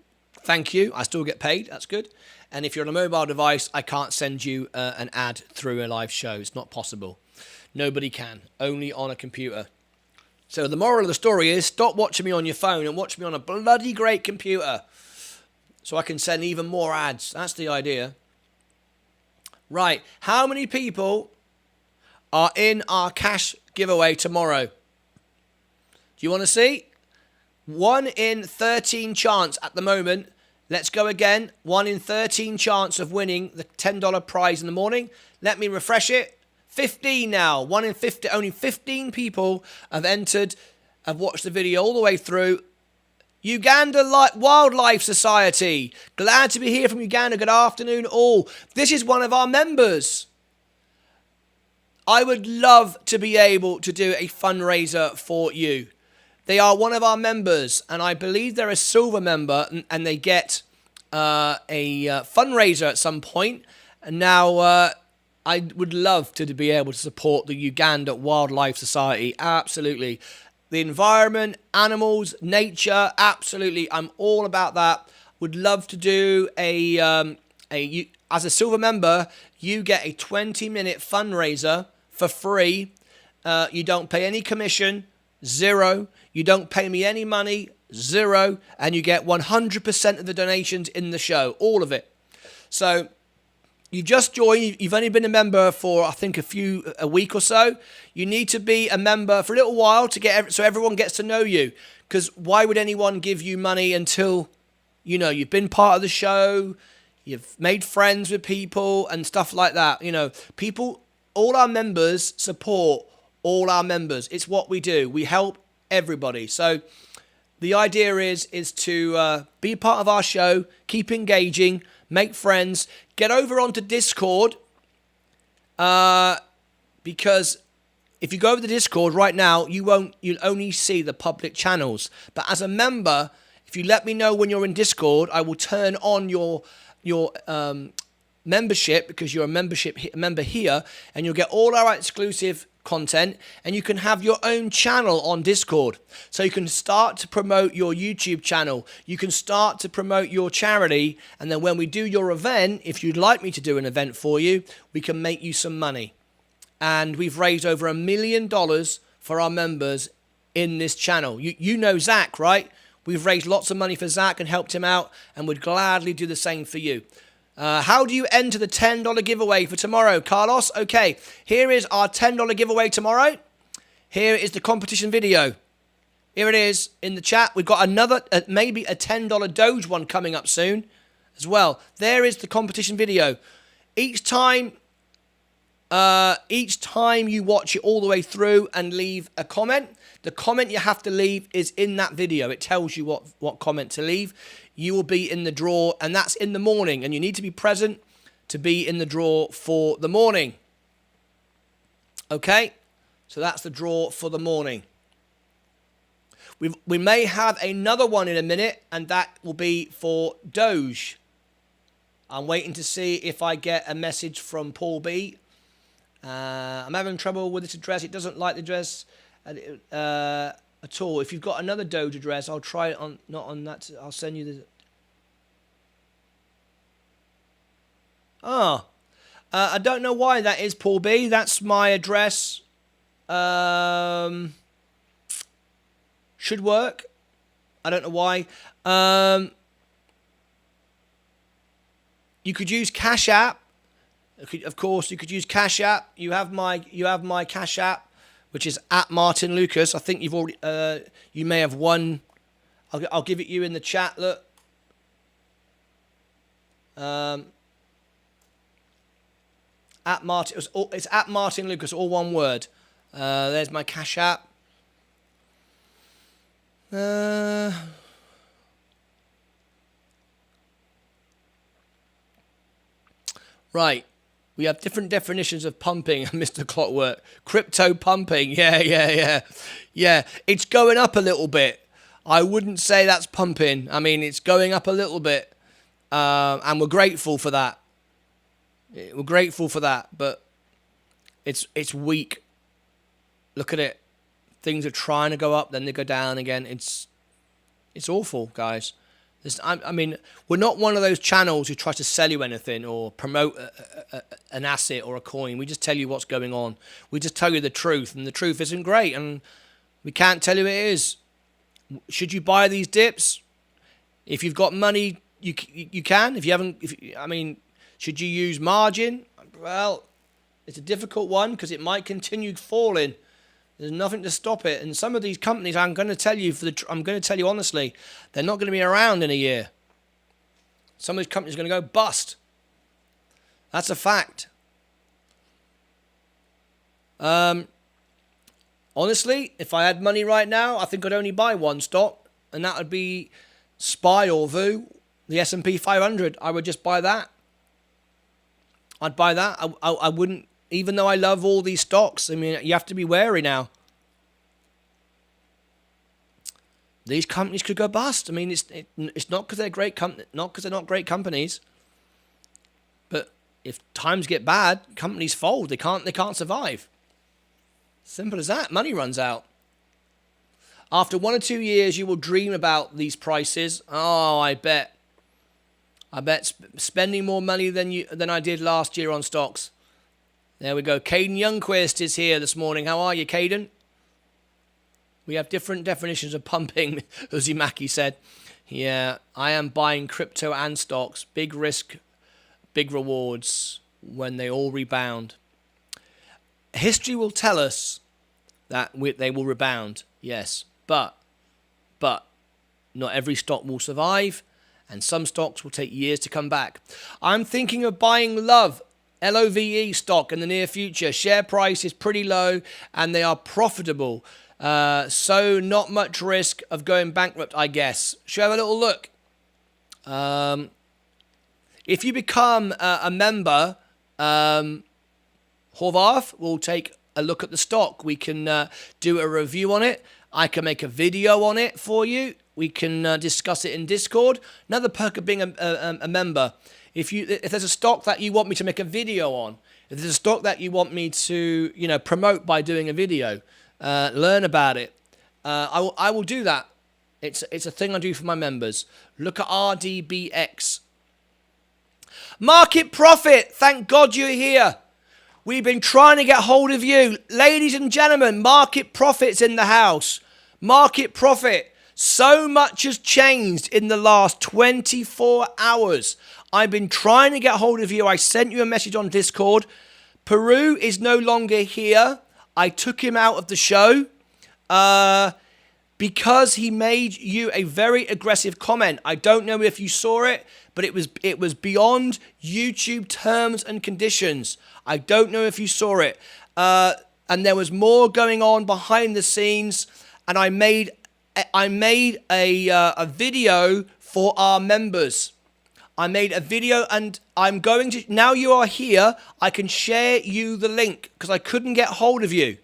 [SPEAKER 1] thank you. I still get paid. That's good. And if you're on a mobile device, I can't send you an ad through a live show. It's not possible. Nobody can. Only on a computer. So the moral of the story is stop watching me on your phone and watch me on a bloody great computer so I can send even more ads. That's the idea. Right. How many people are in our cash giveaway tomorrow? Do you want to see? 1 in 13 chance at the moment. Let's go again. 1 in 13 chance of winning the $10 prize in the morning. Let me refresh it. 15 now. 1 in 50. Only 15 people have entered, have watched the video all the way through. Uganda Wildlife Society. Glad to be here from Uganda. Good afternoon all. This is one of our members. I would love to be able to do a fundraiser for you. They are one of our members, and I believe they're a silver member, and they get a fundraiser at some point. And now I would love to be able to support the Uganda Wildlife Society. Absolutely. The environment, animals, nature, absolutely. I'm all about that. Would love to do as a silver member, you get a 20-minute fundraiser for free. You don't pay any commission, zero. You don't pay me any money, zero. And you get 100% of the donations in the show, all of it. So you just joined. You've only been a member for, I think, a week or so. You need to be a member for a little while to get so everyone gets to know you. Because why would anyone give you money until, you know, you've been part of the show, you've made friends with people and stuff like that. You know, people, all our members support all our members. It's what we do. We help everybody. So the idea is to be part of our show, keep engaging, make friends, get over onto Discord, because if you go over to Discord right now, you'll only see the public channels. But as a member, if you let me know when you're in Discord, I will turn on your membership, because you're a member here, and you'll get all our exclusive content, and you can have your own channel on Discord. So you can start to promote your YouTube channel. You can start to promote your charity, and then when we do your event, if you'd like me to do an event for you, we can make you some money. And we've raised over $1 million for our members in this channel. You know Zach, right? We've raised lots of money for Zach and helped him out, and would gladly do the same for you. How do you enter the $10 giveaway for tomorrow, Carlos? Okay, here is our $10 giveaway tomorrow. Here is the competition video. Here it is in the chat. We've got another, maybe a $10 Doge one coming up soon as well. There is the competition video. Each time you watch it all the way through and leave a comment, the comment you have to leave is in that video. It tells you what comment to leave. You will be in the draw, and that's in the morning, and you need to be present to be in the draw for the morning. Okay, so that's the draw for the morning. We may have another one in a minute, and that will be for Doge. I'm waiting to see if I get a message from Paul B. I'm having trouble with this address. It doesn't like the address at all. If you've got another Doge address, I'll try it on, not on that. I'll send you the. I don't know why that is, Paul B. That's my address. Should work. I don't know why. You could use Cash App. Of course, you could use Cash App. You have my Cash App, which is at Martyn Lucas. I think you've already. You may have won. I'll give it you in the chat. Look. At Martyn. It's at Martyn Lucas. All one word. There's my Cash App. Right. We have different definitions of pumping, Mr. Clockwork. Crypto pumping. Yeah. It's going up a little bit. I wouldn't say that's pumping. I mean, it's going up a little bit. And we're grateful for that. We're grateful for that. But it's weak. Look at it. things are trying to go up, then they go down again. It's awful, guys. I mean, we're not one of those channels who tries to sell you anything or promote an asset or a coin. We just tell you what's going on. We just tell you the truth, and the truth isn't great, and we can't tell you it is. Should you buy these dips? If you've got money, you can. If you haven't, I mean, should you use margin? Well, it's a difficult one because it might continue falling. There's nothing to stop it. And some of these companies, I'm going to tell you honestly, they're not going to be around in a year. Some of these companies are going to go bust. That's a fact. Honestly, if I had money right now, I think I'd only buy one stock, and that would be SPY or VU, the S&P 500. I would just buy that. I'd buy that. I wouldn't. Even though I love all these stocks, I mean, you have to be wary now. These companies could go bust. I mean, it's not because they're great not because they're not great companies. But if times get bad, companies fold. They can't survive. Simple as that. Money runs out. After 1 or 2 years, you will dream about these prices. Oh, I bet spending more money than I did last year on stocks. There we go. Caden Youngquist is here this morning. How are you, Caden? We have different definitions of pumping, Uzumaki said. Yeah, I am buying crypto and stocks. Big risk, big rewards when they all rebound. History will tell us that they will rebound, yes. But not every stock will survive, and some stocks will take years to come back. I'm thinking of buying LOVE stock in the near future. Share price is pretty low and they are profitable. So not much risk of going bankrupt, I guess. Should have a little look. If you become a member, Horvath will take a look at the stock. We can do a review on it. I can make a video on it for you. We can discuss it in Discord. Another perk of being a member. If there's a stock that you want me to make a video on, if there's a stock that you want me to promote by doing a video, learn about it, I will do that. It's a thing I do for my members. Look at RDBX. Market Profit, thank God you're here. We've been trying to get hold of you. Ladies and gentlemen, Market Profit's in the house. Market Profit. So much has changed in the last 24 hours. I've been trying to get hold of you. I sent you a message on Discord. Peru is no longer here. I took him out of the show because he made you a very aggressive comment. I don't know if you saw it, but it was beyond YouTube terms and conditions. I don't know if you saw it. And there was more going on behind the scenes, and I made a video for our members. I made a video, and I'm going to, now you are here, I can share you the link because I couldn't get hold of you.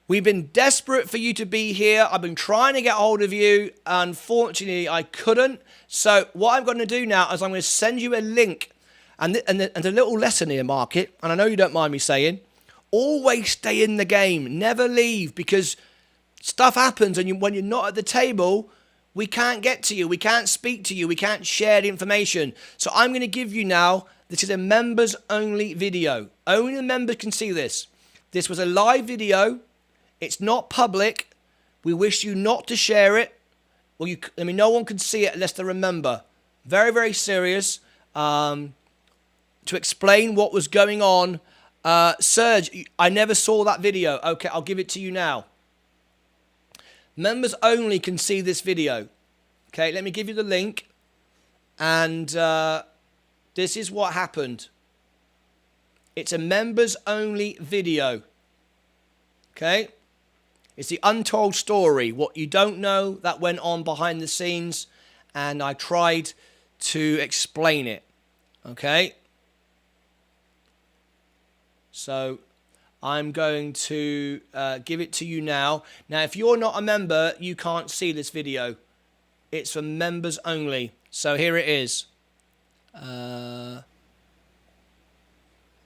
[SPEAKER 1] We've been desperate for you to be here. I've been trying to get hold of you. Unfortunately, I couldn't. So what I'm going to do now is I'm going to send you a link and a little lesson here, Market. And I know you don't mind me saying, always stay in the game. Never leave, because stuff happens, and when you're not at the table, we can't get to you. We can't speak to you. We can't share the information. So I'm going to give you now, this is a members only video. Only the members can see this. This was a live video. It's not public. We wish you not to share it. Well, no one can see it unless they're a member. Very, very serious. To explain what was going on. Serge, I never saw that video. Okay, I'll give it to you now. Members only can see this video. Okay, let me give you the link. And this is what happened. It's a members only video. Okay? It's the untold story. What you don't know that went on behind the scenes. And I tried to explain it. Okay? So I'm going to give it to you now. Now, if you're not a member, you can't see this video. It's for members only. So here it is. There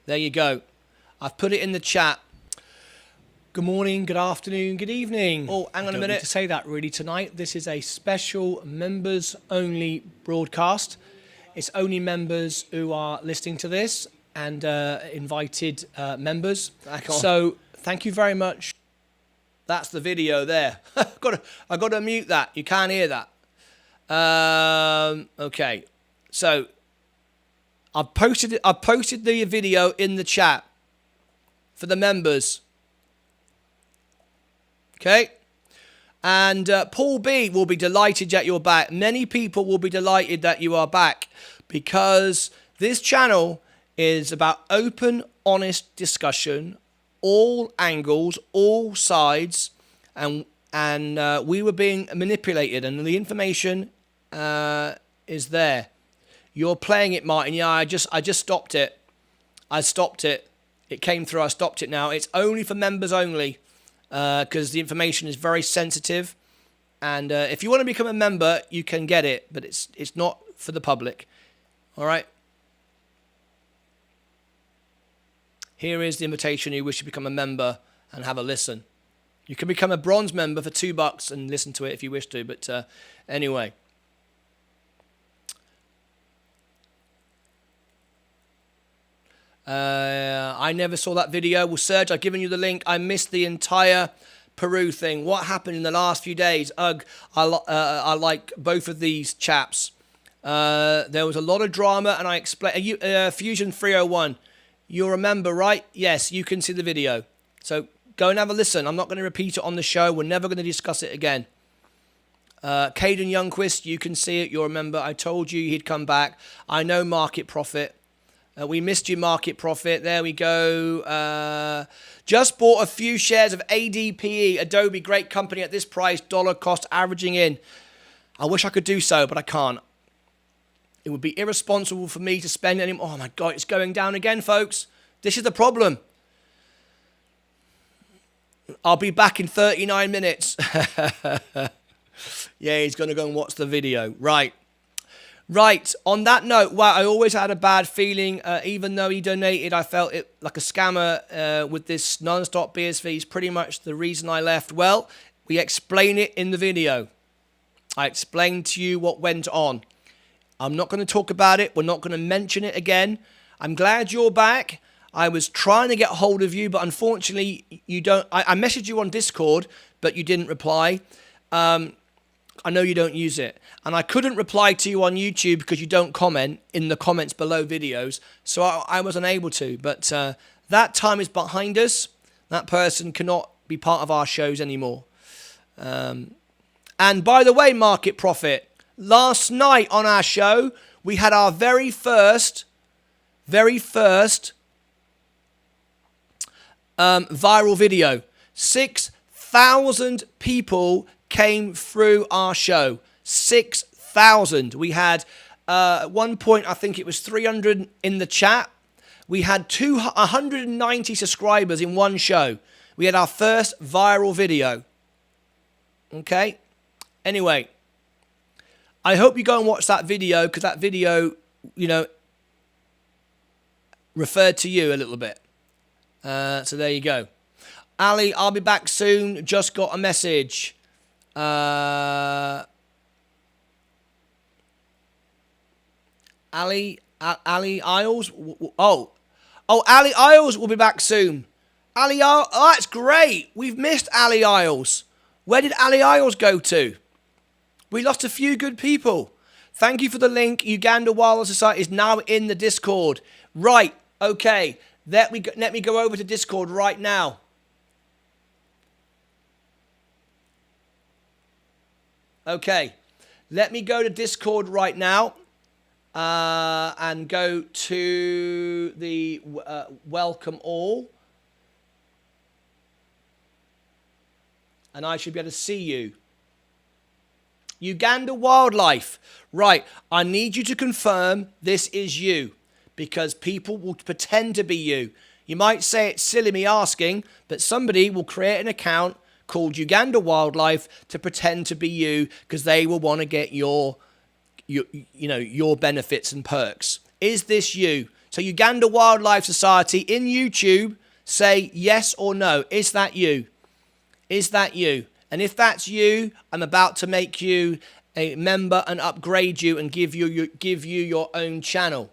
[SPEAKER 1] you go. I've put it in the chat. Good morning, good afternoon, good evening. Oh, hang on a minute. Need to say that really tonight. This is a special members-only broadcast. It's only members who are listening to this and invited members. So thank you very much. That's the video there. I've got to mute that. You can't hear that. Okay. So I've posted the video in the chat for the members. Okay, and Paul B will be delighted that you're back. Many people will be delighted that you are back because this channel is about open, honest discussion, all angles, all sides, and we were being manipulated, and the information is there. You're playing it, Martyn. Yeah, I just stopped it. I stopped it. It came through. I stopped it now. It's only for members only. Because the information is very sensitive, and if you want to become a member, you can get it, but it's not for the public. All right. Here is the invitation. You wish to become a member and have a listen. You can become a bronze member for $2 and listen to it if you wish to. But anyway. I never saw that video. Well, Serge, I've given you the link. I missed the entire Peru thing. What happened in the last few days? Ugh, I like both of these chaps. There was a lot of drama, and I explained. Fusion 301, you'll remember, right? Yes, you can see the video. So go and have a listen. I'm not going to repeat it on the show. We're never going to discuss it again. Caden Youngquist, you can see it. You'll remember. I told you he'd come back. I know Market Profit. We missed you, Market Profit. There we go. Just bought a few shares of ADPE, Adobe, great company at this price, dollar cost averaging in. I wish I could do so, but I can't. It would be irresponsible for me to spend any more. Oh my God, it's going down again, folks. This is the problem. I'll be back in 39 minutes. Yeah, he's going to go and watch the video. Right. Right, on that note, well, I always had a bad feeling. Even though he donated, I felt it like a scammer with this non-stop BSV. Is pretty much the reason I left. Well, we explain it in the video. I explained to you what went on. I'm not going to talk about it. We're not going to mention it again. I'm glad you're back. I was trying to get hold of you, but unfortunately, you don't. I messaged you on Discord, but you didn't reply. I know you don't use it. And I couldn't reply to you on YouTube because you don't comment in the comments below videos. So I was unable to. But that time is behind us. That person cannot be part of our shows anymore. And by the way, Market Profit, last night on our show, we had our very first viral video. 6,000 people came through our show. 6,000. We had at one point, I think it was 300 in the chat. We had 190 subscribers in one show. We had our first viral video. Okay. Anyway, I hope you go and watch that video because that video, you know, referred to you a little bit. So there you go. Ali, I'll be back soon. Just got a message. Ali Isles. Oh, Ali Isles will be back soon. Ali Isles. Oh, that's great. We've missed Ali Isles. Where did Ali Isles go to? We lost a few good people. Thank you for the link. Uganda Wildlife Society is now in the Discord. Right. Okay. Let me go over to Discord right now. Okay, let me go to Discord right now and go to the welcome all. And I should be able to see you. Uganda Wildlife. Right, I need you to confirm this is you because people will pretend to be you. You might say it's silly me asking, but somebody will create an account called Uganda Wildlife to pretend to be you because they will want to get your benefits and perks. Is this you? So Uganda Wildlife Society in YouTube, Say yes or no. Is that you? Is that you? And if that's you, I'm about to make you a member and upgrade you and give you your own channel.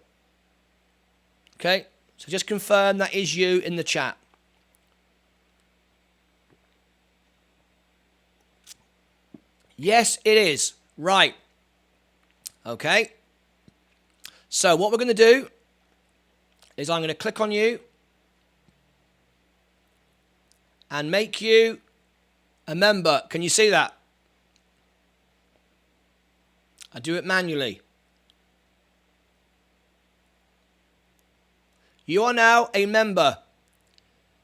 [SPEAKER 1] Okay? So just confirm that is you in the chat. Yes, it is. Right. Okay. So what we're going to do is I'm going to click on you and make you a member. Can you see that? I do it manually. You are now a member.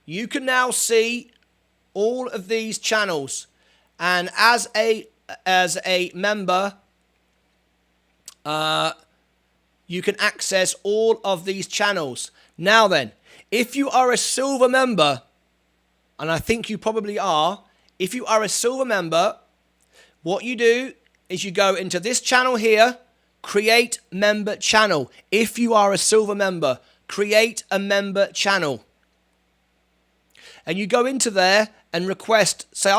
[SPEAKER 1] You can now see all of these channels. And as a member, you can access all of these channels. Now then, if you are a silver member, and I think you probably are, if you are a silver member, what you do is you go into this channel here, create member channel. If you are a silver member, create a member channel. And you go into there and request, say,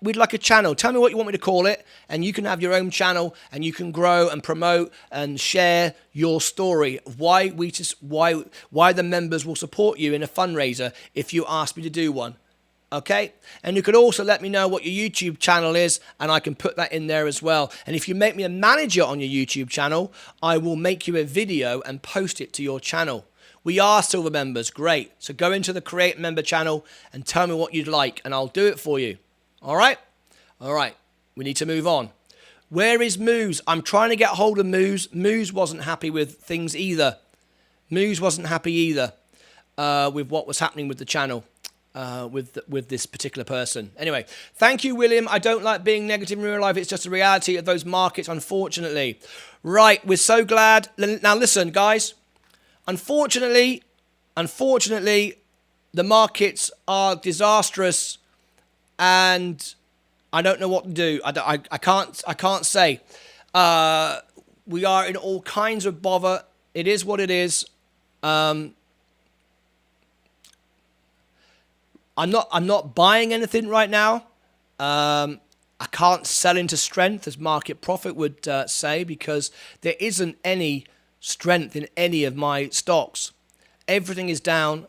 [SPEAKER 1] we'd like a channel. Tell me what you want me to call it. And you can have your own channel and you can grow and promote and share your story of why the members will support you in a fundraiser if you ask me to do one. Okay? And you could also let me know what your YouTube channel is and I can put that in there as well. And if you make me a manager on your YouTube channel, I will make you a video and post it to your channel. We are silver members. Great. So go into the create member channel and tell me what you'd like and I'll do it for you. All right? All right. We need to move on. Where is Moose? I'm trying to get hold of Moose. Moose wasn't happy with things either. Moose wasn't happy either with what was happening with the channel. With this particular person. Anyway, thank you, William. I don't like being negative in real life. It's just a reality of those markets, unfortunately. Right, we're so glad. Now listen, guys. Unfortunately, the markets are disastrous, and I don't know what to do. I can't say. We are in all kinds of bother. It is what it is. I'm not buying anything right now. I can't sell into strength, as Market Profit would say, because there isn't any strength in any of my stocks. Everything is down.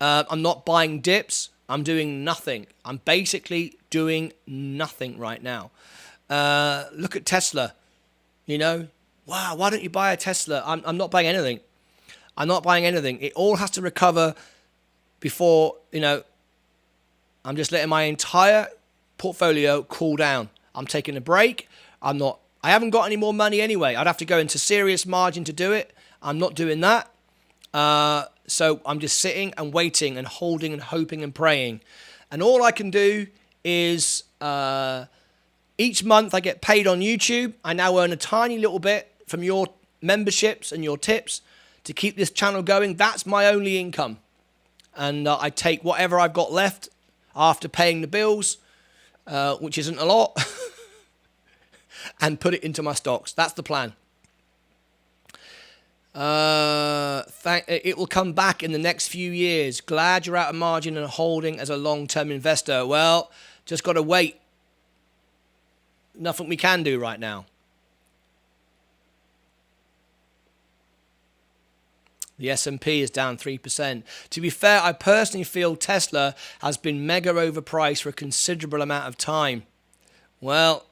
[SPEAKER 1] I'm not buying dips. I'm doing nothing. I'm basically doing nothing right now. Look at Tesla. You know, wow, why don't you buy a Tesla? I'm not buying anything. I'm not buying anything. It all has to recover before, you know, I'm just letting my entire portfolio cool down. I'm taking a break. I haven't got any more money anyway. I'd have to go into serious margin to do it. I'm not doing that. So I'm just sitting and waiting and holding and hoping and praying. And all I can do is each month I get paid on YouTube. I now earn a tiny little bit from your memberships and your tips to keep this channel going. That's my only income. And I take whatever I've got left after paying the bills, which isn't a lot, and put it into my stocks. That's the plan. It will come back in the next few years. Glad you're out of margin and holding as a long-term investor. Well, just got to wait. Nothing we can do right now. The S&P is down 3%. To be fair, I personally feel Tesla has been mega overpriced for a considerable amount of time. Well,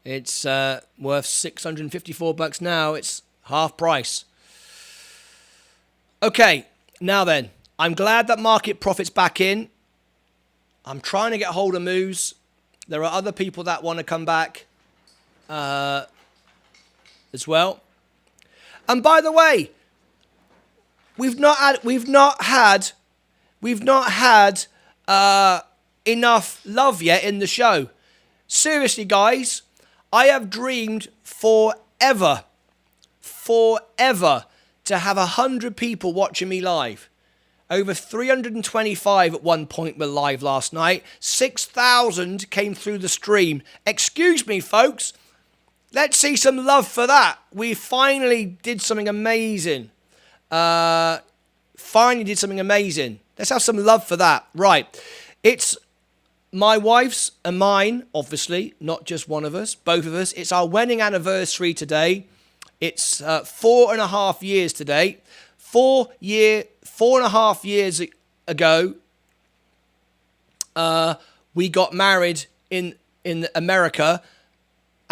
[SPEAKER 1] it's worth $654 now. It's half price. Okay, now then, I'm glad that Market Profit's back in. I'm trying to get hold of Moose. There are other people that want to come back as well. And by the way, we've not had enough love yet in the show. Seriously, guys, I have dreamed forever to have 100 people watching me live. Over 325 at one point were live last night. 6,000 came through the stream. Excuse me, folks. Let's see some love for that. We finally did something amazing. Let's have some love for that. Right. It's my wife's and mine, obviously, not just one of us, both of us. It's our wedding anniversary today. It's 4.5 years today. 4.5 years ago, we got married in America.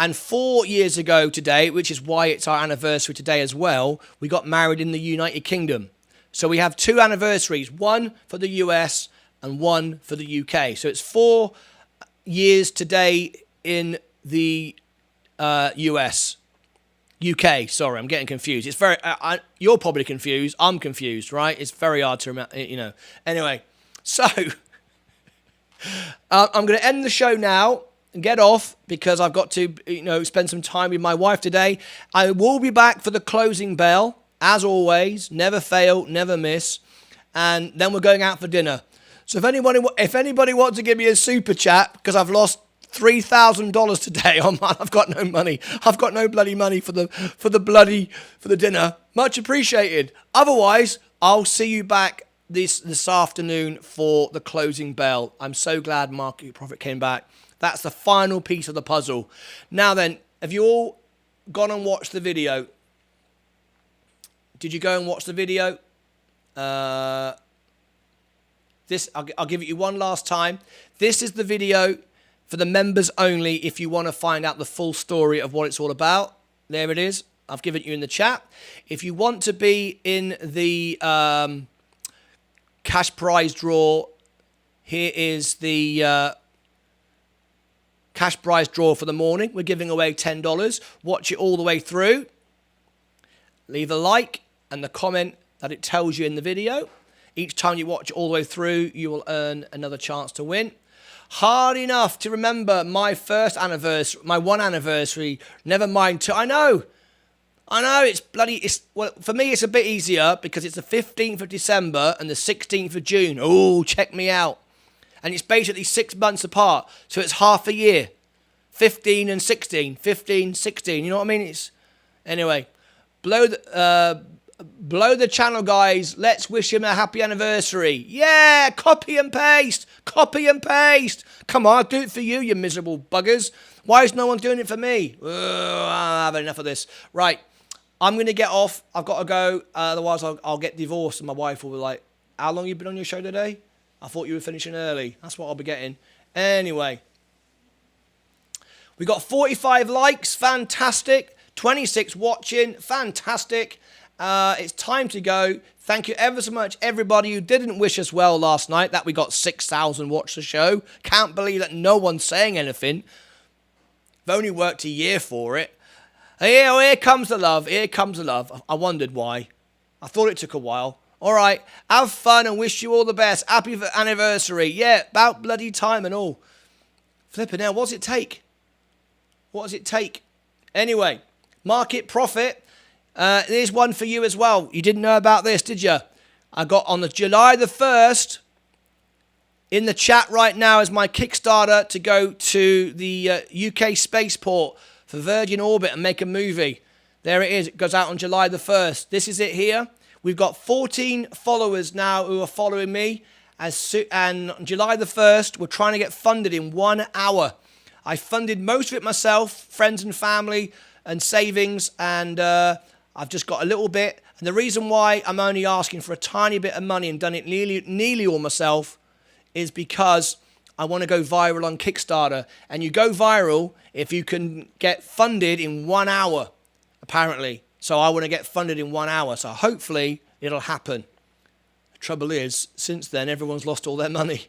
[SPEAKER 1] And 4 years ago today, which is why it's our anniversary today as well, we got married in the United Kingdom. So we have 2 anniversaries, one for the US and one for the UK. So it's 4 years today in the US. UK, sorry, I'm getting confused. It's very, you're probably confused. I'm confused, right? It's very hard to remember, you know. Anyway, so I'm going to end the show now and get off because I've got to, you know, spend some time with my wife today. I will be back for the closing bell, as always. Never fail, never miss. And then we're going out for dinner. So if anybody wants to give me a super chat because I've lost $3,000 today on mine, I've got no money. I've got no bloody money for the dinner. Much appreciated. Otherwise, I'll see you back this afternoon for the closing bell. I'm so glad Market Profit came back. That's the final piece of the puzzle. Now then, have you all gone and watched the video? Did you go and watch the video? I'll give it you one last time. This is the video for the members only if you want to find out the full story of what it's all about. There it is. I've given it you in the chat. If you want to be in the cash prize draw, here is the cash prize draw for the morning. We're giving away $10. Watch it all the way through. Leave a like and the comment that it tells you in the video. Each time you watch it all the way through, you will earn another chance to win. Hard enough to remember my first anniversary, my one anniversary, never mind two. I know, well, for me it's a bit easier because it's the 15th of December and the 16th of June. Oh, check me out. And it's basically 6 months apart, so it's half a year. 15 and 16, 15, 16, you know what I mean? Anyway, blow the channel, guys. Let's wish him a happy anniversary. Yeah, copy and paste. Copy and paste. Come on, I'll do it for you, you miserable buggers. Why is no one doing it for me? I've had enough of this. Right, I'm going to get off. I've got to go. Otherwise, I'll get divorced and my wife will be like, how long have you been on your show today? I thought you were finishing early. That's what I'll be getting. Anyway, we got 45 likes. Fantastic. 26 watching. Fantastic. It's time to go. Thank you ever so much, everybody who didn't wish us well last night, that we got 6,000 watch the show. Can't believe that no one's saying anything. I've only worked a year for it. Here comes the love. Here comes the love. I wondered why. I thought it took a while. All right. Have fun and wish you all the best. Happy anniversary. Yeah, about bloody time and all. Flipping hell, what does it take? What does it take? Anyway, Market Profit. There's one for you as well. You didn't know about this, did you? I got on the July the 1st. In the chat right now is my Kickstarter to go to the UK spaceport for Virgin Orbit and make a movie. There it is. It goes out on July the 1st. This is it here. We've got 14 followers now who are following me. And on July the 1st, we're trying to get funded in 1 hour. I funded most of it myself, friends and family and savings, and I've just got a little bit. And the reason why I'm only asking for a tiny bit of money and done it nearly all myself is because I want to go viral on Kickstarter. And you go viral if you can get funded in 1 hour, apparently. So I want to get funded in 1 hour. So hopefully it'll happen. The trouble is, since then, everyone's lost all their money.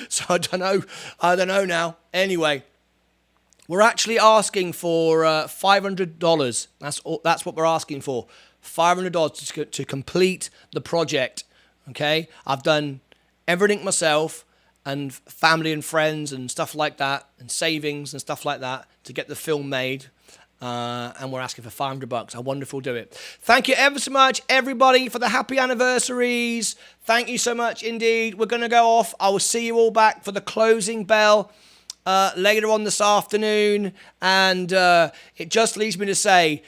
[SPEAKER 1] So I don't know now. Anyway, we're actually asking for $500. That's what we're asking for. $500 to complete the project. Okay? I've done everything myself, and family and friends and stuff like that, and savings and stuff like that to get the film made. And we're asking for $500. I wonder if we'll do it. Thank you ever so much, everybody, for the happy anniversaries. Thank you so much indeed. We're going to go off. I will see you all back for the closing bell later on this afternoon. And it just leaves me to say,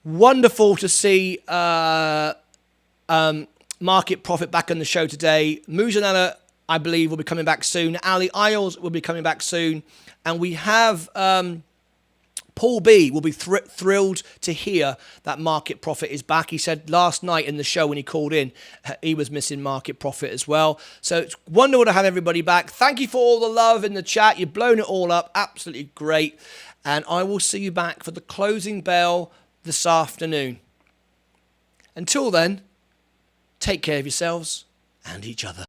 [SPEAKER 1] wonderful to see Market Profit back on the show today. Muzanella, I believe, will be coming back soon. Ali Isles will be coming back soon. And we have Paul B will be thrilled to hear that Market Profit is back. He said last night in the show when he called in, he was missing Market Profit as well. So it's wonderful to have everybody back. Thank you for all the love in the chat. You've blown it all up. Absolutely great. And I will see you back for the closing bell this afternoon. Until then, take care of yourselves and each other.